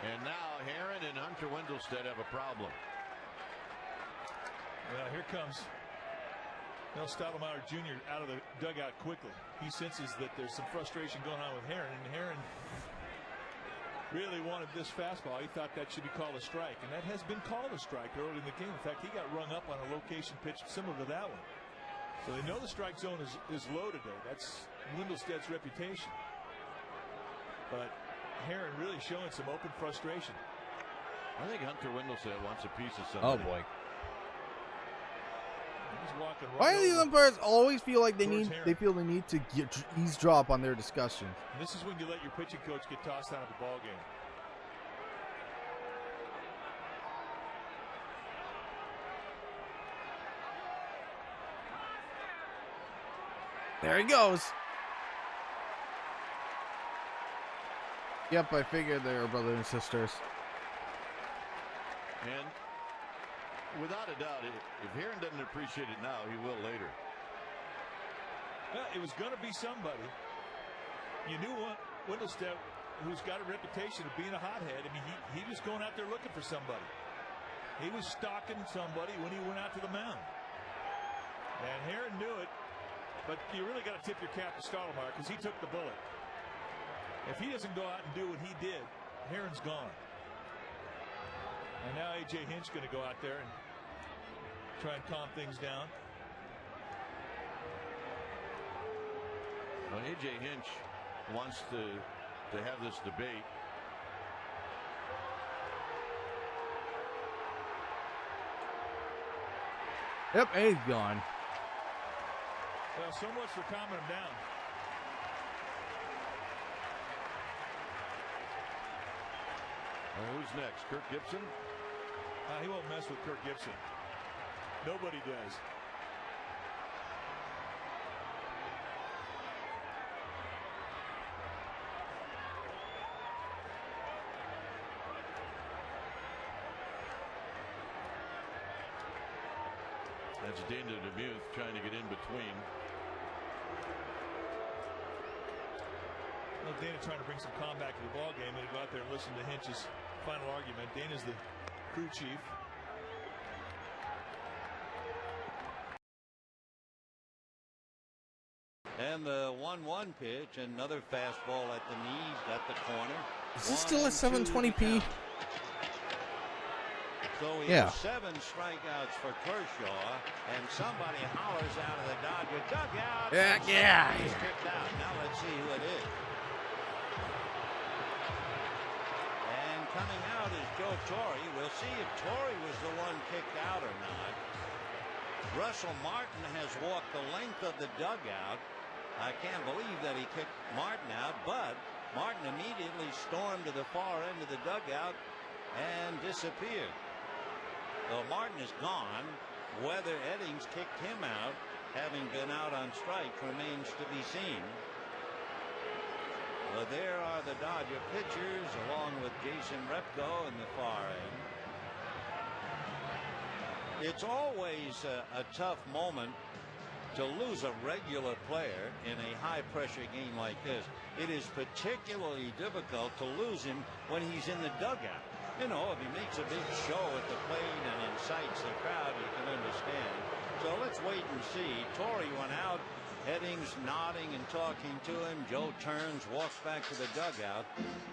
and now Herron and Hunter Wendelstedt have a problem. Well, here comes Mel Stottlemyre Jr. out of the dugout quickly. He senses that there's some frustration going on with Herron, and Herron really wanted this fastball. He thought that should be called a strike, and that has been called a strike early in the game. In fact, he got rung up on a location pitch similar to that one. So they know the strike zone is low today. That's Wendelstedt's reputation. But Herron really showing some open frustration. I think Hunter Wendelstedt wants a piece of something. Oh boy. He's walking right. Why do these umpires always feel like they need to eavesdrop on their discussions? And this is when you let your pitching coach get tossed out of the ball game. There he goes. Yep, I figured they were brothers and sisters. And without a doubt, if Herron doesn't appreciate it now, he will later. Well, it was going to be somebody. You knew Wendelstedt, who's got a reputation of being a hothead. I mean, he was going out there looking for somebody. He was stalking somebody when he went out to the mound. And Herron knew it, but you really got to tip your cap to Stottlemyre because he took the bullet. If he doesn't go out and do what he did, Herron's gone. And now A.J. Hinch going to go out there and try and calm things down. Well, A.J. Hinch wants to have this debate. Yep, and he's gone. Well, so much for calming him down. Who's next? Kirk Gibson? He won't mess with Kirk Gibson. Nobody does. That's Dana DeMuth trying to get in between. Well, Dana trying to bring some calm back to the ball game and go out there and listen to Hinch's final argument. Dana's the crew chief. And the 1-1 pitch, another fastball at the knees, got the corner. Is this still at 720p? So we have 7 strikeouts for Kershaw, and somebody hollers out of the Dodger dugout. Yeah. He's kicked out. Now let's see who it is. And coming out is Joe Torre. We'll see if Torre was the one kicked out or not. Russell Martin has walked the length of the dugout. I can't believe that he kicked Martin out, but Martin immediately stormed to the far end of the dugout and disappeared. So Martin is gone. Whether Eddings kicked him out, having been out on strike, remains to be seen. Well, there are the Dodger pitchers, along with Jason Repko in the far end. It's always a tough moment to lose a regular player in a high-pressure game like this. It is particularly difficult to lose him when he's in the dugout. You know, if he makes a big show at the plate and incites the crowd, you can understand. So let's wait and see. Torre went out, Eddings nodding and talking to him. Joe turns, walks back to the dugout.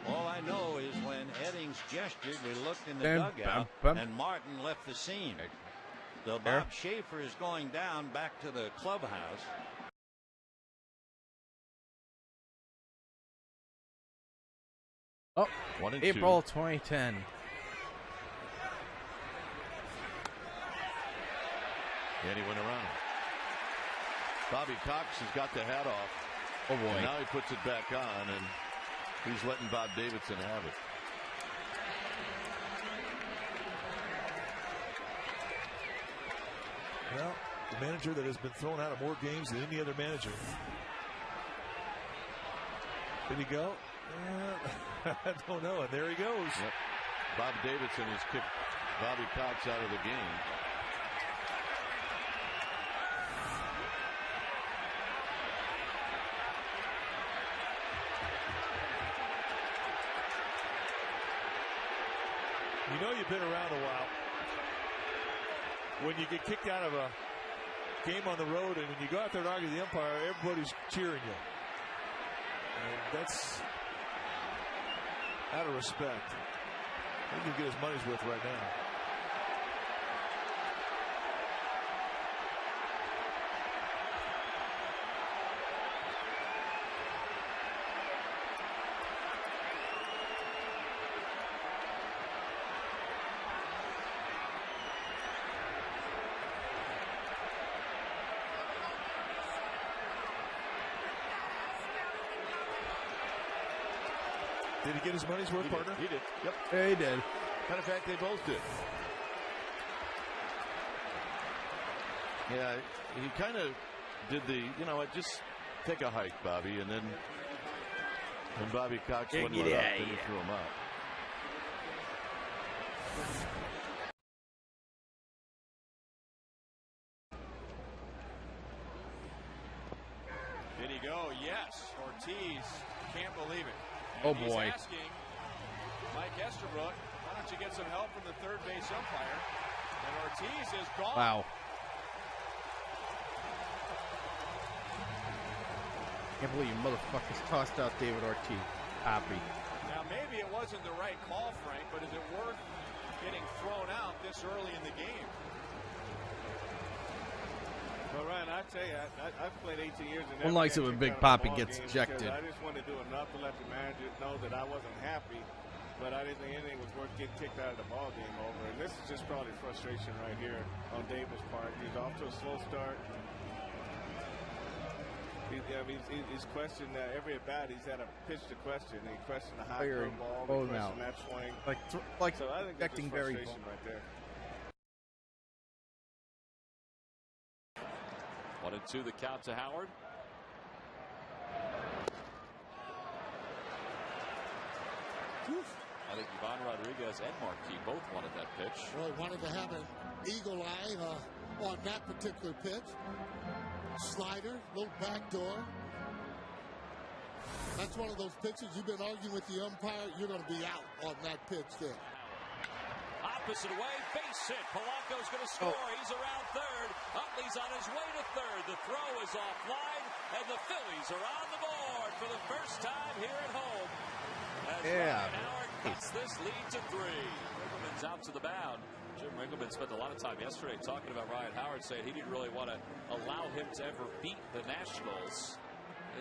All I know is when Eddings gestured, we looked in the dugout, and Martin left the scene. So Bob Schaefer is going down back to the clubhouse. Oh, April 2010. And he went around. Bobby Cox has got the hat off. Oh boy. And now he puts it back on, and he's letting Bob Davidson have it. Well, the manager that has been thrown out of more games than any other manager. Did he go? I don't know. And there he goes. Yep. Bob Davidson has kicked Bobby Cox out of the game. You know you've been around a while when you get kicked out of a game on the road, and when you go out there and argue the umpire, everybody's cheering you. And that's out of respect. He can get his money's worth right now. Did he get his money's worth, partner? He did. Yep. Yeah, he did. Matter of fact, they both did. Yeah, he kind of did the, you know what, just take a hike, Bobby, and then when Bobby Cox wouldn't let up, then he threw him out. Did he go? Yes. Ortiz can't believe it. Oh boy. He's asking Mike Estabrook, why don't you get some help from the third base umpire? And Ortiz is gone. Wow. Can't believe you motherfuckers tossed out David Ortiz. Happy. Now maybe it wasn't the right call, Frank, but is it worth getting thrown out this early in the game? Well, Ryan, I tell you, I've played 18 years. One likes it when Big Papi gets ejected. I just wanted to do enough to let the manager know that I wasn't happy, but I didn't think anything was worth getting kicked out of the ball game over. And this is just probably frustration right here on Davis' part. He's off to a slow start. He's questioned every at bat. He's had a pitch to question. He questioned the high curveball, he questioned that swing. Like so I think that's just frustration right there. 1-2 the count to Howard. I think Ivan Rodriguez and Marquis both wanted that pitch. Well, wanted to have an eagle eye, on that particular pitch. Slider, little backdoor. That's one of those pitches you've been arguing with the umpire. You're going to be out on that pitch there. Opposite way, base hit. Polanco's going to score. He's around third. Utley's on his way to third. The throw is offline, and the Phillies are on the board for the first time here at home. As Ryan Howard cuts this lead to 3. Riggleman's out to the mound. Jim Riggleman spent a lot of time yesterday talking about Ryan Howard, saying he didn't really want to allow him to ever beat the Nationals.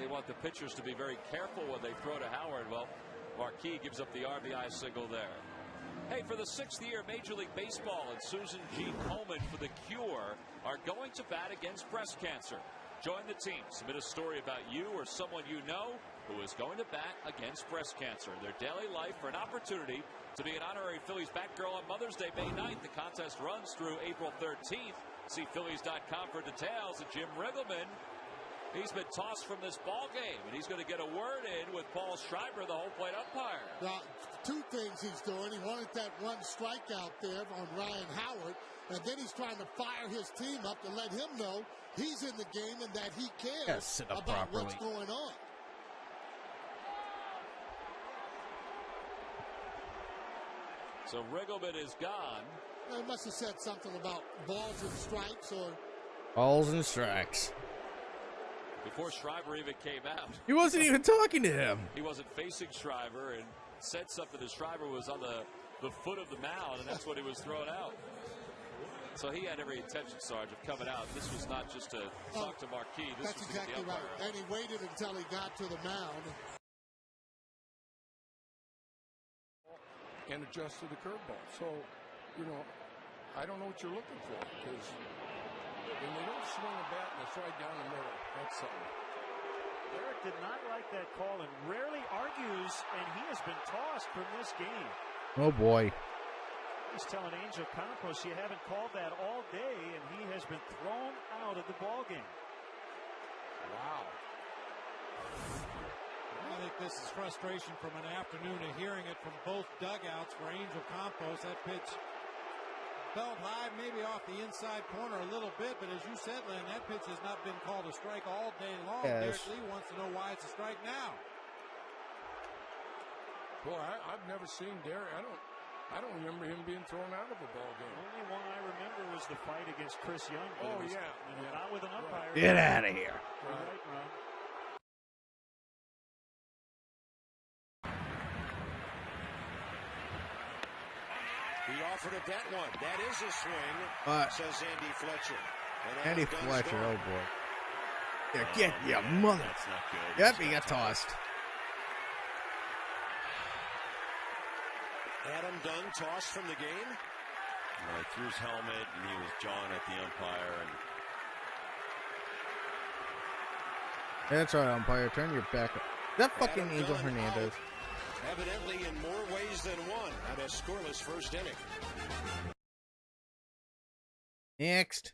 They want the pitchers to be very careful when they throw to Howard. Well, Marquis gives up the RBI single there. Hey, for the 6th year, Major League Baseball and Susan G. Komen for the Cure are going to bat against breast cancer. Join the team. Submit a story about you or someone you know who is going to bat against breast cancer in their daily life for an opportunity to be an honorary Phillies Batgirl on Mother's Day, May 9th. The contest runs through April 13th. See Phillies.com for details. And Jim Riggleman, he's been tossed from this ball game, and he's going to get a word in with Paul Schreiber, the home plate umpire. Now, 2 things he's doing. He wanted that 1 strikeout there on Ryan Howard, and then he's trying to fire his team up to let him know he's in the game and that he cares about what's going on. So Riggleman is gone. They must have said something about balls and strikes or... Balls and strikes. Before Schreiber even came out. He wasn't even talking to him. He wasn't facing Schreiber and said something to Schreiber was on the foot of the mound, and that's when he was thrown out. So he had every intention, Sarge, of coming out. This was not just to talk to Marquis. This That's was exactly to get the right. umpire out. And he waited until he got to the mound. And adjust to the curveball. So, you know, I don't know what you're looking for, because when they don't swing a bat and it's right down the middle, that's something. Eric did not like that call and rarely argues, and he has been tossed from this game. Oh, boy. He's telling Angel Campos, you haven't called that all day, and he has been thrown out of the ball game. Wow. I think this is frustration from an afternoon of hearing it from both dugouts for Angel Campos. That pitch felt high, maybe off the inside corner a little bit, but as you said, Len, that pitch has not been called a strike all day long. Yes. Derek Lee wants to know why it's a strike now. Boy, I've never seen Derek. I don't remember him being thrown out of a ball game. Only one I remember was the fight against Chris Young. Oh, yeah. Not with an umpire. Get out of here. Right, Ron. He offered at that one. That is a swing, says Andy Fletcher. And Andy Fletcher, oh boy. Yeah, get your mother. That's not good. Yep, he got tossed. Adam Dunn tossed from the game. He threw his helmet, and he was jawing at the umpire. And That's right, umpire. Turn your back up. That fucking Adam Angel Dunn Hernandez. out, evidently in more ways than one on a scoreless first inning. Next.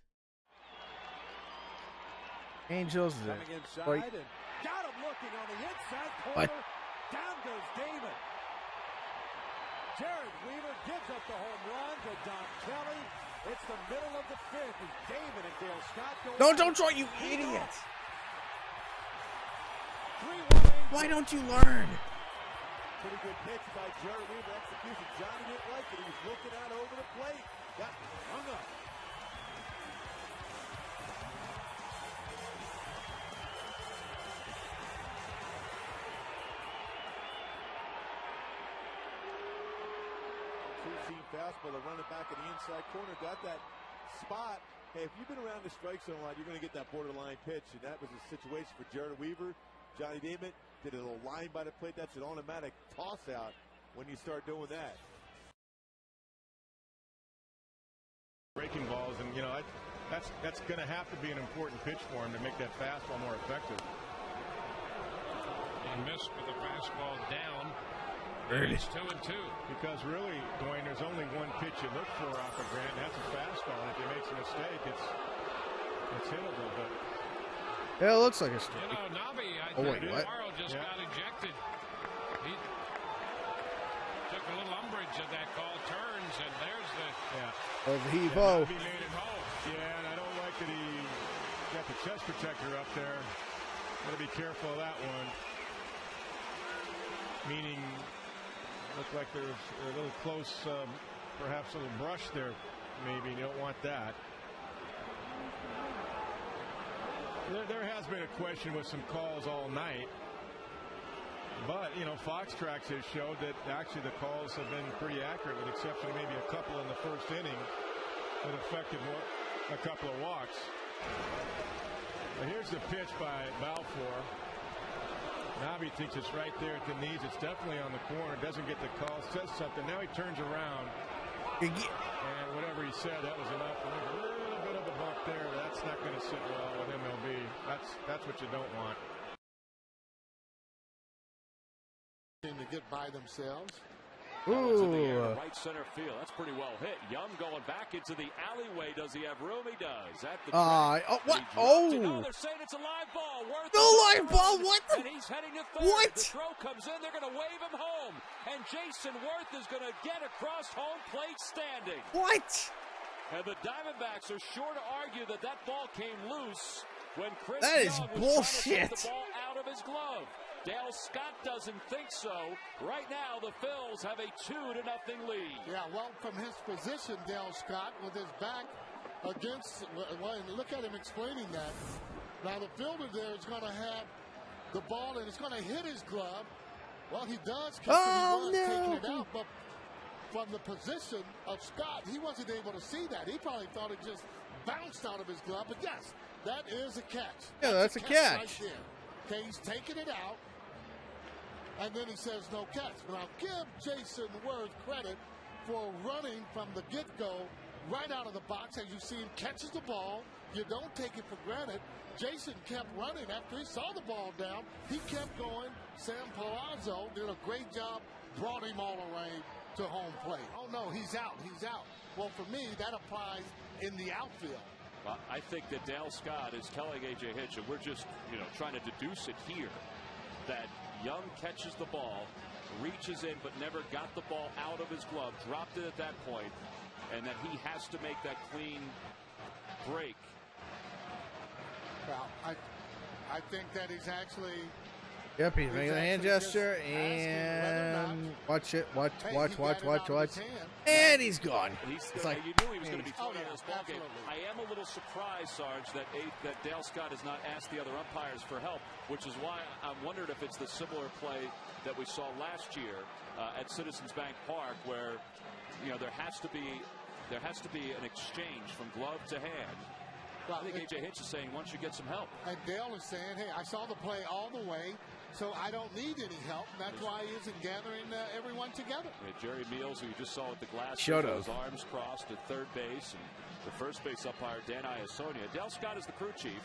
Angels. Coming inside Like, and got him looking on the inside corner. What? Down goes David. Jared Weaver gives up the home run to Don Kelly. It's the middle of the 5th as David and Dale Scott go. no, don't try, you idiots. 3-1 Why don't you learn? Pretty good pitch by Jared Weaver. Execution. Johnny didn't like it. He was looking out over the plate. Got hung up. Two-seam fastball to run it back in the inside corner. Got that spot. Hey, if you've been around the strike zone a lot, you're going to get that borderline pitch, and that was a situation for Jared Weaver. Johnny Damon did a little line by the plate. That's an automatic toss-out when you start doing that. Breaking balls, and, you know, that's going to have to be an important pitch for him to make that fastball more effective. He missed with the fastball down. It's 2-2. Because really, Dwayne, there's only one pitch you look for off of Grant, and that's a fastball. And if he makes a mistake, it's hittable. But Yeah, it looks like a strike. You know, Nobby, I Oh, think wait, what? Morrow just got ejected. He took a little umbrage at that call, turns, and there's the... Of Hevo. He made it home. Yeah, and I fact that he got the chest protector up there. Got to be careful of that one. Meaning, looked like there's a little close, perhaps a little brush there. Maybe you don't want that. There has been a question with some calls all night. But, you know, Fox Tracks has showed that actually the calls have been pretty accurate, with the exception of maybe a couple in the first inning that affected a couple of walks. But here's the pitch by Balfour. Nabi thinks it's right there at the knees. It's definitely on the corner. Doesn't get the call. Says something. Now he turns around. And whatever he said, that was enough. A little bit of a bump there. That's not going to sit well with MLB. That's what you don't want. To get by themselves. Ooh. In the air, right center field. That's pretty well hit. Young going back into the alleyway. Does he have room? He does. At the what? Oh, they're saying it's a live ball. No live ball. What the? And he's heading to third. What? The throw comes in. They're going to wave him home. And Jason Worth is going to get across home plate standing. What? And the Diamondbacks are sure to argue that that ball came loose when Chris That is Young was bullshit. trying to take the ball out of his glove. Dale Scott doesn't think so. Right now, the Phils have a 2-0 lead. Yeah, well, from his position, Dale Scott, with his back against, well, look at him explaining that. Now, the fielder there is going to have the ball, and it's going to hit his glove. Well, he does catch it. He was taking it out, but from the position of Scott, he wasn't able to see that. He probably thought it just bounced out of his glove, but yes, that is a catch. Yeah, that's a catch. Right there. Okay, he's taking it out. And then he says no catch. But I'll give Jason Worth credit for running from the get-go right out of the box. As you see him catches the ball, you don't take it for granted. Jason kept running after he saw the ball down. He kept going. Sam Palazzo did a great job, brought him all the way to home plate. Oh, no, he's out. He's out. Well, for me, that applies in the outfield. Well, I think that Dale Scott is telling A.J. Hitch, and we're just, trying to deduce it here, that Young catches the ball, reaches in, but never got the ball out of his glove, dropped it at that point, and that he has to make that clean break. Well, I think that he's actually... Yep, he's making a hand gesture, and watch it, watch. And he's gone. It's like, you knew he was going to be thrown out of this ball game. I am a little surprised, Sarge, that Dale Scott has not asked the other umpires for help, which is why I wondered if it's the similar play that we saw last year at Citizens Bank Park, where there has to be an exchange from glove to hand. Well, I think A.J. Hitch is saying, once you get some help. And Dale is saying, hey, I saw the play all the way, so I don't need any help. And that's why he isn't gathering everyone together. Jerry Meals, who you just saw at the glass, with his arms crossed at third base, and the first base umpire, Dan Iasonia. Dale Scott is the crew chief.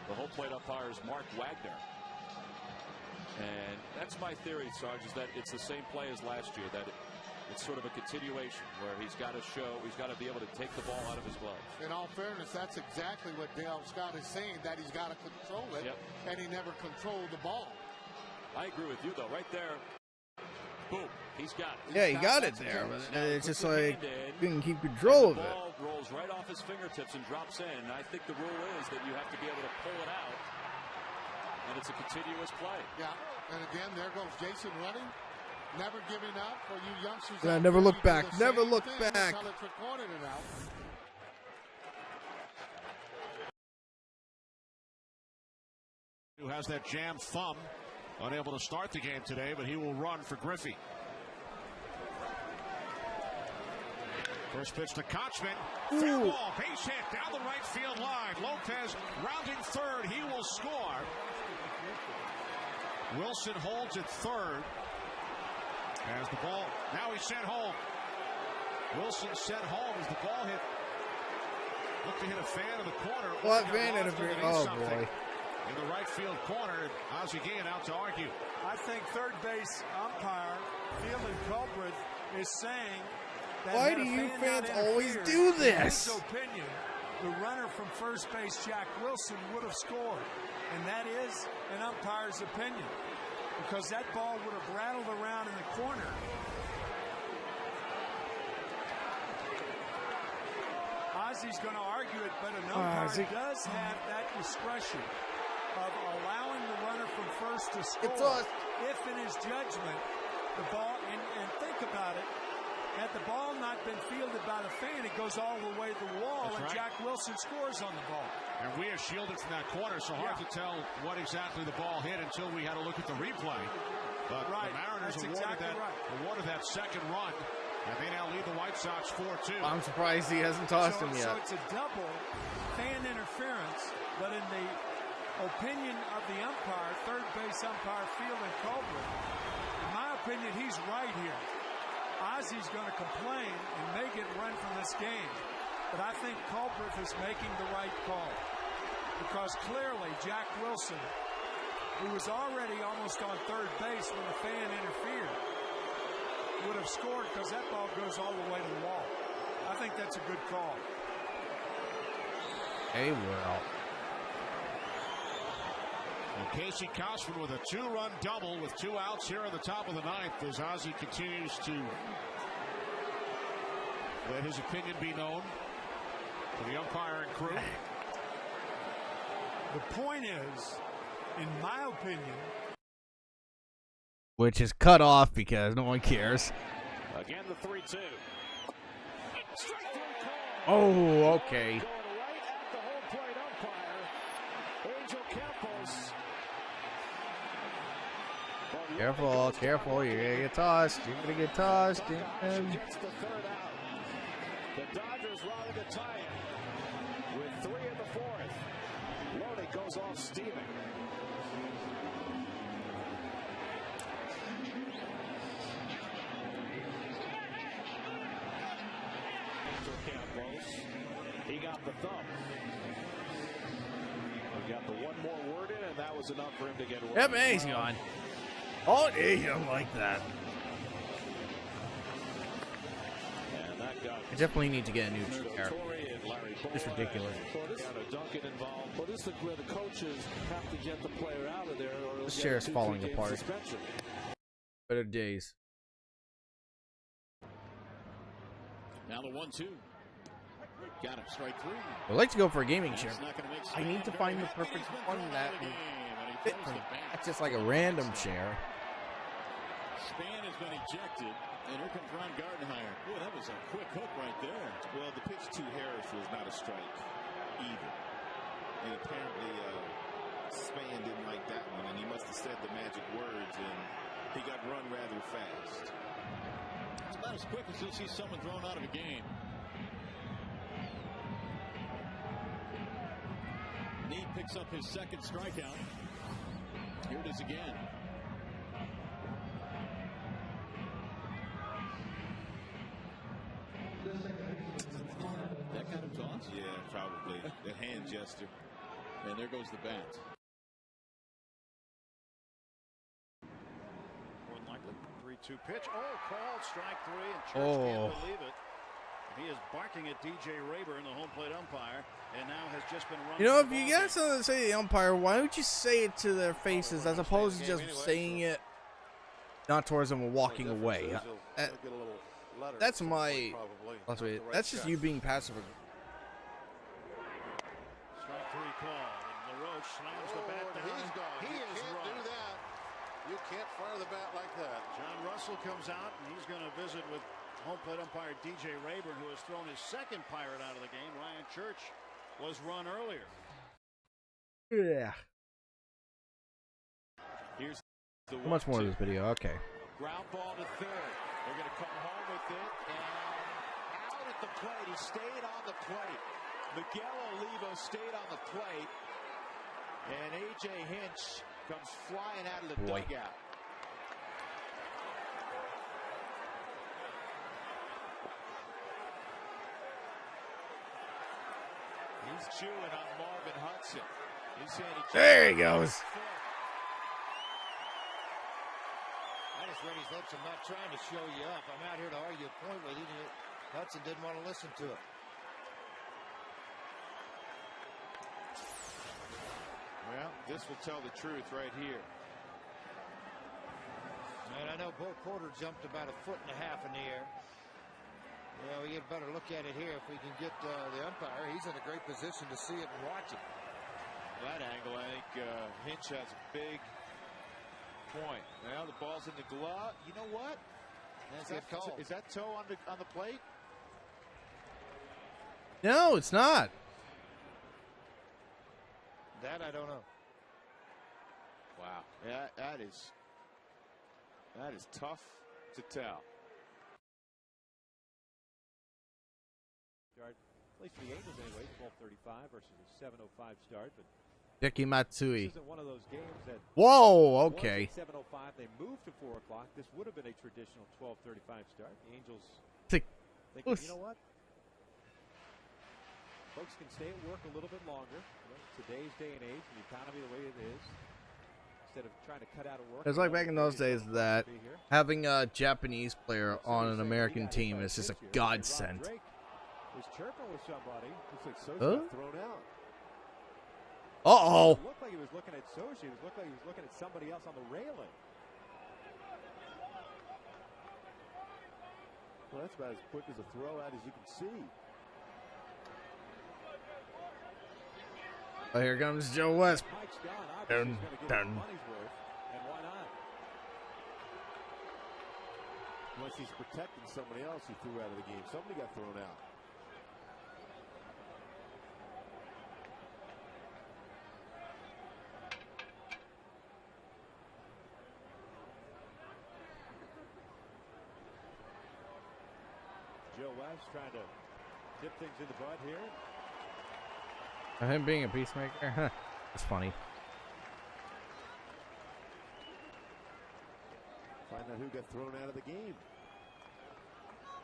The home plate umpire is Mark Wagner. And that's my theory, Sarge, is that it's the same play as last year, that it's sort of a continuation where he's got to be able to take the ball out of his glove. In all fairness, that's exactly what Dale Scott is saying, that he's got to control it, and he never controlled the ball. I agree with you, though. Right there, boom, he's got it. Yeah, he got it there, but it's just like you can keep control of it. The ball rolls right off his fingertips and drops in. And I think the rule is that you have to be able to pull it out, and it's a continuous play. Yeah, and again, there goes Jason running. Never giving up for you youngsters. Yeah, never look back. Never look back. Who has that jammed thumb, unable to start the game today, but he will run for Griffey. First pitch to Kochman. Fair ball, base hit down the right field line. Lopez rounding third. He will score. Wilson holds at third. As the ball, now he's sent home. Wilson sent home as the ball hit. Looked to hit a fan in the corner. What fan interference? Oh, boy. In the right field corner, Ozzie Guillen out to argue. I think third base umpire, fielding culprit, is saying that why do you fans always do this? In his opinion, the runner from first base, Jack Wilson, would have scored. And that is an umpire's opinion. Because that ball would have rattled around in the corner. Ozzy's going to argue it, but an umpire does have that discretion of allowing the runner from first to score if in his judgment the ball, and think about it, had the ball not been fielded by the fan, it goes all the way to the wall, and Jack Wilson scores on the ball. And we are shielded from that corner, so hard to tell what exactly the ball hit until we had to look at the replay. But the Mariners awarded that second run, and they now lead the White Sox 4-2. I'm surprised he hasn't tossed him yet. So it's a double fan interference, but in the opinion of the umpire, third base umpire Fielding Culbreth, in my opinion, he's right here. Ozzy's going to complain and may get run from this game, but I think Culbreth is making the right call because clearly Jack Wilson, who was already almost on third base when the fan interfered, would have scored because that ball goes all the way to the wall. I think that's a good call. Hey, well. And Casey Kouchman with a 2-run double with 2 outs here in the top of the ninth as Ozzy continues to let his opinion be known to the umpiring crew. The point is, in my opinion, which is cut off because no one cares. Again, the 3-2. Oh, okay. Careful, careful, you're gonna get tossed. You're gonna get tossed. And Gets the third out. The Dodgers rally to tie it with 3 in the fourth. Loney goes off steaming. Campos, he got the thumb. He got the one more word in, and that was enough for him to get. Yep, he's gone. Oh, he don't like that. And that got I definitely need to get a new chair. It's ridiculous. Well, this is where the coaches have to get the player out of there. Or This chair is falling apart. Better days. Now the 1-2. Got him, strike 3. I'd like to go for a gaming chair. I need to find the perfect one that will fit for me. That's just like a random chair. Span has been ejected, and here comes Ron Gardenhire. Boy, that was a quick hook right there. Well, the pitch to Harris was not a strike either. And apparently Span didn't like that one, and he must have said the magic words, and he got run rather fast. It's about as quick as you'll see someone thrown out of a game. Need picks up his second strikeout. Here it is again. That kind of toss? Yeah, probably. The hand gesture. And there goes the bat. More than likely. 3-2 pitch. Oh, called strike 3, and Church can't believe it. He is barking at DJ Rayburn, the home plate umpire, and now has just been run. You know, if you got something to say to the umpire, why don't you say it to their faces as opposed to just saying it not towards them and walking away? That's my. That's just you being passive. Strike 3 call. And LaRoche slams the bat down. He is run. Do that. You can't fire the bat like that. John Russell comes out, and he's going to visit with home plate umpire DJ Rayburn, who has thrown his second Pirate out of the game. Ryan Church was run earlier. Yeah. Here's the How much more of this video? Okay. Ground ball to third. They're going to come home with it, and out at the plate. He stayed on the plate. Miguel Oliva stayed on the plate, and A.J. Hinch comes flying out of the dugout. He's chewing on Marvin Hudson. There he goes. I just read his lips. I'm not trying to show you up. I'm out here to argue a point with you. Hudson didn't want to listen to it. Well, this will tell the truth right here. And I know Bo Porter jumped about 1.5 feet in the air. Yeah, we get a better look at it here if we can get the umpire. He's in a great position to see it and watch it. That angle, I think Hinch has a big point. Now the ball's in the glove. You know what? Is that toe on the plate? No, it's not. That I don't know. Wow. Yeah, that is tough to tell. Start, at least for the Angels anyway, 12:35 versus a 7:05 start. But Deki Matsui. this isn't one of those games that. Whoa, okay. 7:05. They moved to 4 o'clock. This would have been a traditional 12:35 start. The Angels Tick. thinking, you know what? Folks can stay at work a little bit longer. You know, today's day and age, the economy the way it is. Instead of trying to cut out of work. It's like back in those days that having a Japanese player on an American team is just a godsend. Was chirping with somebody. Looks like Sosa Huh? got thrown out. Uh-oh. It looked like he was looking at Sochi. It looked like he was looking at somebody else on the railing. Well, that's about as quick as a throw out as you can see. Oh, here comes Joe West. Mike's gone. Obviously, Dun, he's going to get dun. his money's worth. And why not? Unless he's protecting somebody else he threw out of the game. Somebody got thrown out. Joe West trying to dip things in the bud here. Him being a peacemaker? Huh. That's funny. Find out who got thrown out of the game.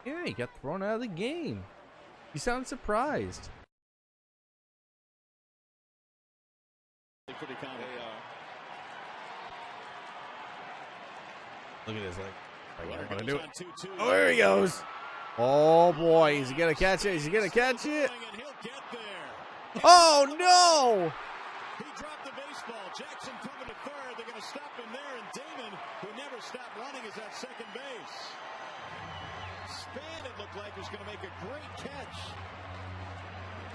Yeah, he got thrown out of the game. You sound surprised. Pretty calm. Look at this, like what gonna do it. Oh, there he goes. Oh boy, is he gonna catch it? Is he gonna catch it? Oh no! He dropped the baseball. Jackson coming to third. They're going to stop him there. And Damon, who never stopped running, is at second base. Span, it looked like, was going to make a great catch.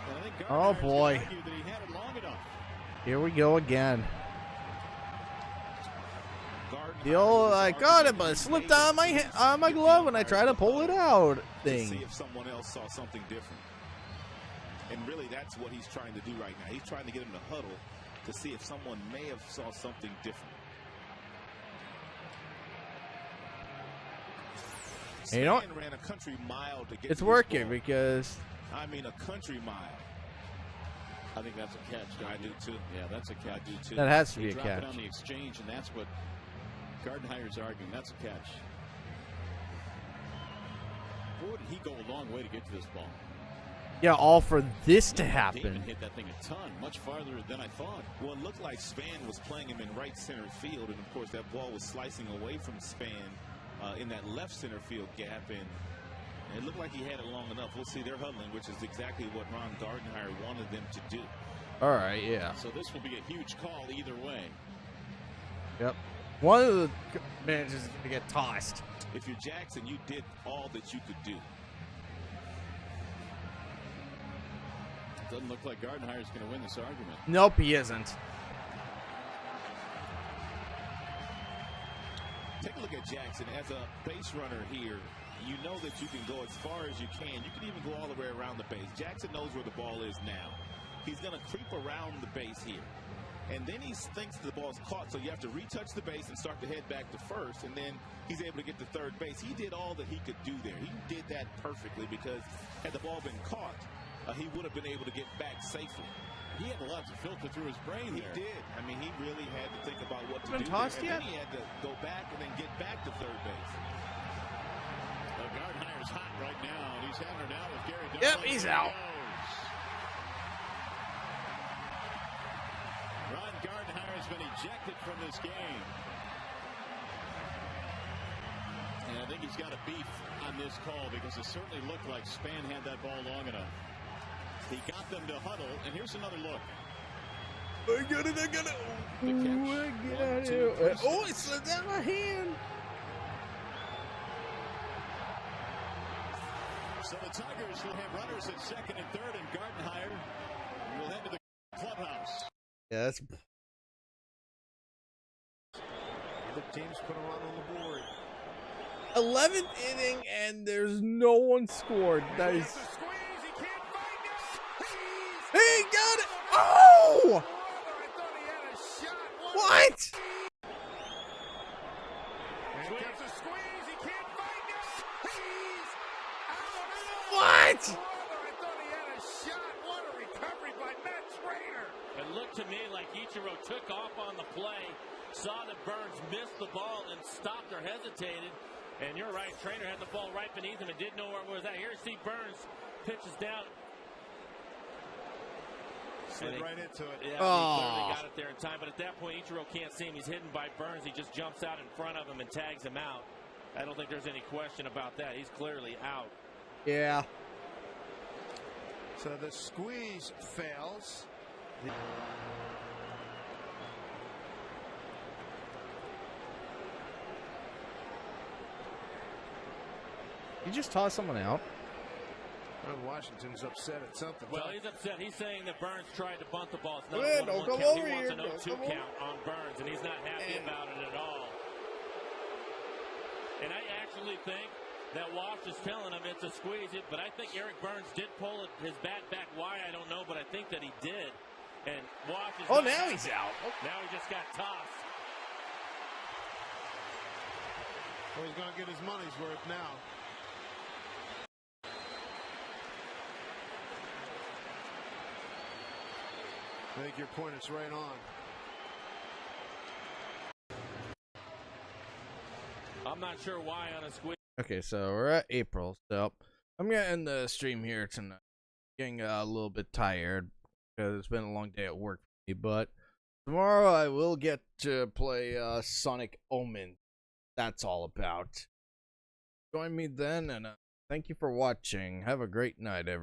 And I think Oh boy. argued that he had it long enough. Here we go again. The old I got it, but it slipped on my glove when I tried to pull it out To thing. see if someone else saw something different. And really, that's what he's trying to do right now. He's trying to get him to huddle to see if someone may have saw something different. You know what? Stan ran a country mile to get It's to this working ball. because I mean, a country mile. I think that's a catch. I do too. Yeah, that's a catch. I do too. That has to be He a dropped it catch. on the exchange, and that's what Gardenhire's arguing. That's a catch. Boy, did he go a long way to get to this ball. yeah, all for this to Damon happen. hit that thing a ton, much farther than I thought. Well, it looked like Span was playing him in right center field, and of course that ball was slicing away from Span in that left center field gap, and it looked like he had it long enough. We'll see. They're huddling, which is exactly what Ron Gardenhire wanted them to do. All right, yeah. So this will be a huge call either way. Yep. One of the managers is going to get tossed. If you're Jackson, you did all that you could do. Doesn't look like Gardenhire's going to win this argument. Nope, he isn't. Take a look at Jackson as a base runner here. You know that you can go as far as you can. You can even go all the way around the base. Jackson knows where the ball is now. He's going to creep around the base here. And then he thinks the ball's caught, so you have to retouch the base and start to head back to first, and then he's able to get to third base. He did all that he could do there. He did that perfectly because had the ball been caught, he would have been able to get back safely. He had a lot to filter through his brain there. He did. I mean, he really had to think about what to Been do tossed there. yet? And then he had to go back and then get back to third base. Gardenhire's hot right now, and he's having it out with Gary Dolan. Yep, he's out. Ron Gardenhire has been ejected from this game. And I think he's got a beef on this call because it certainly looked like Span had that ball long enough. He got them to huddle, and here's another look. I got it, I got it. The catch. Ooh, I got 1, 2, it. 3, Oh, it slipped out of my hand. So the Tigers will have runners at second and third, and Gardenhire will head to the clubhouse. Yeah, that's. The teams put a run on the board. 11th inning, and there's no one scored. That is. He got it! Oh! What? What? It looked to me like Ichiro took off on the play, saw that Burns missed the ball and stopped or hesitated. And you're right, Trainer had the ball right beneath him and didn't know where it was at. Here you see Burns pitches down. Slid right into it. Yeah, he clearly got it there in time. But at that point, Ichiro can't see him. He's hidden by Burns. He just jumps out in front of him and tags him out. I don't think there's any question about that. He's clearly out. Yeah. So the squeeze fails. You just toss someone out. Washington's upset at something. Well, he's upset. He's saying that Burns tried to bunt the ball. It's not Yeah, a 1-1 don't come count. over He here. wants an 0-2 count on Burns, and he's not happy about it at all. And I actually think that Walsh is telling him it's a squeeze. But I think Eric Burns did pull his bat back. Why, I don't know, but I think that he did. And Walsh is now he's out. Now he just got tossed. Well, he's going to get his money's worth now. I think your point is right on. I'm not sure why on a squeeze. Okay, so we're at April, so I'm gonna end the stream here tonight. Getting a little bit tired because it's been a long day at work for me, but tomorrow I will get to play Sonic Omen. That's all about. Join me then, and thank you for watching. Have a great night, everyone.